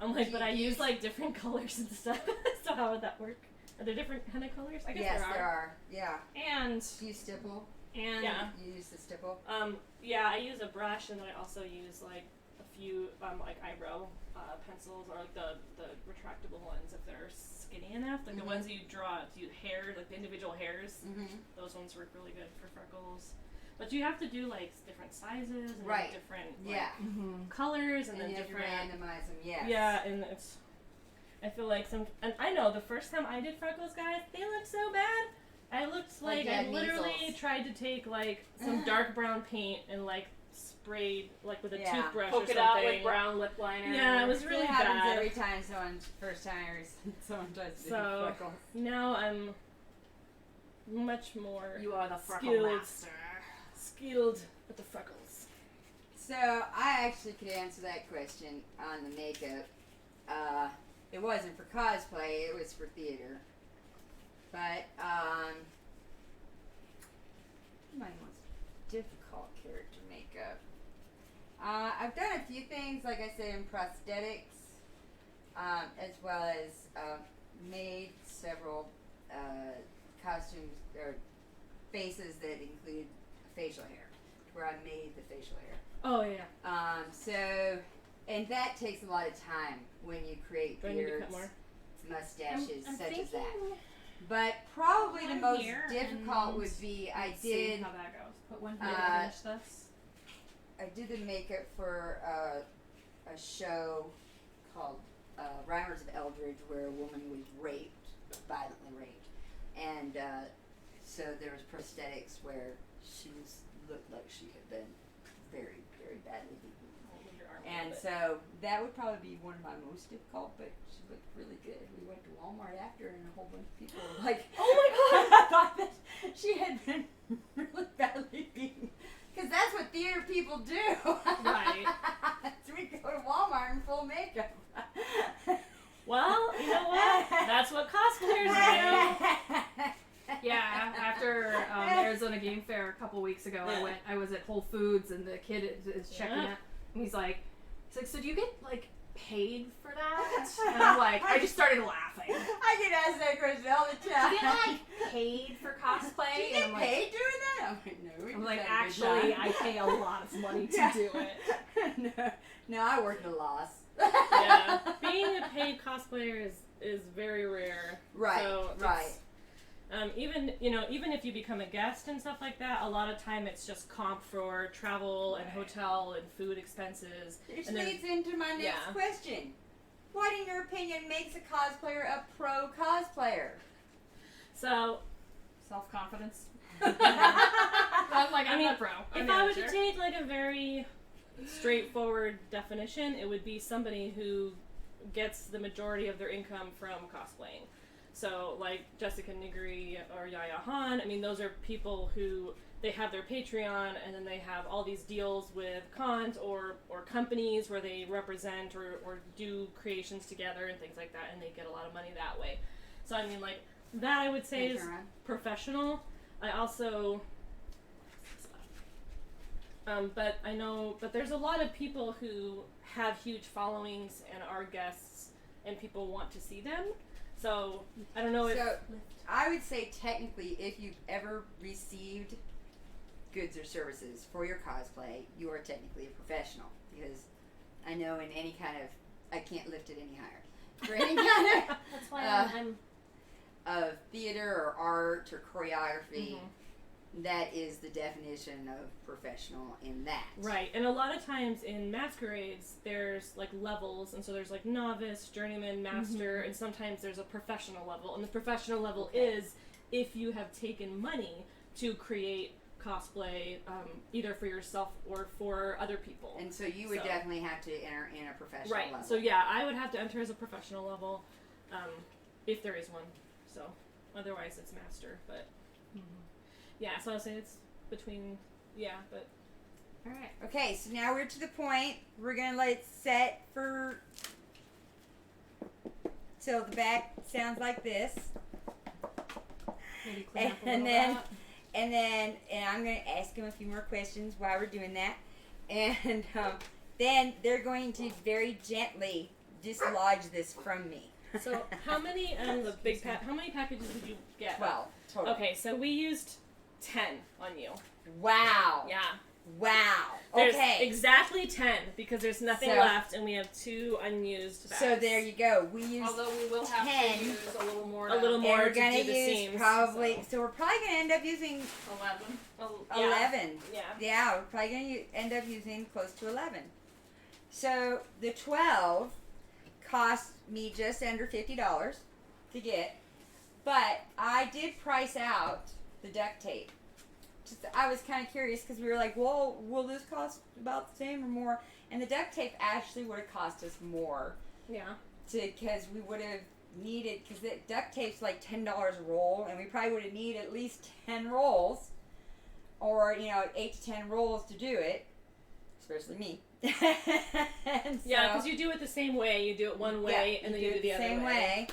I'm like, but I use like different colors and stuff. So how would that work? Are there different henna colors? I guess Yes, there are. Yeah. And, Do you stipple? Yeah. You use the stipple? Yeah, I use a brush, and then I also use like a few like eyebrow pencils, or like the retractable ones if they're skinny enough, like the Mhm. ones that you draw to hair, like the individual hairs. Mm-hmm. Those ones work really good for freckles. But you have to do like different sizes and Right. different like, Yeah. colors, and And then you have to different. randomize them, yes. Yeah, and it's. I feel like and I know the first time I did freckles, guys, they looked so bad. I looked Like like you I had literally measles. tried to take like some dark brown paint and like sprayed like with a Yeah. toothbrush poke or it something. out with brown lip liner. Yeah, it was It really happens bad. every time first timers, someone tries to do So- freckles. Now I'm much more You are the freckle skilled. master. skilled with the freckles. So I actually could answer that question on the makeup. It wasn't for cosplay; it was for theater. But my most difficult character makeup. I've done a few things, like I said, in prosthetics, as well as made several costumes or faces that include facial hair, where I made the facial hair. Oh yeah. So, and that takes a lot of time when you create Do I need to beards, cut more? mustaches, I'm such as that. thinking- But probably the One most here difficult and would be I Let's see did how that goes. Put one here Ready to to finish finish this. I did the makeup for a show called Rhymers of Eldridge, where a woman was raped, violently raped, and so there was prosthetics where she looked like she had been very, very badly beaten. I'll move your arm a And little bit. so that would probably be one of my most difficult, but she looked really good. We went to Walmart after, and a whole bunch of people were like, Oh my God! I thought that she had been really badly beaten. Because that's what theater people do. Right. So we go to Walmart in full makeup. Well, you know what? That's what cosplayers do. Yeah, after Arizona Game Fair a couple weeks ago, I was at Whole Foods, and the kid is checking Yeah. it, and he's like, so do you get like paid for that? And I'm like, I just started laughing. I get asked that question all the Do time. you get like paid for cosplay? Do you And get I'm like, paid doing that? I'm like, no. we I'm just like, had a good actually, time." I pay a lot of money to Yeah. do it. no, I work at a loss. Yeah, being a paid cosplayer is very rare. Right, So right. Even if you become a guest and stuff like that, a lot of time it's just comp for travel and hotel and food expenses. Which And there's- leads into my next yeah. question. What, in your opinion, makes a cosplayer a pro cosplayer? So, Self-confidence. I'm like, I'm not pro. If I were to take like a very straightforward definition, it would be somebody who gets the majority of their income from cosplaying. So, like Jessica Nigri or Yaya Han, I mean, those are people who they have their Patreon, and then they have all these deals with cons or companies where they represent or do creations together and things like that, and they get a lot of money that way. So, I mean, like, that I would say is professional. I also... but there's a lot of people who have huge followings and are guests, and people want to see them. So, I don't know if... So, I would say technically, if you've ever received goods or services for your cosplay, you are technically a professional. Because I know in any kind of... I can't lift it any higher. For any kind of... That's why I'm... of theater or art or choreography, that is the definition of professional in that. Right, and a lot of times in masquerades, there's like levels, and so there's like novice, journeyman, master, and sometimes there's a professional level. And the professional level is if you have taken money to create cosplay, either for yourself or for other people. And so you would definitely have to enter in a professional level. Right, so yeah, I would have to enter as a professional level, if there is one. So, otherwise it's master, but... Yeah, so I'll say it's between, but... Alright, okay, so now we're to the point. We're going to let it set for... till the back sounds like this. Maybe clean up a And little then, and I'm going to ask them a few more questions while we're doing that. And then they're going to very gently dislodge this from me. So, how many, how many packages did you get? 12 total. Okay, so we used 10 on you. Wow. Yeah. Wow. There's Okay. exactly 10 because there's nothing left, and we have 2 unused bags. So there you go. We used Although we will have 10. to use a little more. A little now. more and we're to gonna do the use seams. probably. So we're probably gonna end up using 11. 11. Yeah. Yeah, we're probably gonna end up using close to 11. So the 12 cost me just under $50 to get, but I did price out the duct tape. I was kind of curious because we were like, well, will this cost about the same or more? And the duct tape actually would have cost us more. Yeah. Because we would have needed, because the duct tape's like $10 a roll, and we probably would have needed at least 10 rolls, or 8 to 10 rolls to do it, especially me. And Yeah, because you do it the same way. You do it one way, and then you do the other same way.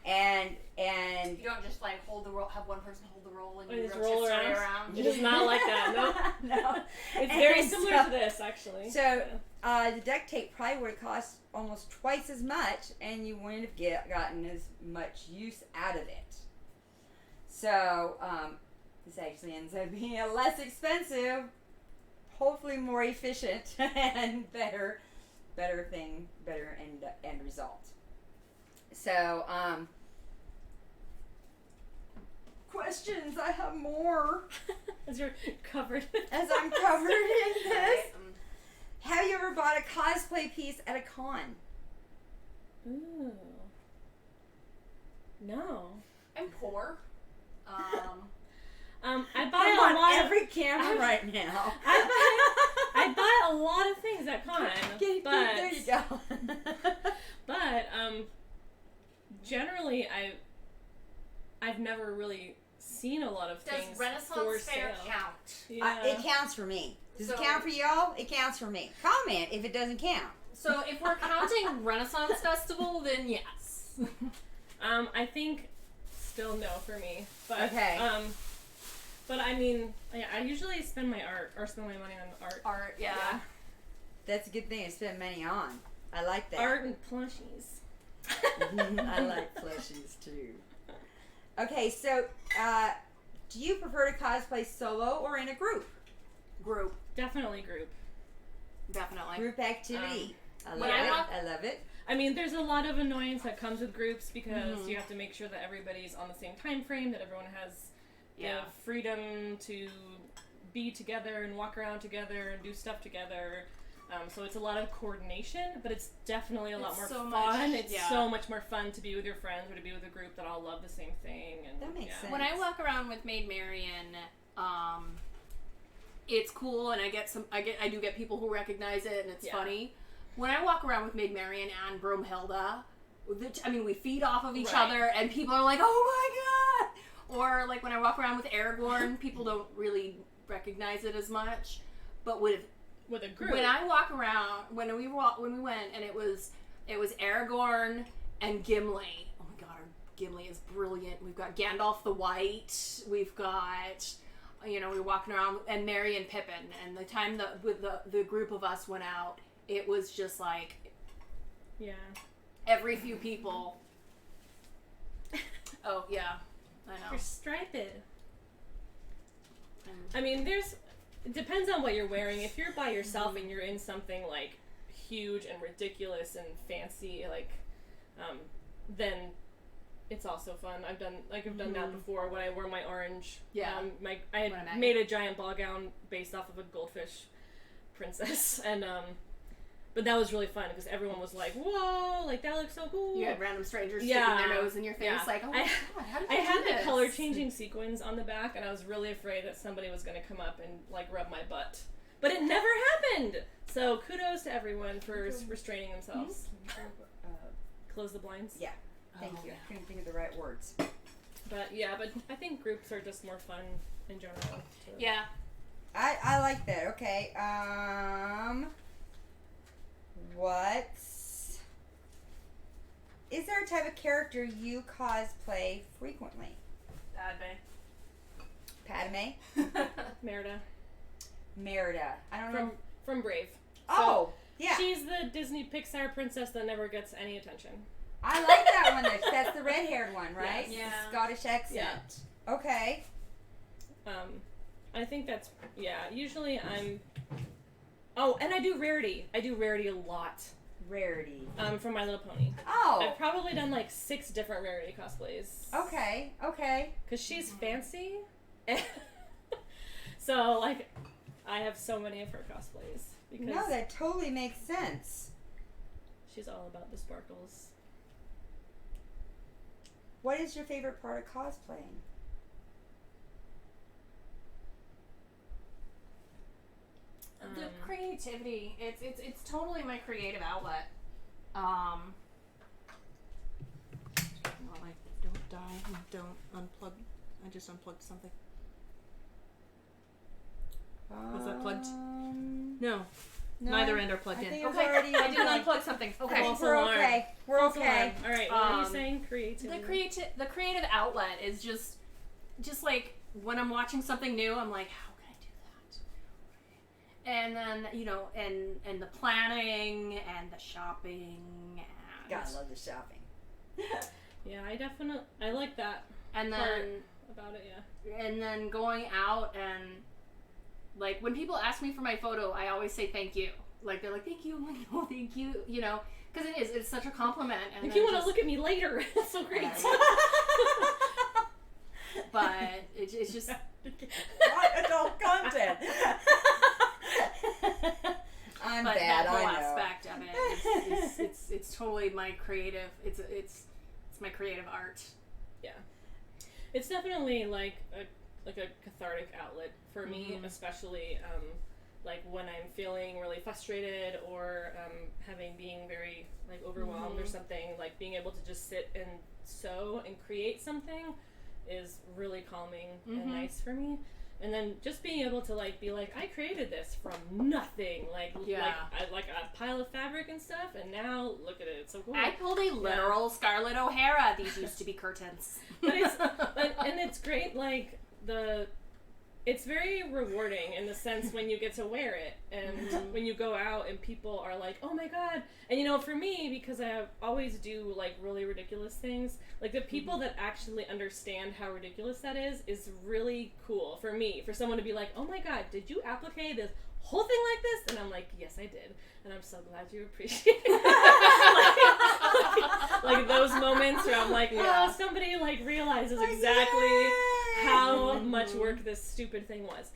Yeah. And You don't just like hold the roll, have one person hold the roll, and Or you just rotate roll straight around. around. It is not like that. No. no. It's very And similar to this, actually. So the duct tape probably would have cost almost twice as much, and you wouldn't have gotten as much use out of it. So this actually ends up being a less expensive, hopefully more efficient, and better end result. So questions. I have more. As you're covered. As I'm covered in this. Have you ever bought a cosplay piece at a con? Ooh. No. I'm poor. I buy I'm a on lot every camera right now. I buy a lot of things at con, but there you go. but generally I've never really seen a lot of Does things Renaissance for Fair sale. count? Yeah. It counts for me. Does it So- count for y'all? It counts for me. Comment if it doesn't count. So if we're counting Renaissance Festival, then yes. I think still no for me. But Okay. but I mean, I usually spend my money on art. Art, yeah. That's a good thing to spend money on. I like that. Art and plushies. I like plushies too. Okay, so do you prefer to cosplay solo or in a group? Group. Definitely group. Definitely. Group activity. I love yeah. it. I love it. I mean, there's a lot of annoyance that comes with groups because you have to make sure that everybody's on the same time frame, that everyone has the freedom to be together and walk around together and do stuff together. So it's a lot of coordination, but it's definitely a lot more so fun. much- It's yeah. so much more fun to be with your friends or to be with a group that all love the same thing. And That makes sense. When I walk around with Maid Marian, it's cool, and I do get people who recognize it, and it's funny. When I walk around with Maid Marian and Bromhilda, we feed off of each other, and people are like, "Oh my god!" Or like when I walk around with Aragorn, people don't really recognize it as much, but with a group. when I walk around, when we went, and it was Aragorn and Gimli. Oh my god, Gimli is brilliant. We've got Gandalf the White. We've got, we're walking around, and Merry and Pippin. And the time with the group of us went out, it was just like, every few people. Oh yeah, I know. You're striped. I mean, it depends on what you're wearing. If you're by yourself and you're in something like huge and ridiculous and fancy, like, then it's also fun. I've done that before when I wore my orange. Yeah. I had made a giant ball gown based off of a goldfish princess, and but that was really fun because everyone was like, "Whoa, like that looks so cool." You had random strangers sticking their nose in your face, like, "Oh my god, how did you I had do this?" the color changing sequins on the back, and I was really afraid that somebody was going to come up and like rub my butt, but it never happened. So kudos to everyone for restraining themselves. Close the blinds. Yeah. Thank you. I couldn't think of the right words. But I think groups are just more fun in general. Too. Yeah. I like that. Okay. Is there a type of character you cosplay frequently? Padme? Merida. I don't know. From Brave. Oh, yeah. She's the Disney Pixar princess that never gets any attention. I like that one. That's the red-haired one, right? Yes. Yeah. The Scottish accent. Yeah. Okay. I think that's, usually I'm... Oh, and I do Rarity. I do Rarity a lot. Rarity. From My Little Pony. Oh. I've probably done like 6 different Rarity cosplays. Okay. Because she's fancy. So, like, I have so many of her cosplays. Because no, that totally makes sense. She's all about the sparkles. What is your favorite part of cosplaying? The creativity. It's totally my creative outlet. Don't die. Don't unplug. I just unplugged something. Was that plugged? No. Neither end are plugged in. Okay. I didn't unplug something. Okay. We're okay. We're okay. All right. What are you saying? Creativity. The creative outlet is just like when I'm watching something new, I'm like, how can I do that? And then and the planning and the shopping. And God, I love the shopping. Yeah, I like that. And then part about it, and then going out and like when people ask me for my photo, I always say thank you. Like they're like, thank you. I'm like, oh, thank you. Because it's such a compliment. And if you want to look at me later, it's so great. But it's just what adult content. I'm but bad. that whole I know. aspect of it, it's totally my creative. It's my creative art. Yeah, it's definitely like a cathartic outlet for me, especially like when I'm feeling really frustrated or being very like overwhelmed or something. Like being able to just sit and sew and create something is really calming and nice for me. And then just being able to like be like, I created this from nothing, like a pile of fabric and stuff, and now look at it, it's so cool. I pulled a literal Scarlett O'Hara. These used to be curtains. But it's great, like it's very rewarding in the sense when you get to wear it and when you go out and people are like, oh my god. And for me, because I always do like really ridiculous things, like the people that actually understand how ridiculous that is really cool for me, for someone to be like, oh my god, did you applique this whole thing like this? And I'm like, yes, I did. And I'm so glad you appreciate it. like those moments where I'm like, oh, somebody like realizes exactly how much work this stupid thing was.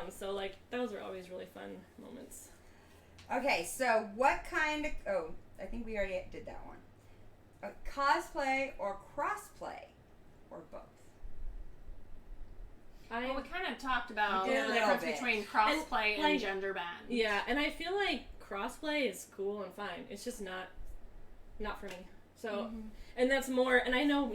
So like those are always really fun moments. Okay, so what kind of... Oh, I think we already did that one. Cosplay or crossplay? Or both? Well, we kind of talked about We did a the little difference bit. between crossplay and like, gender band. Yeah, and I feel like crossplay is cool and fine. It's just not for me. So, and that's more, and I know,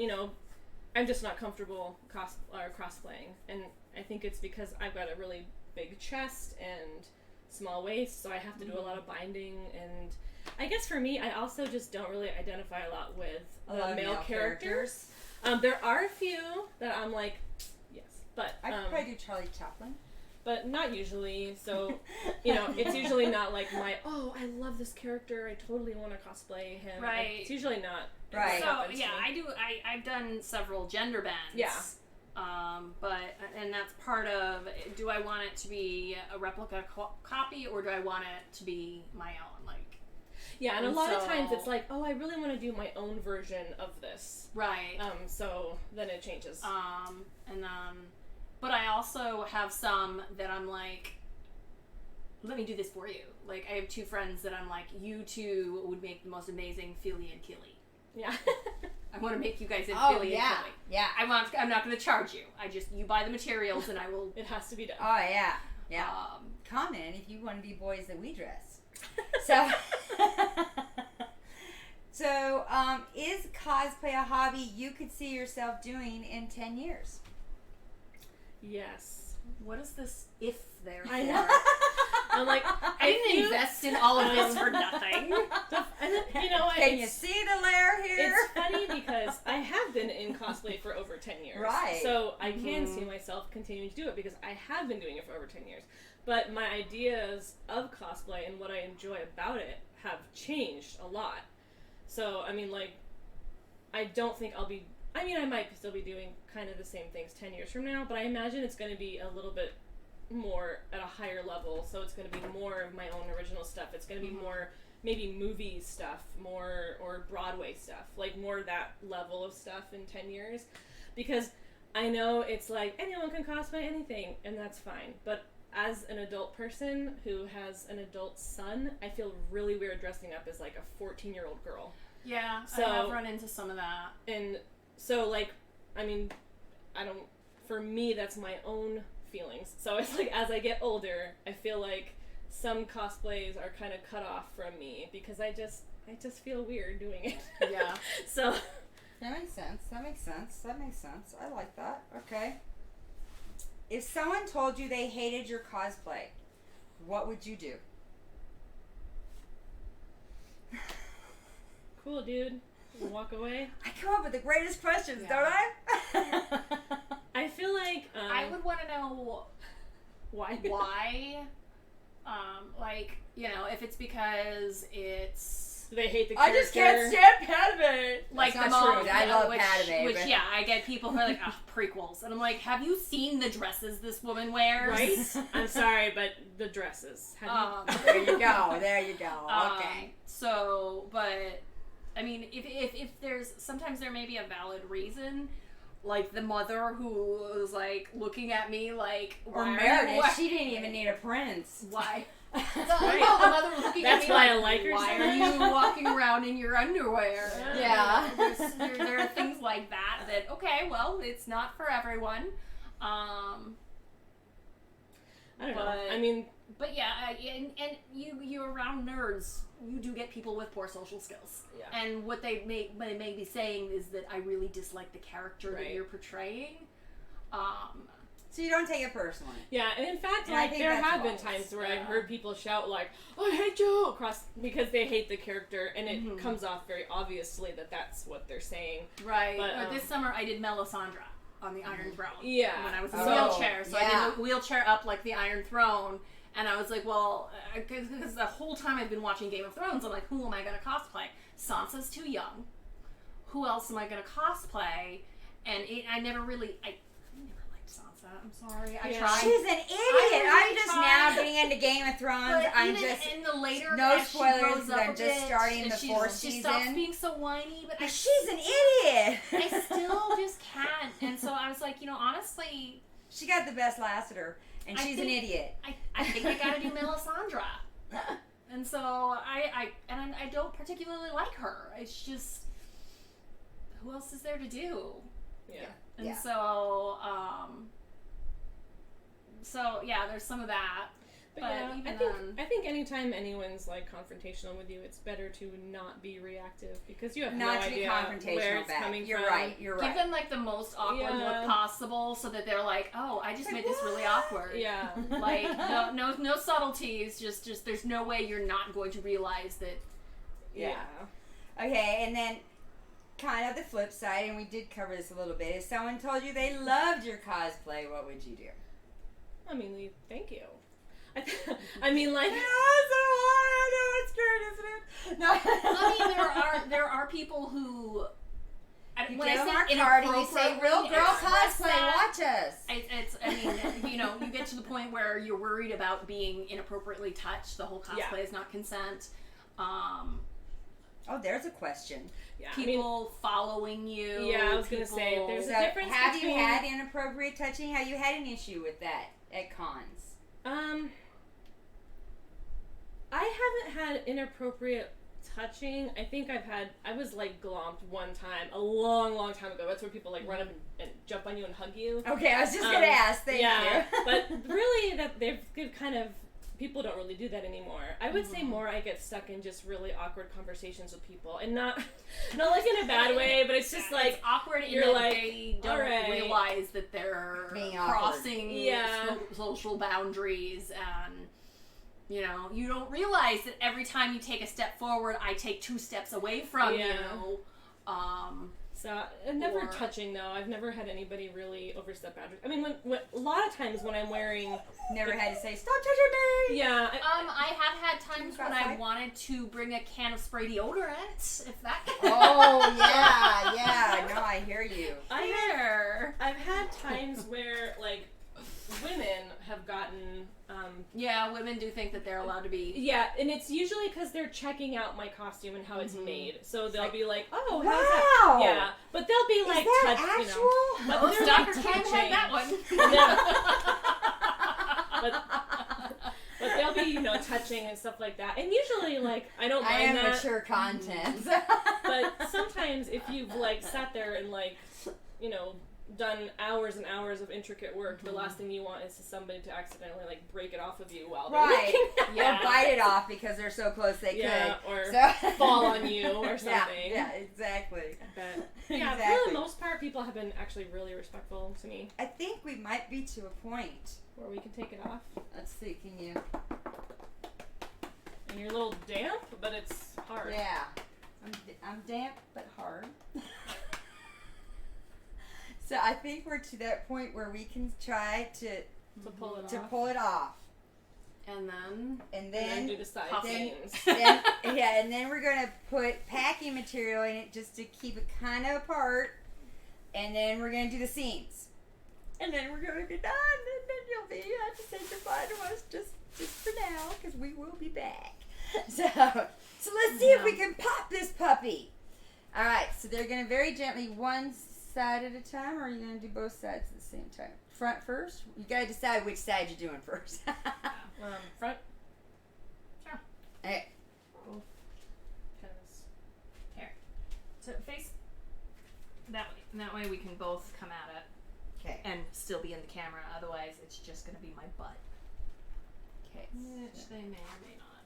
I'm just not comfortable crosplaying, and I think it's because I've got a really big chest and small waist, so I have to do a lot of binding, and I guess for me, I also just don't really identify a lot with the male characters. There are a few that I'm like, yes, but I could probably do Charlie Chaplin. but not usually. So, it's usually not like I love this character, I totally want to cosplay him. Right. It's usually not. Right. So yeah, I've done several gender bands. Yeah. And that's part of, do I want it to be a replica copy or do I want it to be my own? Like, yeah, and a lot of times it's like, I really want to do my own version of this. right. So then it changes. But I also have some that I'm like, let me do this for you. Like, I have two friends that I'm like, you two would make the most amazing Philly and Killy. Yeah. I want to make you guys in Oh, Philly yeah. and Killy. Yeah. I'm not going to charge you. You buy the materials and I will. It has to be done. Oh, yeah. Yeah. Comment if you want to be boys that we dress. So, is cosplay a hobby you could see yourself doing in 10 years? Yes. What is this if there? I know. I'm like, I didn't invest in all of this for nothing. Can you see the layer here? It's funny because I have been in cosplay for over 10 years. Right. So I can see myself continuing to do it because I have been doing it for over 10 years. But my ideas of cosplay and what I enjoy about it have changed a lot. So, I don't think I might still be doing kind of the same things 10 years from now, but I imagine it's going to be a little bit more at a higher level, so it's going to be more of my own original stuff. It's going to be more maybe movie stuff, more, or Broadway stuff, like more that level of stuff in 10 years, because I know it's like anyone can cosplay anything, and that's fine, but as an adult person who has an adult son, I feel really weird dressing up as like a 14-year-old girl. Yeah, So- I have run into some of that. And so, for me, that's my own feelings. So it's like, as I get older, I feel like some cosplays are kind of cut off from me because I just feel weird doing it. Yeah. So. That makes sense. I like that. Okay. If someone told you they hated your cosplay, what would you do? Cool, dude. Walk away. I come up with the greatest questions, don't I? I feel like I would want to know why. If it's because it's They hate the I character. just can't stand Padme. like That's the not mom, true. I love which, Padme, which but- yeah, I get people who are like, prequels, and I'm like, have you seen the dresses this woman wears? Right? I'm sorry, but the dresses. There you go. Okay. So, but I mean, if there's sometimes there may be a valid reason, like the mother who was like looking at me like, Or why are Meredith, you- she didn't even need a prince. Why? Right. No, the mother was looking That's at me why like, I like her why so are you walking around in your underwear? Yeah. There are things like that okay, well, it's not for everyone. I don't know. But- I mean, But yeah, and you around nerds, you do get people with poor social skills. Yeah. And what they may be saying is that I really dislike the character that Right. you're portraying. So you don't take it personally. yeah, and in fact, And I like, think there that's have been wise. times where Yeah. I've heard people shout, like, I hate you, across, because they hate the character, and it Mhm. comes off very obviously that that's what they're saying. Right. But, This summer I did Melisandre on the Iron Throne. Yeah. When I was in a Oh, wheelchair. So I yeah. did a wheelchair up like the Iron Throne. And I was like, well, because the whole time I've been watching Game of Thrones, I'm like, who am I going to cosplay? Sansa's too young. Who else am I going to cosplay? And I never liked Sansa. I'm sorry. I Yeah. tried. She's an idiot. really I'm just tried. now getting into Game of Thrones. But I'm even just in the later, no as she spoilers, grows 'cause up I'm a just bit, starting and the fourth she stops season. being so whiny, but she's an idiot. I still just can't. And so I was like, honestly, She got the best Lassiter, and I she's an think- idiot. I think I gotta do Melisandre. And so I don't particularly like her. It's just, who else is there to do? Yeah. And so yeah, there's some of that. But yeah, even I think anytime anyone's like confrontational with you, it's better to not be reactive because you have Not no to be idea confrontational where it's back. coming You're from. right. You're right. give them like the most awkward look possible, so that they're like, "Oh, I just made this really awkward." Yeah. Like no subtleties. Just there's no way you're not going to realize that. Yeah. Okay, and then kind of the flip side, and we did cover this a little bit. If someone told you they loved your cosplay, what would you do? I mean, thank you. I mean, like. I know it's great, isn't it? No. I mean, there are people who. You When give I them say our card and you say, inappropriately "Real Girl express Cosplay, that, watch us." I mean, you get to the point where you're worried about being inappropriately touched. The whole cosplay is not consent. Oh, there's a question. Yeah, People following you. Yeah, I was gonna say there's a difference have between. you had inappropriate touching? Have you had an issue with that at cons? I haven't had inappropriate touching. I think I was like glomped one time a long time ago. That's where people like run up and jump on you and hug you. Okay, I was just gonna ask. Thank you. But really, that they've kind of. People don't really do that anymore. I would say more I get stuck in just really awkward conversations with people, and not like in a bad way, but it's just like it's awkward. You're in that like, they don't alright. realize that they're Being crossing awkward. social boundaries, and you don't realize that every time you take a step forward, I take 2 steps away from you. So never touching though. I've never had anybody really overstep boundaries. I mean, when a lot of times when I'm wearing, Never had to say, "Stop touching me." yeah, I have had times when I wanted to bring a can of spray deodorant, if that. Oh yeah. No, I hear you. I've had times where like women have gotten. Yeah, women do think that they're allowed to be. Yeah, and it's usually because they're checking out my costume and how it's made. So they'll be like, "Oh, wow. how's that?" Yeah, but they'll be like, Is that actual? But they're Dr. like Ken touching. had that one. But they'll be, touching and stuff like that. And usually, like, I don't mind I am that. mature content. But sometimes if you've, like, sat there and, like, done hours and hours of intricate work, the last thing you want is somebody to accidentally, like, break it off of you while they're looking at it. Or bite it off because they're so close they could. Or fall on you or something. Yeah, exactly. But, yeah, Exactly. for the most part, people have been actually really respectful to me. I think we might be to a point. Where we can take it off. Let's see, can you? And you're a little damp, but it's hard. Yeah. I'm damp but hard. So I think we're to that point where we can try to pull it off. And then And then do the side seams. and then we're gonna put packing material in it just to keep it kind of apart, and then we're gonna do the seams, and then we're gonna be done, and then you'll have to say goodbye to us just for now because we will be back. So let's see if we can pop this puppy. All right, so they're gonna very gently one side at a time, or are you gonna do both sides at the same time? Front first. You gotta decide which side you're doing first. Front. Sure. Okay. Both. Because Here. So face that way. And that way we can both come at it. Okay. And still be in the camera. Otherwise, it's just going to be my butt. Okay. Which they may or may not.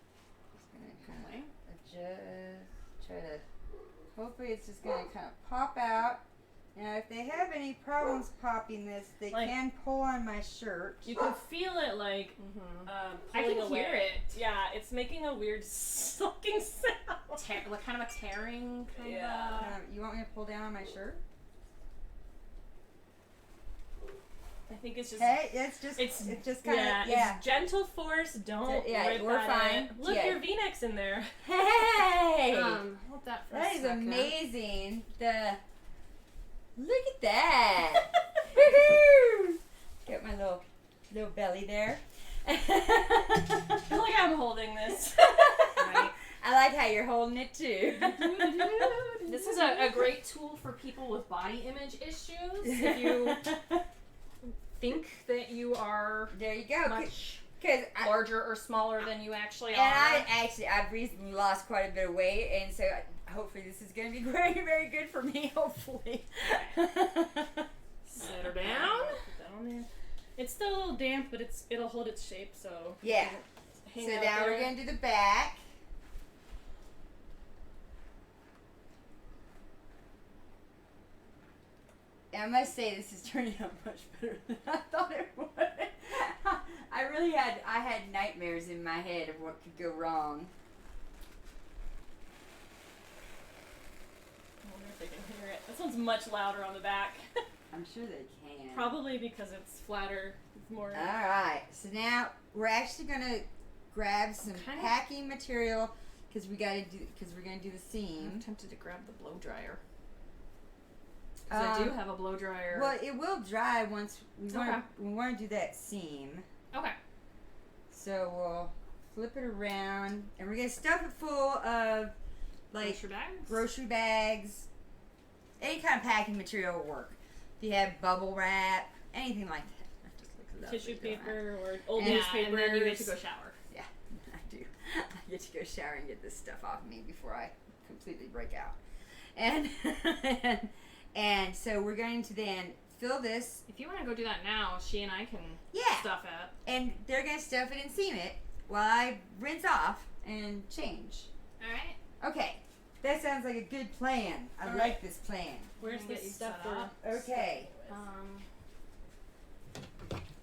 Just gonna kind of adjust. Try to. Hopefully, it's just gonna kind of pop out. Now, if they have any problems popping this, they can pull on my shirt. you can feel it like I pulling can away. hear it. Yeah, it's making a weird sucking sound. Like kind of a tearing kind Yeah. of. You want me to pull down on my shirt? I think it's just. Hey, it's just kind of It's gentle force. Don't rip we're that fine. in. Look, Yeah. your V-neck's in there. Hey, Hold that for that a is second. amazing. Look at that. Woohoo! Got my little belly there. I feel like I'm holding this. Right. I like how you're holding it too. This is a great tool for people with body image issues. If you think that you are There you go. much because larger or smaller than you actually and are. I've recently lost quite a bit of weight, and so hopefully this is going to be very, very good for me. Hopefully. Set her down. Put that on there. It's still a little damp, but it'll hold its shape. So Yeah. hang So out now there. we're going to do the back. And I must say this is turning out much better than I thought it would. I had nightmares in my head of what could go wrong. I wonder if they can hear it. This one's much louder on the back. I'm sure they can. Probably because it's flatter. It's more. All right. So now we're actually gonna grab some Okay. packing material because we're gonna do the seam. I'm tempted to grab the blow dryer. Because I do have a blow dryer. Well, it will dry once we want. Okay. We want to do that seam. Okay. So we'll flip it around, and we're gonna stuff it full of like grocery bags. Any kind of packing material will work. If you have bubble wrap, anything like that. That just looks lovely, Tissue don't I? paper or old Yeah, newspapers. and then you get to go shower. Yeah, I do. I get to go shower and get this stuff off me before I completely break out. And and so we're going to then fill this. If you want to go do that now, she and I can Yeah. stuff it. And they're going to stuff it and seam it while I rinse off and change. All right. Okay, that sounds like a good plan. I All like this plan. Where's Get the you stuff set for? up. Okay,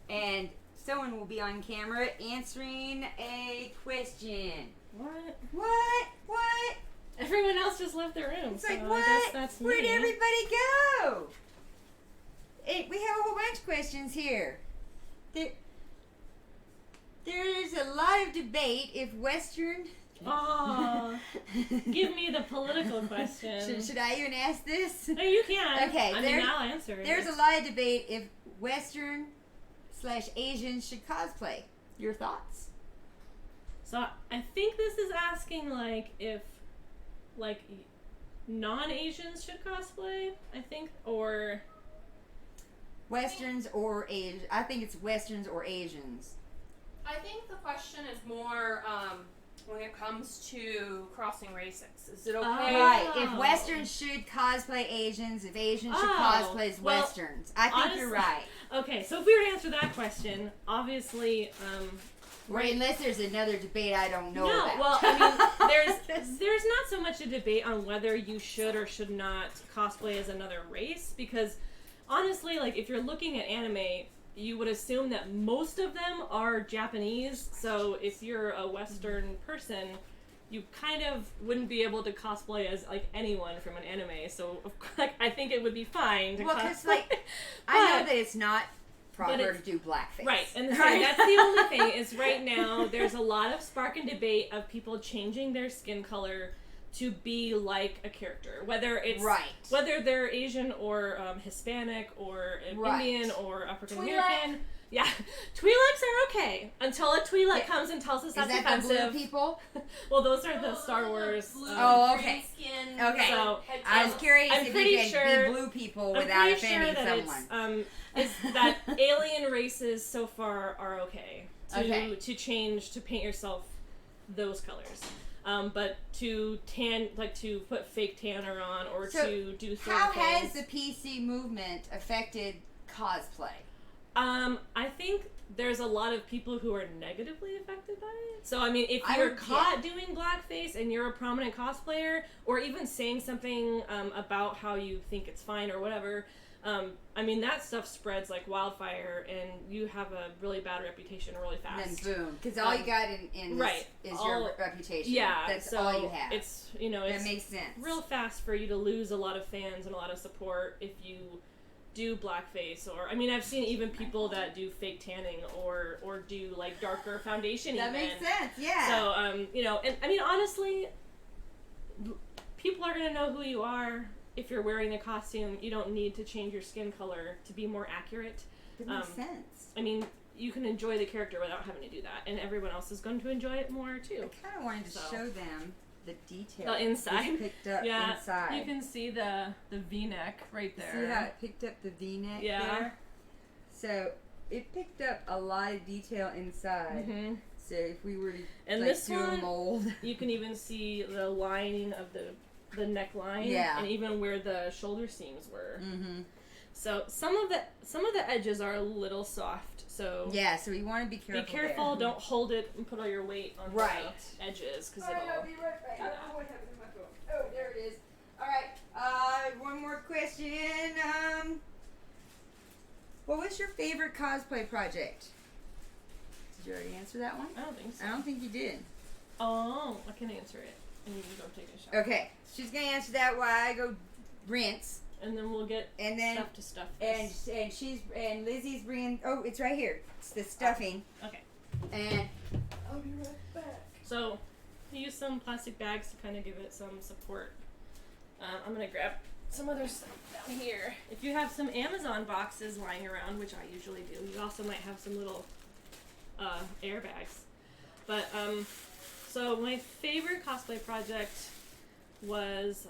and someone will be on camera answering a question. What? What? Everyone else just left the room. It's so like, I what? guess that's Where'd me. everybody go? We have a whole bunch of questions here. There's a lot of debate if Western... Aw. Give me the political question. should I even ask this? No, you can. Okay, I mean, I'll answer it. There's a lot of debate if Western/Asians should cosplay. Your thoughts? So I think this is asking like if like non-Asians should cosplay. I think or Westerns or Asians? I think it's Westerns or Asians. I think the question is more when it comes to crossing races. Is it okay? Right. If Westerns should cosplay Asians, if Asians should cosplay well, Westerns. I think you're right. Okay, so if we were to answer that question, obviously, Right, unless there's another debate I don't know no, about. well, I mean, there's not so much a debate on whether you should or should not cosplay as another race, because honestly, like, if you're looking at anime, you would assume that most of them are Japanese, so if you're a Western person, you kind of wouldn't be able to cosplay as, like, anyone from an anime, so, like, I think it would be fine to Well, cosplay. because, like, I know that it's not proper it's- to do blackface. Right, and that's the only thing is right now there's a lot of spark and debate of people changing their skin color to be like a character, whether it's whether they're Asian or Hispanic or Indian or African American. Yeah, Twi'leks are okay until a Twi'lek comes and tells us that's that offensive. the blue people? Well, those are the Star Wars. Oh, okay. Skin, Okay. So I was curious I'm if pretty you could sure- be blue people I'm without pretty sure offending that someone. it's that alien races so far are okay to change to paint yourself those colors. But to tan, like to put fake tanner on or to do certain how things. has the PC movement affected cosplay? I think there's a lot of people who are negatively affected by it. So, I mean, if you're caught doing blackface and you're a prominent cosplayer, or even saying something about how you think it's fine or whatever, I mean, that stuff spreads like wildfire, and you have a really bad reputation really fast. And then boom, because all you got in this is your reputation. Yeah, that's so all you have. It's it makes sense. Real fast for you to lose a lot of fans and a lot of support if you do blackface, or I mean, I've seen even people that do fake tanning or do like darker foundation. That makes sense. Yeah. So and I mean, honestly, people are gonna know who you are. If you're wearing a costume, you don't need to change your skin color to be more accurate. That makes sense. I mean, you can enjoy the character without having to do that, and everyone else is going to enjoy it more too. I kind of wanted to show them the detail. The inside. It's picked up inside. You can see the V-neck right there. See how it picked up the V-neck there? So it picked up a lot of detail inside. Mm-hmm. So if we were to And like, this do a one, mold, you can even see the lining of the neckline, Yeah. and even where the shoulder seams were. mm-hmm. So some of the edges are a little soft. So Yeah, so we want to be careful. be careful. There. Don't hold it and put all your weight on Right. the edges because All right, it'll. I'll be right back. do I that. don't know what happened to my phone. Oh, there it is. All right. One more question. What was your favorite cosplay project? Did you already answer that one? I don't think so. I don't think you did. Oh, I can answer it, and you can go take a shot. Okay, she's gonna answer that while I go rinse, And then we'll get and then stuff to stuff this. and Lizzie's bringing. Oh, it's right here. It's the stuffing. Okay. And I'll be right back. So, use some plastic bags to kind of give it some support. I'm gonna grab some other stuff down here. If you have some Amazon boxes lying around, which I usually do, you also might have some little airbags. But so my favorite cosplay project was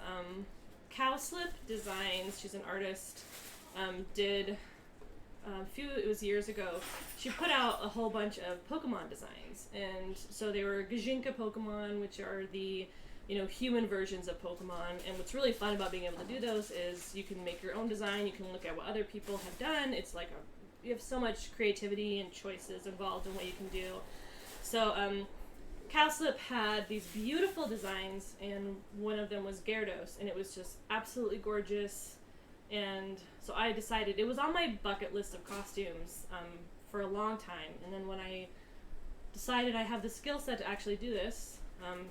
Cowslip Designs. She's an artist. Did it was years ago. She put out a whole bunch of Pokemon designs, and so they were Gajinka Pokemon, which are the human versions of Pokemon. And what's really fun about being able to do those is you can make your own design. You can look at what other people have done. It's like you have so much creativity and choices involved in what you can do. So Cowslip had these beautiful designs, and one of them was Gyarados, and it was just absolutely gorgeous. And so I decided, it was on my bucket list of costumes for a long time, and then when I decided I have the skill set to actually do this,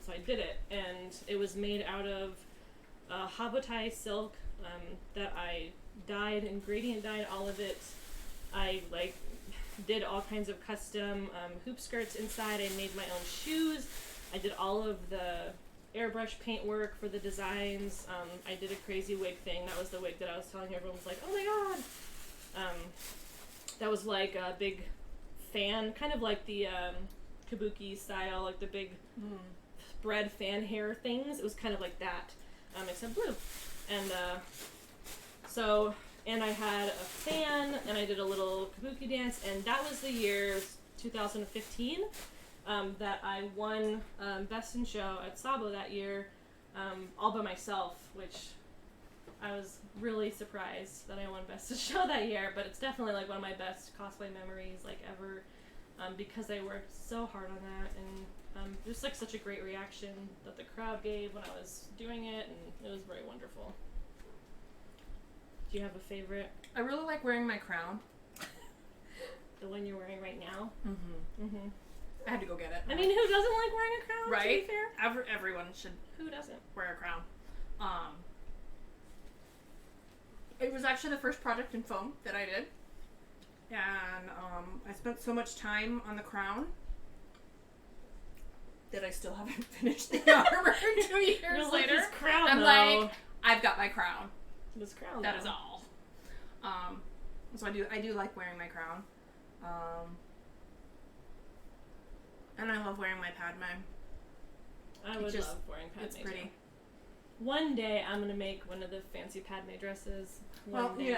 so I did it, and it was made out of Habotai silk that I dyed and gradient dyed all of it. I did all kinds of custom hoop skirts inside. I made my own shoes. I did all of the airbrush paint work for the designs. I did a crazy wig thing. That was the wig that I was telling everyone was like, oh my god. That was like a big fan, kind of like the kabuki style, like the big spread fan hair things. It was kind of like that, except blue. And and I had a fan, and I did a little kabuki dance, and that was the year 2015 that I won Best in Show at Sabo that year, all by myself, which I was really surprised that I won Best in Show that year, but it's definitely like one of my best cosplay memories ever, because I worked so hard on that, and just such a great reaction that the crowd gave when I was doing it, and it was very wonderful. Do you have a favorite? I really like wearing my crown. The one you're wearing right now? Mm-hmm. Mm-hmm. I had to go get it. I mean, who doesn't like wearing a crown, right? to be fair? Everyone should Who doesn't? wear a crown. It was actually the first project in foam that I did. And I spent so much time on the crown that I still haven't finished the armor 2 years You're like, later. this crown, I'm though. like, I've got my crown. This crown, That though. is all. So I do like wearing my crown. And I love wearing my Padme. I would love wearing Padme. It's pretty. Too. One day I'm gonna make one of the fancy Padme dresses. One day.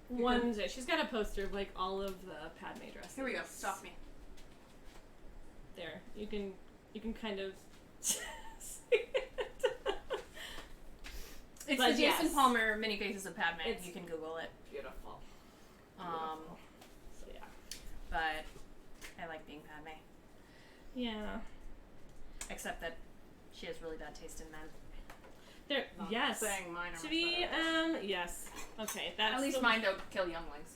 One day. She's got a poster of all of the Padme dresses. Here we go. Stop me. There. You can kind of see it. It's But the Jason yes. Palmer mini faces of Padme. It's You can Google it. Beautiful. So yeah. But I like being Padme. Yeah. Except that she has really bad taste in men. There. Not Yes. saying mine are To much be better. yes. Okay. That's At least the- mine don't kill younglings.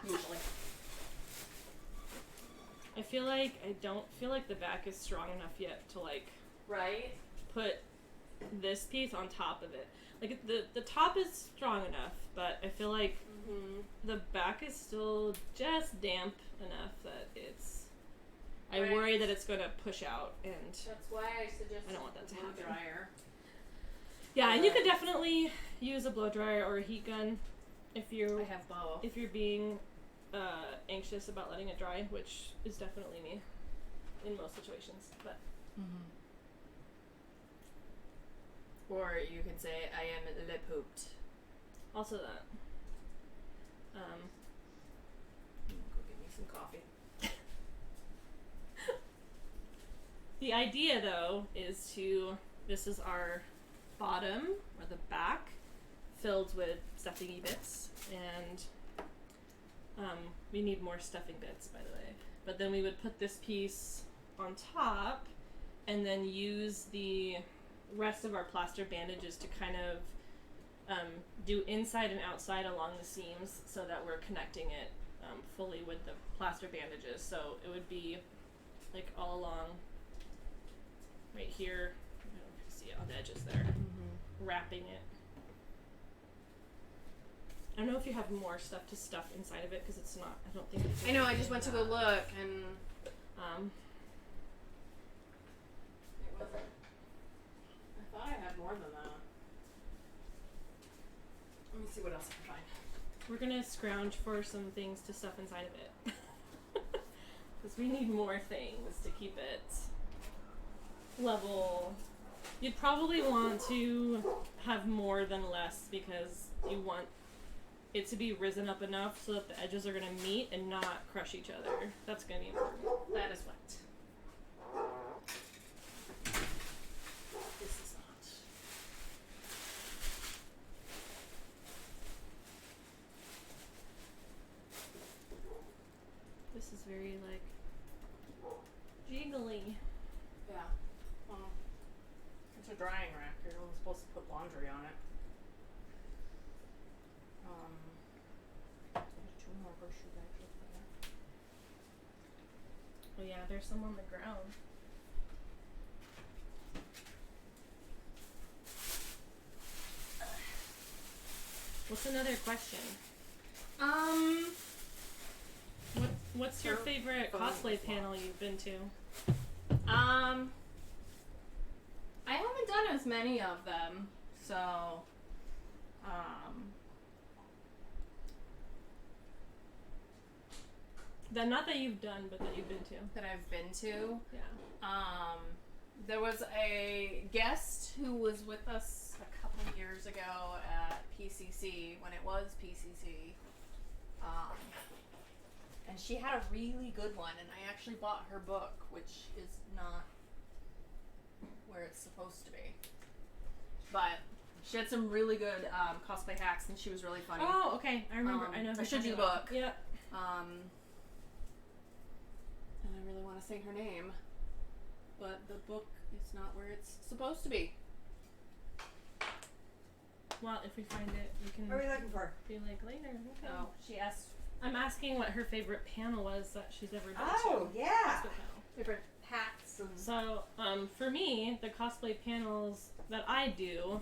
Usually. I feel like I don't feel like the back is strong enough yet to Right? put this piece on top of it. The top is strong enough, but I feel like the back is still just damp enough that it's. I Right. worry that it's gonna push out, and That's why I suggest I don't want that to happen. dryer. yeah, and you could definitely use a blow dryer or a heat gun if you I have both. if you're being anxious about letting it dry, which is definitely me in most situations. But Or you could say, I am le pooped. also that. The idea, though, is this is our bottom, or the back, filled with stuffing bits, and we need more stuffing bits, by the way. But then we would put this piece on top, and then use the rest of our plaster bandages to kind of do inside and outside along the seams, so that we're connecting it fully with the plaster bandages. So it would be like all along right here. I don't know if you see it on the edges there. Wrapping it. I don't know if you have more stuff to stuff inside of it, because it's not, I don't think it's I know, I just went to go look and it wasn't. I thought I had more than that. Let me see what else I can find. we're gonna scrounge for some things to stuff inside of it. Because we need more things to keep it level. You'd probably want to have more than less, because you want it to be risen up enough so that the edges are going to meet and not crush each other. That's going to be important. That is what. This is not. This is very, like, jiggly. Yeah. Well, it's a drying rack. You're only supposed to put laundry on it. There's 2 more horseshoe bags up there. Oh yeah, there's some on the ground. What's another question? What's your favorite cosplay panel you've been to? I haven't done as many of them, so, Not that you've done, but that you've been to. that I've been to. Yeah. There was a guest who was with us a couple years ago at PCC, when it was PCC. And she had a really good one, and I actually bought her book, which is not where it's supposed to be. But she had some really good cosplay hacks, and she was really funny. Oh, okay. I remember. I know. I showed you the book. Yeah. And I really want to say her name, but the book is not where it's supposed to be. Well, if we find it, we can What are we looking for? be like later. Okay. Oh, she asked I'm asking what her favorite panel was that she's ever been to. Oh, yeah. Cosplay panel. different hats and So, for me, the cosplay panels that I do,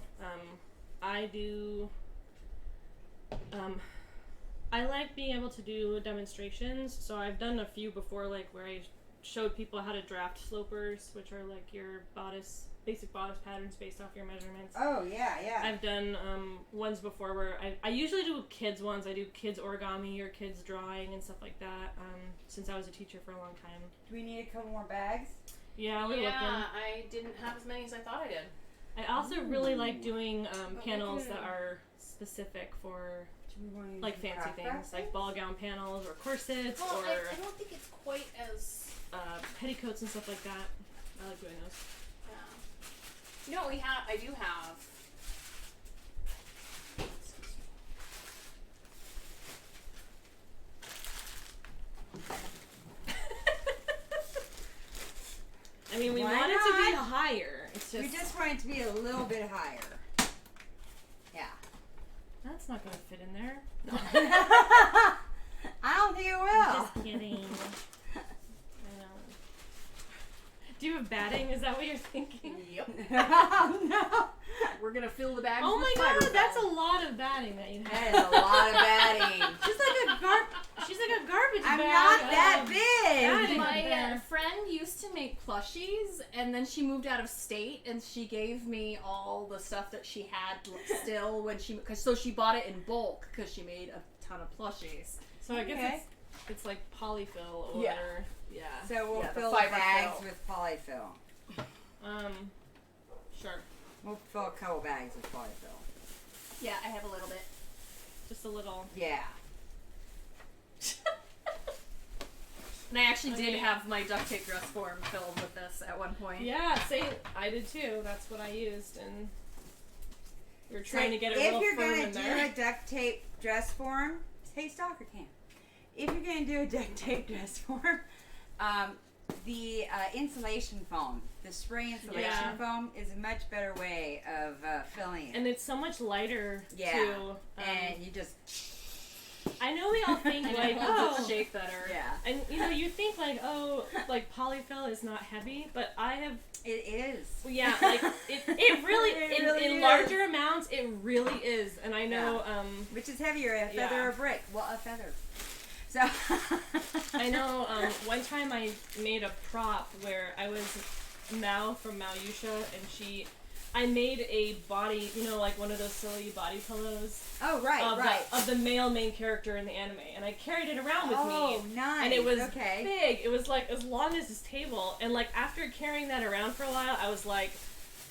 I like being able to do demonstrations. So I've done a few before, like where I showed people how to draft slopers, which are like your basic bodice patterns based off your measurements. Oh, yeah, yeah. I've done ones before where I usually do kids ones. I do kids origami or kids drawing and stuff like that, since I was a teacher for a long time. Do we need a couple more bags? Yeah, we're yeah, looking. I didn't have as many as I thought I did. I also really like doing But panels we that can- are specific for Do we want to use like the fancy craft things, baskets? like ball gown panels or corsets Well, or I don't think it's quite as. petticoats and stuff like that. I like doing those. You know what I do have. I mean, we Why want it to be not? higher. It's just, We just want it to be a little bit higher. Yeah. that's not gonna fit in there. I don't think it will. Just kidding. I know. Do you have batting? Is that what you're thinking? Yep. Oh, no. We're gonna fill the bags. Oh with my fiber god, that's a film. lot of batting that you That have. is a lot of batting. She's like a garbage I'm bag. not that of big. batting My there. friend used to make plushies, and then she moved out of state, and she gave me all the stuff that she had still when so she bought it in bulk because she made a ton of plushies. So I guess Okay. it's like polyfill or Yeah. So we'll Yeah, the fill the fiber bags fill. with polyfill. Sure. We'll fill a couple bags with polyfill. Yeah, I have a little bit. Just a little. Yeah. And I actually did have my duct tape dress form filled with this at one point. Yeah, same. I did too. That's what I used, and we were trying to get it real if you're firm gonna in do there. a duct tape dress form, hey stalker cam. If you're gonna do a duct tape dress form, the insulation foam, the spray insulation foam, is a much better way of filling it. And it's so much lighter yeah, too. and you just. I know we all think like, Oh, oh, shape better. Yeah. and you think like, oh, like polyfill is not heavy, but I have. It is. Well, yeah, like it really, It in, really in is. larger amounts, it really is. And I know, Which is heavier, a feather or a brick? Well, a feather. So. I know. One time I made a prop where I was Mao from Maoyusha, and I made a body, like one of those silly body pillows. Oh right, Of the male main character in the anime, and I carried it around with me. Oh, nice. And it was okay. big. It was like as long as this table. And like after carrying that around for a while, I was like,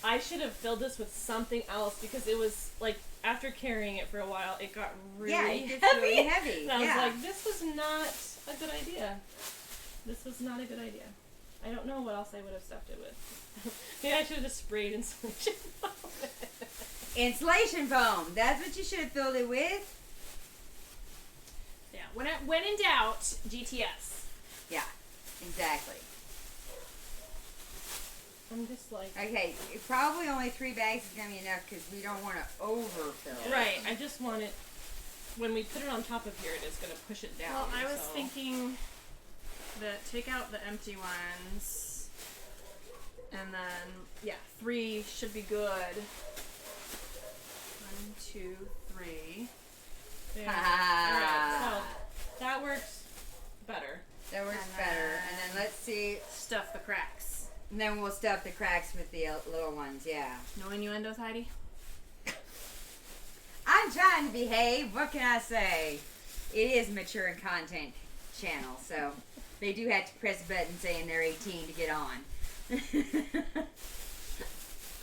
I should have filled this with something else, because it was like after carrying it for a while, it got really it gets heavy. really heavy. And I was yeah. like, this was not a good idea. This was not a good idea. I don't know what else I would have stuffed it with. Maybe I should have just sprayed insulation foam. Insulation foam. That's what you should have filled it with. Yeah. When in doubt, GTS. Yeah, exactly. I'm just like... Okay, probably only 3 bags is going to be enough because we don't want to overfill it. Right, I just want it... When we put it on top of here, it is going to push it down. Well, I was so. thinking that take out the empty ones, and then 3 should be good. 1, 2, 3. Yeah. Ah. Alright, so that works better. That works And better. then- And then let's see. Stuff the cracks. And then we'll stuff the cracks with the little ones, yeah. No innuendos, Heidi? I'm trying to behave. What can I say? It is a mature and content channel, so they do have to press a button saying they're 18 to get on.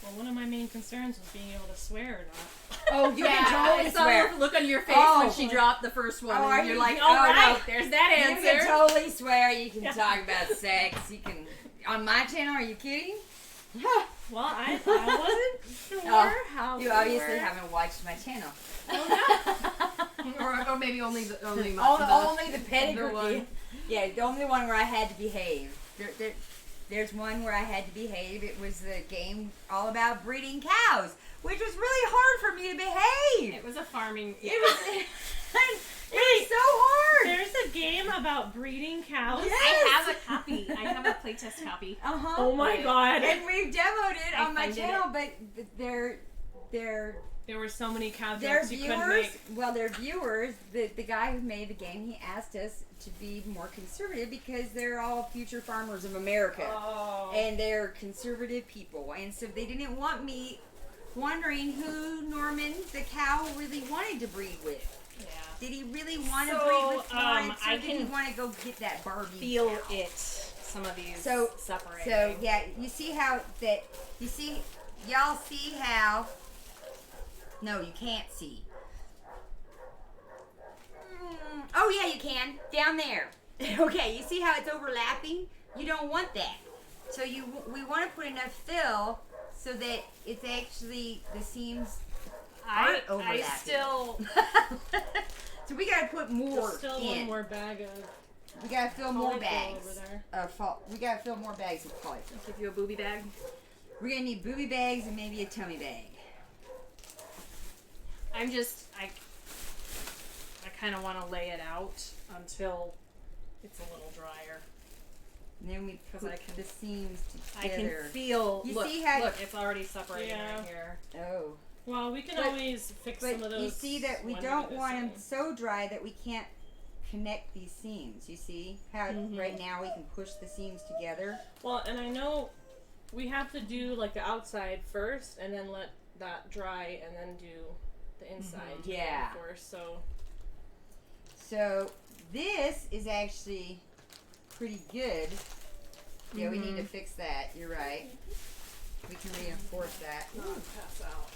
Well, one of my main concerns was being able to swear or not. Oh, you can totally I saw swear. the look on your face Oh, when she dropped the first one. Oh, and are you're you- like, oh, all right, no. there's that You answer. can totally swear. You can talk about sex. You can on my channel. Are you kidding? Well, I wasn't sure how You obviously haven't watched my channel. or maybe only the Only the older pedigree. one. Yeah, the only one where I had to behave. There's one where I had to behave. It was the game all about breeding cows, which was really hard for me to behave. It was a farming. It was so hard. There's a game about breeding cows. Yes. I have a copy. I have a playtest copy. Uh-huh. Oh my god. And we've demoed it I on my funded channel, but their There were so many cow their jokes you couldn't viewers, make. well, their viewers, the guy who made the game, he asked us to be more conservative because they're all future farmers of America. Oh. And they're conservative people. And so they didn't want me wondering who Norman the cow really wanted to breed with. Yeah. Did he really want to So, breed with Florence, or I did he can want to go get that Barbie Feel cow? it. Some of these So separating. So yeah, you see how that y'all see how. No, you can't see. Oh yeah, you can down there. Okay, you see how it's overlapping? You don't want that. So we want to put enough fill so that it's actually the seams aren't overlapping. I still. So we gotta put more There's still in. one more bag of We gotta fill more polyfill bags. over there. We gotta fill more bags of polyfill. Give you a booby bag. We're gonna need booby bags and maybe a tummy bag. I'm just I kind of want to lay it out until it's a little drier. And then we put I can- the seams I can together. feel. You look, see how- look, it's already separating Yeah. right here. Oh. Well, we can But- always fix some of But those. you see that we when don't do want them this so dry that we can't connect these seams. You see how right now we can push the seams together? thing. Well, and I know we have to do like the outside first, and then let that dry, and then do the inside. Yeah. Of course. So So this is actually pretty good. Yeah, we need to fix that. You're right. We can reinforce that. pass out.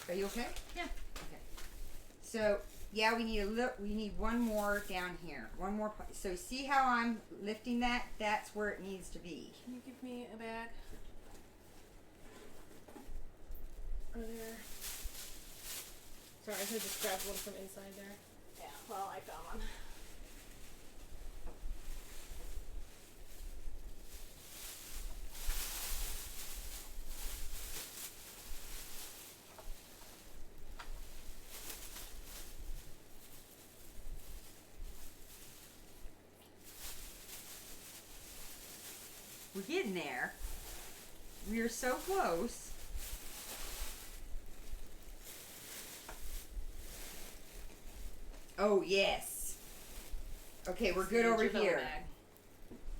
Are you okay? Yeah. Okay. So Yeah, we need one more down here. One more. So see how I'm lifting that? That's where it needs to be. Can you give me a bag? Are there? Sorry, I just grabbed one from inside there. Yeah, well, I found one. We're getting there. We are so close. Oh, yes. Okay, we're good over here.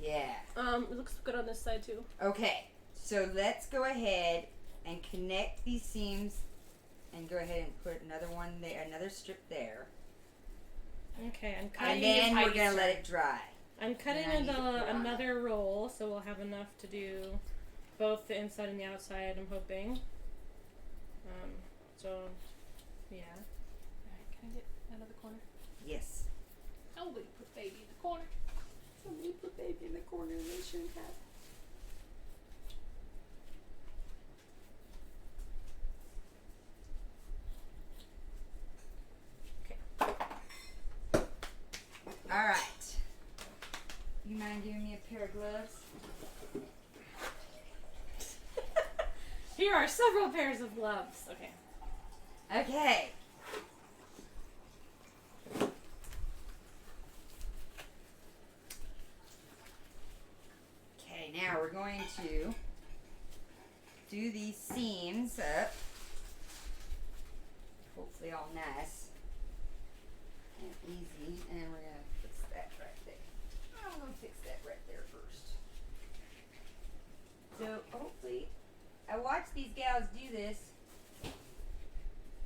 Yeah. It looks good on this side too. Okay, so let's go ahead and connect these seams and go ahead and put another one there, another strip there. Okay, I'm And cutting. then we're going to let it dry. I'm cutting And I need to put it on. another roll, so we'll have enough to do both the inside and the outside, I'm hoping. So, yeah. Alright, can I get out of the corner? Yes. Somebody put baby in the corner. Somebody put baby in the corner and they shouldn't have. All right. You mind giving me a pair of gloves? Here are several pairs of gloves. Okay. Okay. Okay, now we're going to do these seams up. Hopefully all nice and easy. And we're going to fix that right there. I'm going to fix that right there first. So hopefully, I watched these gals do this.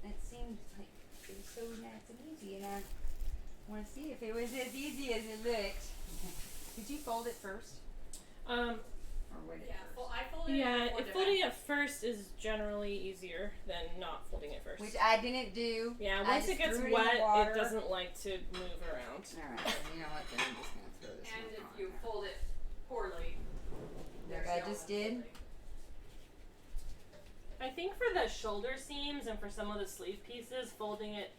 It seemed like it was so nice and easy, and I want to see if it was as easy as it looked. Did you fold it first? Or what it Yeah, first? well, I folded it. Yeah, before if the folding it first is generally easier than not folding it first. Which I didn't do. Yeah, I once just it gets threw it in the wet, water. it doesn't like to move around. Alright, you know what, then I'm just going to throw this And one if on you there. fold it poorly, Like there's I no just one did? folding. I think for the shoulder seams and for some of the sleeve pieces, folding it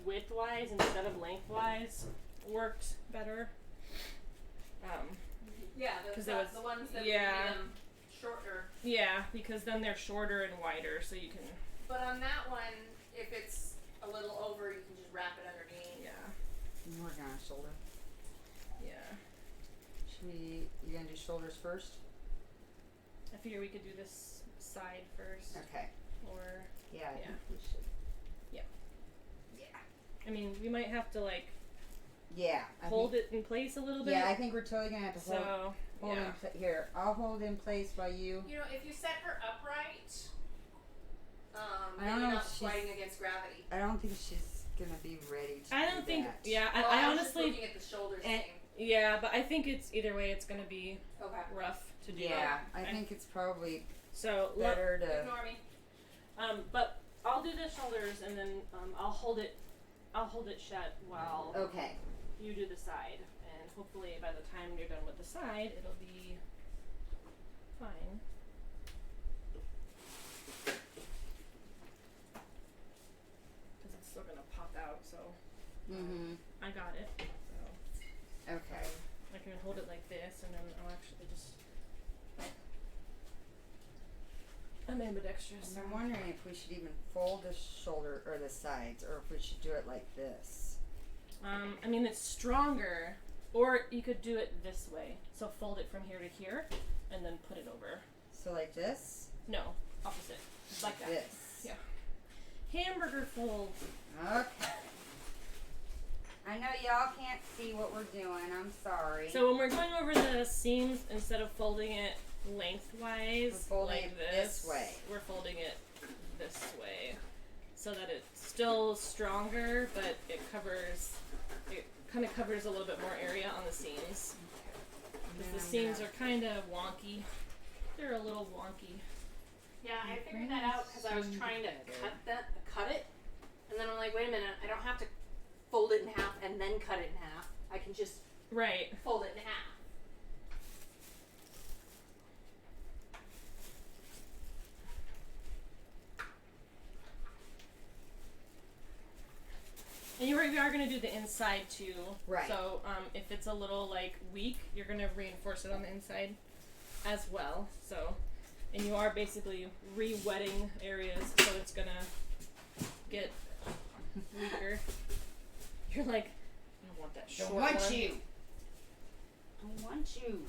widthwise instead of lengthwise worked better. Yeah, 'Cause the it was- ones that yeah. made them shorter. Yeah, because then they're shorter and wider, so you can. But on that one, if it's a little over, you can just wrap it underneath. Yeah. I'm working on shoulder. Yeah. You going to do shoulders first? I figure we could do this side first, Okay. or Yeah, I Yeah. think we should. Yeah. Yeah. I mean, we might have to like Yeah. hold it in place a little bit. Yeah, I think we're totally going to have to So hold yeah. in here. I'll hold in place while you. You know, if you set her upright, I then don't you're know not if she's- sliding against gravity. I don't think she's going to be ready to I do don't think. that. Yeah, Well, I was just honestly. looking at the shoulders and- thing. Yeah, but I think it's either way. It's gonna be Okay. rough to do. Yeah, I Okay. think it's probably So better to. Ignore me. but I'll do the shoulders and then I'll hold it shut while Okay. you do the side, and hopefully by the time you're done with the side, it'll be fine. Because it's still gonna pop out, so Mm-hmm. I got it. So Okay. I can hold it like this, and then I'll actually just. I'm ambidextrous. I'm wondering if we should even fold the shoulder or the sides, or if we should do it like this. I mean, it's stronger, or you could do it this way. So fold it from here to here, and then put it over. So like this. No, opposite, like that. This. Yeah. Hamburger fold. Okay. I know y'all can't see what we're doing. I'm sorry. So when we're going over the seams, instead of folding it lengthwise, We're folding like it this, this way. we're folding it this way, so that it's still stronger, but it kind of covers a little bit more area on the seams. Because the seams are kind of wonky. They're a little wonky. Yeah, I figured that out because I was trying to cut it, and And then I'm like, wait a minute, I don't have to fold it in half and then cut it in half. I can just Right. fold it in half. And you are going to do the inside too. Right. So if it's a little like weak, you're going to reinforce it on the inside as well. So, and you are basically re-wetting areas, so it's going to get weaker. You're like, I don't want that short one. I want you.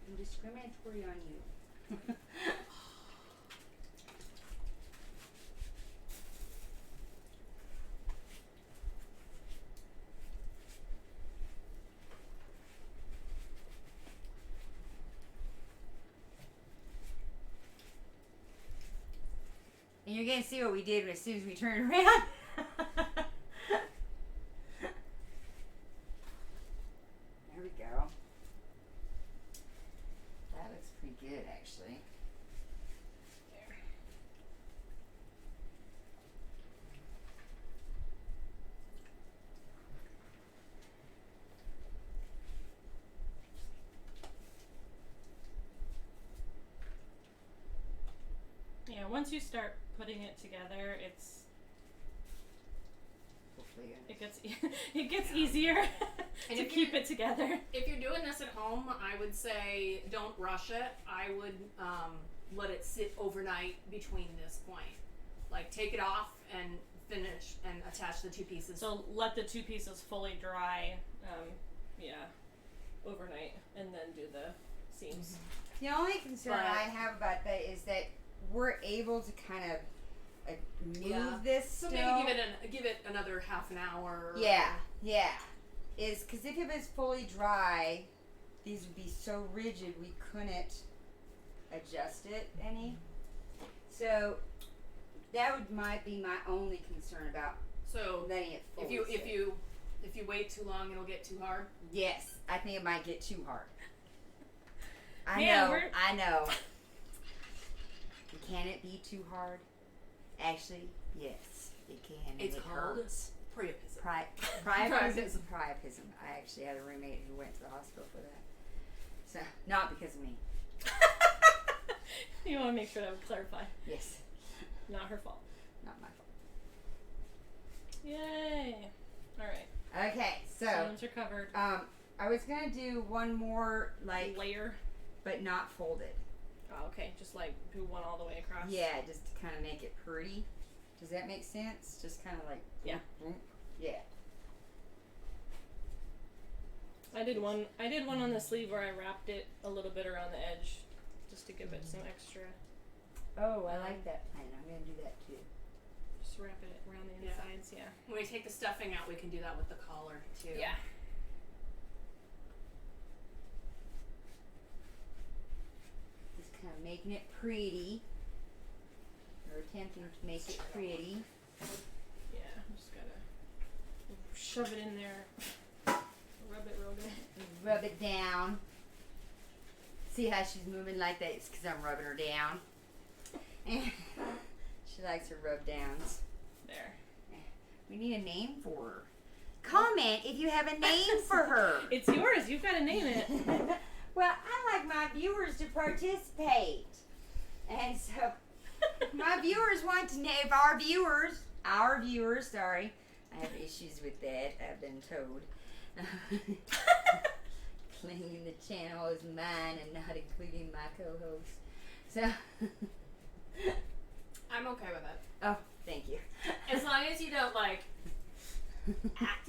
I'm discriminatory on you. And you're going to see what we did as soon as we turned around. There we go. That looks pretty good, actually. There. Yeah, once you start putting it together, Hopefully, it gets easier And to if keep it together. If you're doing this at home, I would say don't rush it. I would let it sit overnight between this point. Like take it off and finish and attach the two pieces. So let the two pieces fully dry, overnight, and then do the seams. the only concern But- I have about that is that we're able to kind of move this So still. maybe give it another half an hour. Yeah. Is because if it was fully dry, these would be so rigid we couldn't adjust it any. So that might be my only concern about So letting it fully if sit. you wait too long, it'll get too hard. Yes, I think it might get too hard. Yeah, I know. Can it be too hard? Actually, yes, it can. And It's it called hurts. priapism. Priapism. Priapism. I actually had a roommate who went to the hospital for that. So, not because of me. You want to make sure that would clarify. Yes, Not her fault. not my fault. Yay! All right. Okay, so Seams are covered. I was gonna do one more Layer. but not folded. Oh, okay. Just like do one all the way across. Yeah, just to kind of make it pretty. Does that make sense? Just kind of like Yeah. boom, boom. Yeah. I did one on the sleeve where I wrapped it a little bit around the edge, just to give it some extra. Oh, I like that plan. I'm gonna do that too. Just wrap it around the Yeah. insides. Yeah. When we take the stuffing out, we can do that with the collar too. Yeah. Just kind of making it pretty. Or attempting to make it pretty. Yeah. Just gotta shove it in there. Rub it real good. Rub it down. See how she's moving like that? It's because I'm rubbing her down. She likes her rub downs. There. We need a name for her. Comment if you have a name for her. It's yours. You've got to name it. Well, I like my viewers to participate. And so, my viewers want to know if our viewers, sorry, I have issues with that, I've been told. Claiming the channel is mine and not including my co-host. So, I'm okay with it. oh, thank you. As long as you don't like act.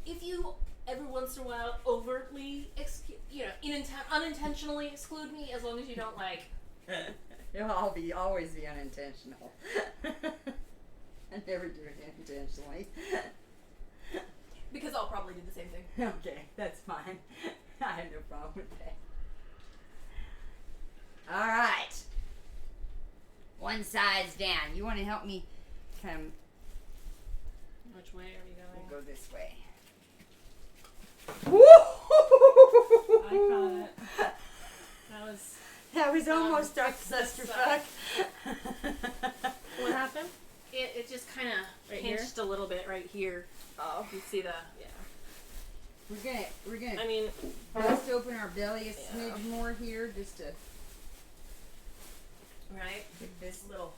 If you every once in a while overtly unintentionally exclude me, as long as you don't like. It'll always be unintentional. I never do it intentionally. Because I'll probably do the same thing. Okay, that's fine. I have no problem with that. All right. One side's down. You want to help me kind of Which way are we going? go this way? I caught it. That was That was almost a fix this clusterfuck. What happened? It just kind of Right here? pinched a little bit right here. Oh. You see the We're gonna I mean, bust open our belly a Yeah. smidge more here, just to right get this. little.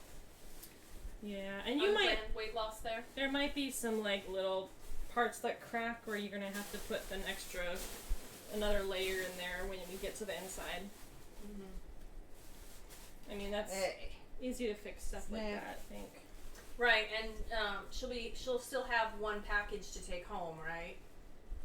yeah, and you might, unplanned weight loss there. there might be some like little parts that crack where you're gonna have to put another layer in there when you get to the inside. I mean, that's Hey. easy to fix stuff like Snap. that, I think. Right, and she'll still have one package to take home, right?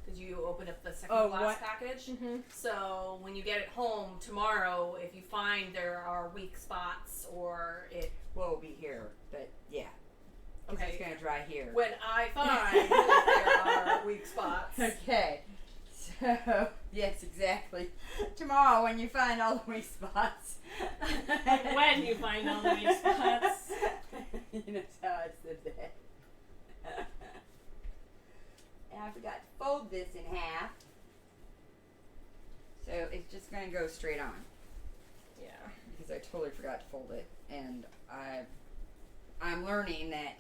Because you open up the second Oh, class what? package. Mm-hmm. So when you get it home tomorrow, if you find there are weak spots or it, Will be here, but yeah, because Okay. it's gonna dry here. when I find that there are weak spots. Okay. So yes, exactly. Tomorrow, when you find all the weak spots. When you find all the weak spots. You know how I said that. And I forgot to fold this in half. So it's just gonna go straight on. Yeah. Because I totally forgot to fold it, and I'm learning that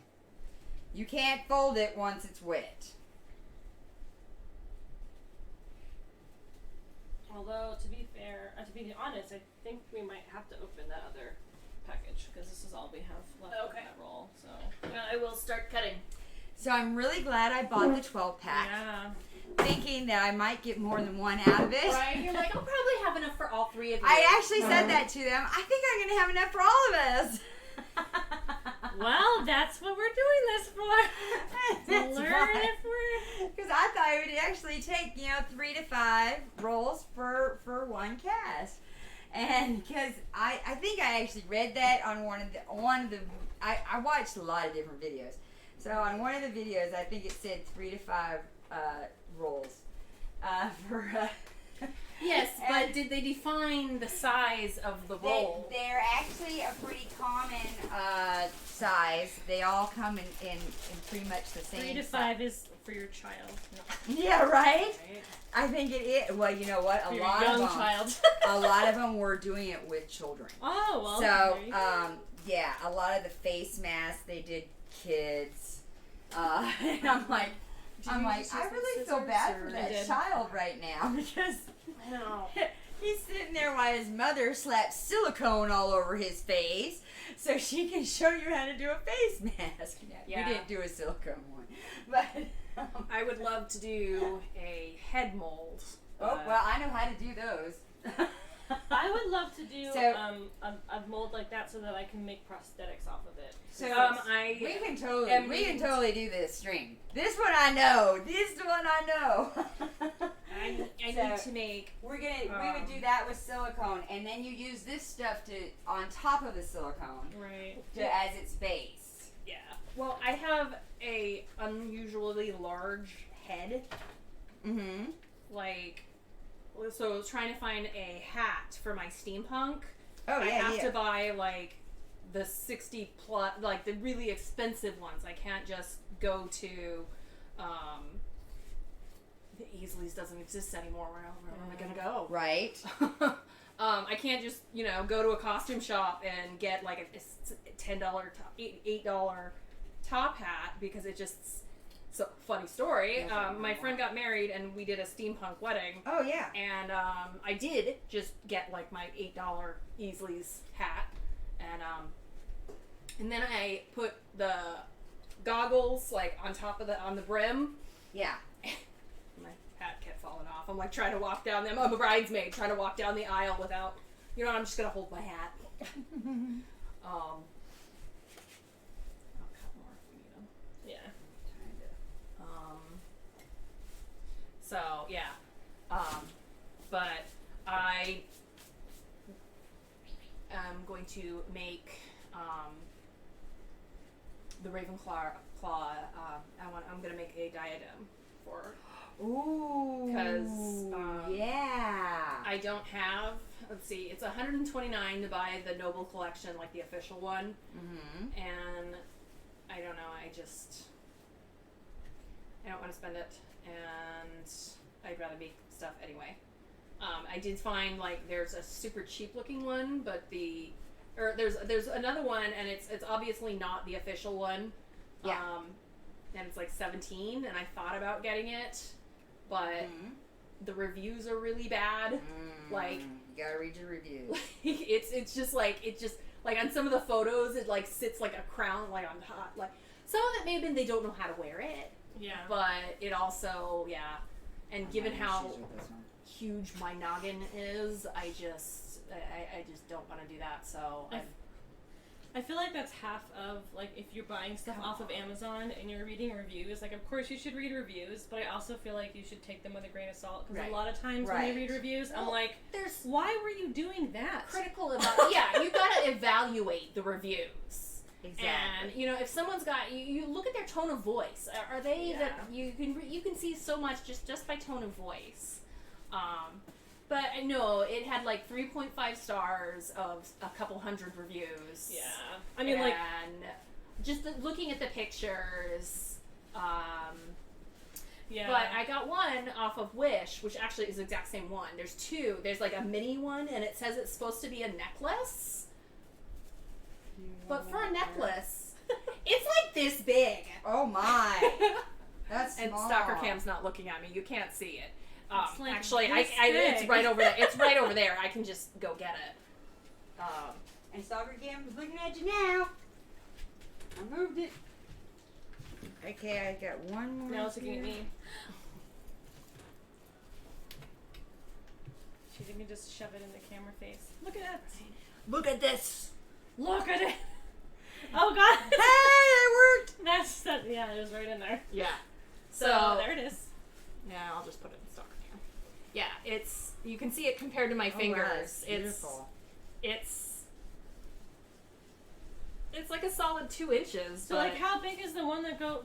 you can't fold it once it's wet. Although, to be fair, to be honest, I think we might have to open that other package because this is all we have left of Okay. that roll. So I will start cutting. So I'm really glad I bought the 12 pack, yeah, thinking that I might get more than one out of it. Right? You're like, I'll probably have enough for all three of you. I actually said that to them. I think I'm gonna have enough for all of us. well, that's what we're doing this for. That's Learn fine. if we're. Because I thought it would actually take 3 to 5 rolls for one cast, and because I think I actually read that on one of the I watched a lot of different videos, so on one of the videos I think it said 3 to 5 rolls for. Yes, but And did they define the size of the roll? They're actually a pretty common size. They all come in pretty much the same. 3 to 5 is for your child. No. Yeah, right. Right. I think it is. Well, you know what? For A your lot young of them. child. A lot of them were doing it with children. Oh well. So, there you go. yeah, a lot of the face masks they did kids, and I'm like, Did you just I use the really feel scissors, bad or- for I that did. child right now because No. he's sitting there while his mother slaps silicone all over his face so she can show you how to do a face mask. Yeah. We didn't do a silicone one, but I would love to do a head mold. oh well, I know how to do those. I would love to do So- a mold like that so that I can make prosthetics off of it. So I we can totally am we can needing- totally do this stream. This one I know. This one I know. I need So- to make. we would do that with silicone, and then you use this stuff to on top of the silicone Right. as its base. Yeah. Well, I have a unusually large head. Mm-hmm. Like, so I was trying to find a hat for my steampunk. Oh I yeah, have yeah. to buy like the 60 plus, like the really expensive ones. I can't just go to. The Easleys doesn't exist anymore. Where am I gonna go? Right. I can't just go to a costume shop and get like a $10 top, $8 top hat because it just. It's a funny story. My friend got married and we did a steampunk wedding. Oh yeah. And I did just get like my $8 Easleys hat, and then I put the goggles like on top of on the brim. Yeah. My hat kept falling off. I'm like trying to walk down. I'm a bridesmaid trying to walk down the aisle without. I'm just gonna hold my hat. I'll cut more if we need them. Yeah. So yeah, but I am going to make the Ravenclaw. I'm gonna make a diadem for. Ooh. 'Cause, yeah. I don't have. Let's see. It's $129 to buy the Noble Collection, like the official one, Mm-hmm. and I don't know. I don't want to spend it, and I'd rather make stuff anyway. I did find like there's a super cheap looking one, but the or there's another one, and it's obviously not the official one. Yeah. And it's like 17, and I thought about getting it, but the reviews are really bad. Like, you gotta read your reviews. it's just like on some of the photos it like sits like a crown like on top. Like some of it maybe they don't know how to wear it. Yeah. But it also and given how Issues with this one. huge my noggin is, I just don't want to do that. So I feel like that's half of, like, if you're buying stuff off of Amazon and you're reading reviews, like, of course you should read reviews, but I also feel like you should take them with a grain of salt, because a lot of times when you read reviews, I'm like, why were you doing that? Critical about you gotta evaluate the reviews. Exactly. And if someone's got you look at their tone of voice. Are they that you can see so much just by tone of voice. But no, it had like 3.5 stars of a couple hundred reviews. Yeah. I mean, like, just looking at the pictures. Yeah. But I got one off of Wish, which actually is the exact same one. There's two. There's like a mini one, and it says it's supposed to be a necklace. But for a necklace, it's like this big. Oh my. That's And small. Stalker Cam's not looking at me. You can't see it. It's like Actually, this it's big. right over there. It's right over there. I can just go get it. And Stalker Cam is looking at you now. I moved it. Okay, I got one more. now it's looking at here. me. She didn't just shove it in the camera face. Look at that. Look at this. Look at it. Oh, God. Hey, it worked. That's that. Yeah, it was right in there. Yeah. So there it is. Yeah, I'll just put it in Stalker Cam. Yeah, you can see it compared to my fingers. Wow, it's beautiful. It's like a solid 2 inches. So, but like, how big is the one that goes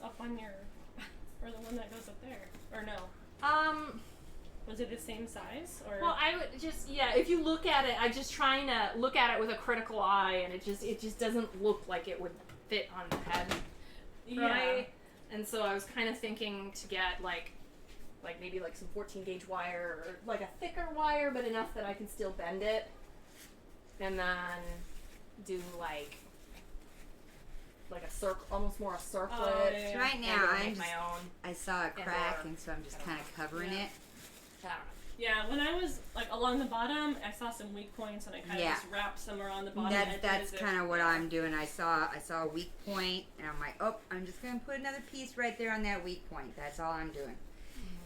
up on your, or the one that goes up there? Or no? Was it the same size? Or well, I would just if you look at it, I'm just trying to look at it with a critical eye, and it just doesn't look like it would fit on the head, right? And so I was kind of thinking to get like maybe like some 14 gauge wire, or like a thicker wire, but enough that I can still bend it, and then do like a circle, almost more a circlet. Oh, yeah. So right And now, make I'm my own. I saw a crack, or- and so I'm just kind of covering Yeah. it. I don't know. Yeah, when I was like along the bottom, I saw some weak points, and I kind of just wrapped some around the bottom. That's kind of what I'm doing. I saw a weak point, and I'm like, oh, I'm just gonna put another piece right there on that weak point. That's all I'm doing.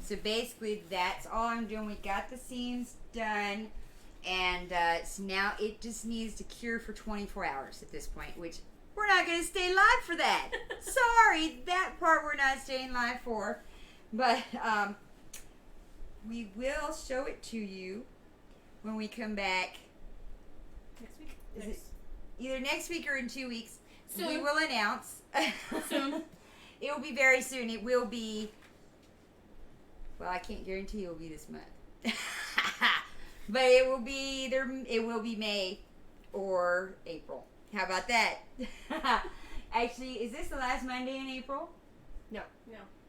So basically, that's all I'm doing. We got the seams done, and so now it just needs to cure for 24 hours at this point, which we're not gonna stay live for that. Sorry, that part we're not staying live for, but we will show it to you when we come back. Next week. Is it either next week or in 2 weeks? Soon. We will announce. Soon. It will be very soon. It will be. Well, I can't guarantee it will be this month, but it will be either. It will be May or April. How about that? Actually, is this the last Monday in April? No.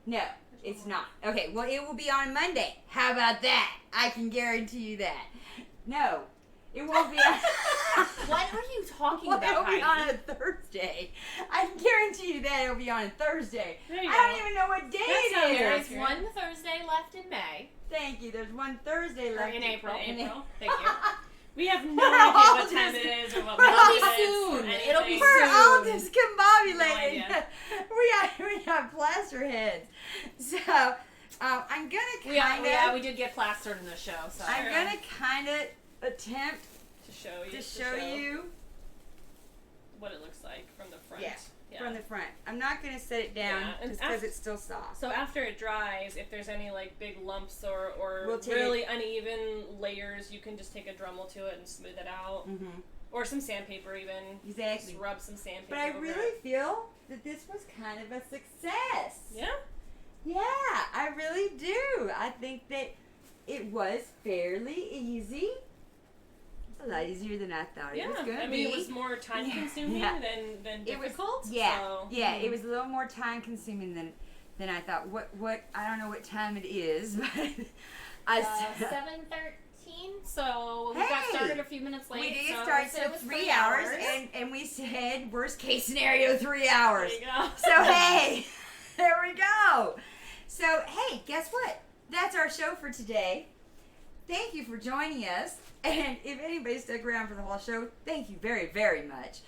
No, it's not. Okay, well, it will be on Monday. How about that? I can guarantee you that. No, it won't be on... What are you talking well, about, it'll be Heidi? on a Thursday. I can guarantee you that it'll be on a Thursday. There you I go. don't even know what day That sounds it There is. is one Thursday left in May. Thank you. There's one Thursday Or left. in April. In April. Thank you. We have no We're idea all what time just- it is or what we're month all it is. soon. or It'll be anything. We're all soon. discombobulated. No idea. we have plaster heads. So I'm gonna kind of. We did get plastered in the show. So I'm gonna kind of attempt To show you. to show you what it looks like from the front. Yeah. from the front. I'm not gonna set it down Yeah, and just because it's still soft. So after it dries, if there's any like big lumps or We'll take really uneven layers, you can just take a Dremel to it and smooth it out, Mm-hmm. or some sandpaper even. Exactly. Just rub some sandpaper. But I over really it. feel that this was kind of a success. Yeah. Yeah, I really do. I think that it was fairly easy. It's a lot easier than I thought it was Yeah. going to I be. mean, it was more time consuming Yeah. than It was- difficult. Yeah, So. yeah, it was a little more time consuming than I thought. What I don't know what time it is, but I 7:13. so we got Hey! started a few minutes late. We did so start it so was 3 hours, and we said worst case scenario 3 hours. There you go. So hey, there we go. So hey, guess what? That's our show for today. Thank you for joining us. And if anybody stuck around for the whole show, thank you very, very much.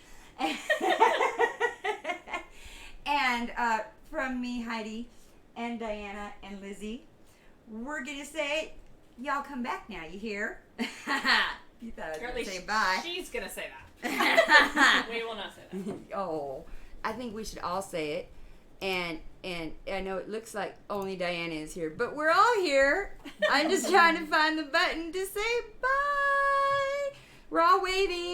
And from me, Heidi, and Diana, and Lizzy, we're going to say, y'all come back now, you hear? You thought I was Or at going to least say bye. she's gonna say that. We will not say that. Oh, I think we should all say it. And I know it looks like only Diana is here, but we're all here. I'm just trying to find the button to say bye. We're all waving.